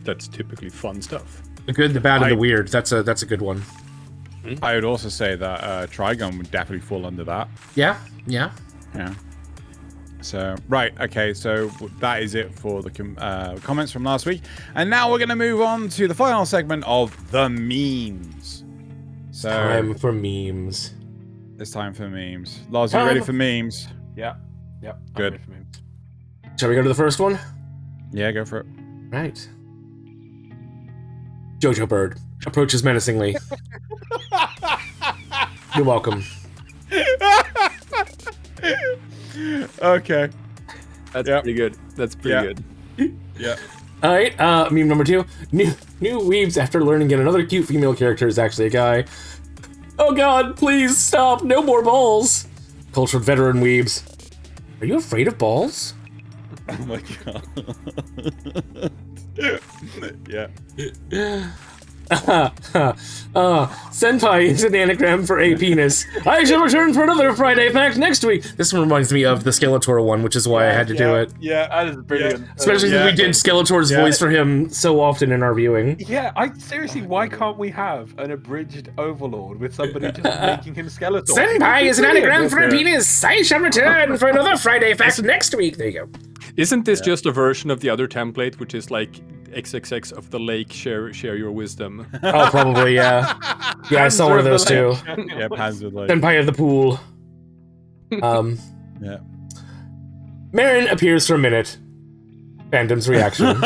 that's typically fun stuff. The good, the bad, and the weird. That's a good one. I would also say that Trigun would definitely fall under that. Yeah. So, right, okay, so that is it for the comments from last week. And now we're going to move on to the final segment of the memes. So, time for memes. It's time for memes. Lars, you ready for memes? Yeah. Good. I'm ready for memes. Shall we go to the first one? Yeah, go for it. Right. Jojo Bird approaches menacingly. You're welcome. Okay. That's pretty good. That's pretty good. Yeah. All right. Meme number 2. New weebs after learning yet another cute female character is actually a guy. Oh God! Please stop! No more balls. Cultured veteran weebs. Are you afraid of balls? Oh my God. Yeah. Senpai is an anagram for a penis. I shall return for another Friday fact next week. This one reminds me of the Skeletor one, which is why I had to do it. Yeah, That is brilliant. Especially since we did Skeletor's voice for him so often in our viewing. Yeah, seriously, why can't we have an abridged Overlord with somebody just making him Skeletor? Senpai is an anagram for a penis. I shall return for another Friday fact next week. There you go. Isn't this just a version of the other template, which is like XXX of the lake, share your wisdom? Oh, probably, yeah. Yeah, I saw one of those too. Yeah, Pans with like. Senpai of the pool. Yeah. Marin appears for a minute. Fandom's reaction.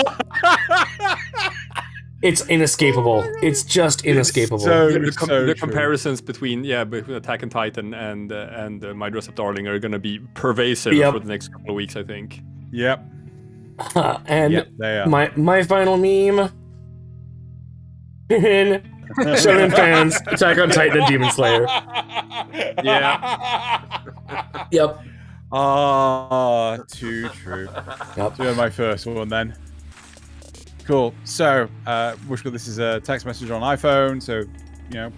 It's inescapable. It's just inescapable. The comparisons between Attack on Titan and My Dress Up Darling are going to be pervasive for the next couple of weeks, I think. Yep. And they are. my final meme. Shonen fans, Attack on Titan and Demon Slayer. Yeah. Yep. Too true. Yep. So my first one then. Cool. So, Wishko, this is a text message on iPhone. So,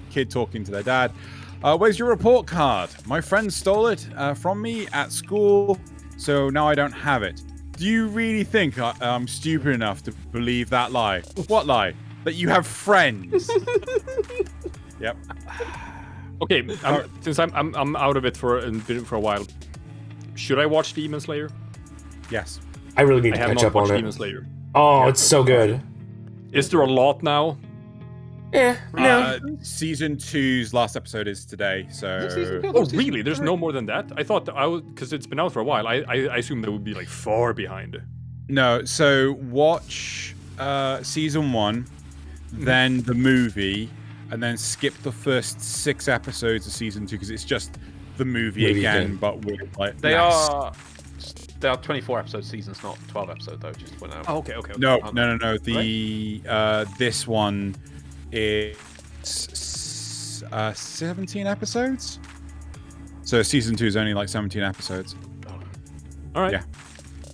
kid talking to their dad. Where's your report card? My friend stole it from me at school, so now I don't have it. Do you really think I'm stupid enough to believe that lie? What lie? That you have friends? Yep. Okay, since I'm out of it for a while, should I watch Demon Slayer? Yes. I really need I to have catch not up on watched it. Demon Slayer. Oh, it's so good. Is there a lot now? No. Season 2's last episode is today, so... Oh, really? There's no more than that? I thought that because it's been out for a while. I assumed they would be like far behind. No, so watch season 1, then the movie, and then skip the first 6 episodes of season 2 because it's just the movie again, but with like They are 24 episode seasons, not 12 episodes though. Just went out. Oh, okay. No. The this one is 17 episodes. So season 2 is only like 17 episodes. All right. Yeah.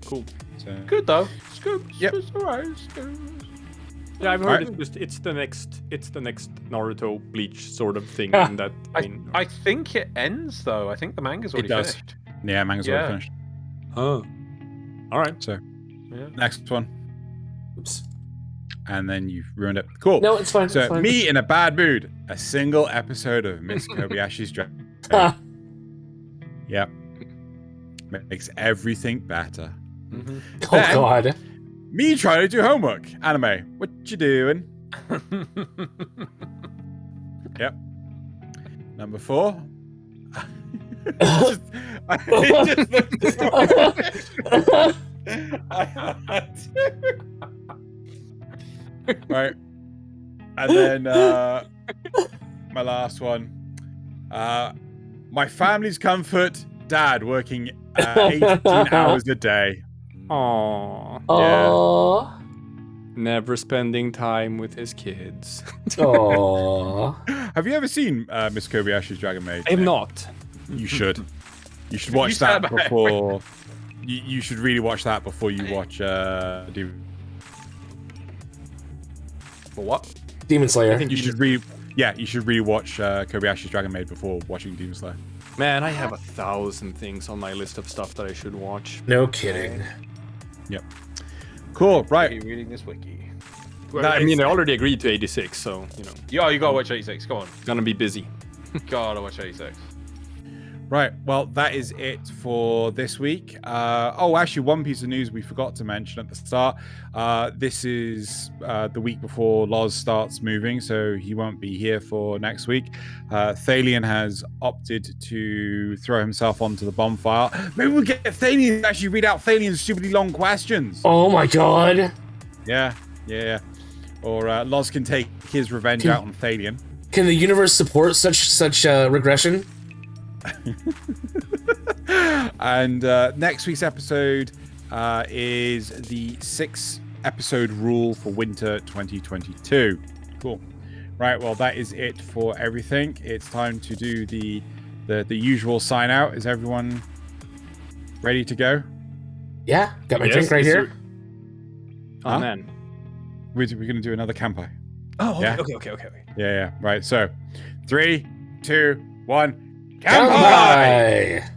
Cool. So, Good though. It's good. Yep. It's alright. It's good. Yeah, I've heard Right. it's the next Naruto Bleach sort of thing. In that I think it ends though. I think the manga's already does. finished. yeah, manga's already finished. Huh. All right. So Yeah. next one, Oops. and then you've ruined it. Cool. No, it's fine. So it's fine. me in a bad mood. A single episode of Miss Kobayashi's Dragon. Yep. Makes everything better. Mm-hmm. Oh Then- God. Me trying to do homework. Anime. What you doing? Yep. Number 4. I had to. Right. And then my last one. My family's comfort. Dad working 18 hours a day. Aww. Aww. Never spending time with his kids. Aww. Have you ever seen Miss Kobayashi's Dragon Maid? I have not. You should. You should watch said that about before. You should really watch that before you watch. For what? Demon Slayer. I think You should really. Yeah, you should really watch Kobayashi's Dragon Maid before watching Demon Slayer. Man, I have 1,000 things on my list of stuff that I should watch. No kidding. Yep. Cool. Are Right. you reading this wiki? Well, That I mean, is- I already agreed to 86, so you know, Yeah, you gotta watch 86. Go on. gonna be busy. Gotta watch 86. Right. Well, that is it for this week. Actually, one piece of news we forgot to mention at the start. This is the week before Loz starts moving, so he won't be here for next week. Thaylien has opted to throw himself onto the bonfire. Maybe we'll get Thaylien to actually read out Thalien's stupidly long questions. Oh my God. Yeah. Or Loz can take his revenge out on Thaylien. Can the universe support such regression? And next week's episode is the 6-episode rule for winter 2022. Cool. Right, well, that is it for everything. It's time to do the usual sign out. Is everyone ready to go? Yeah, got my Yes, drink right yes, here. sir. Oh Huh? man. We're going to do another Kanpai. Oh, okay, Yeah. okay. Yeah. Right, so 3, 2, 1. Kanpai!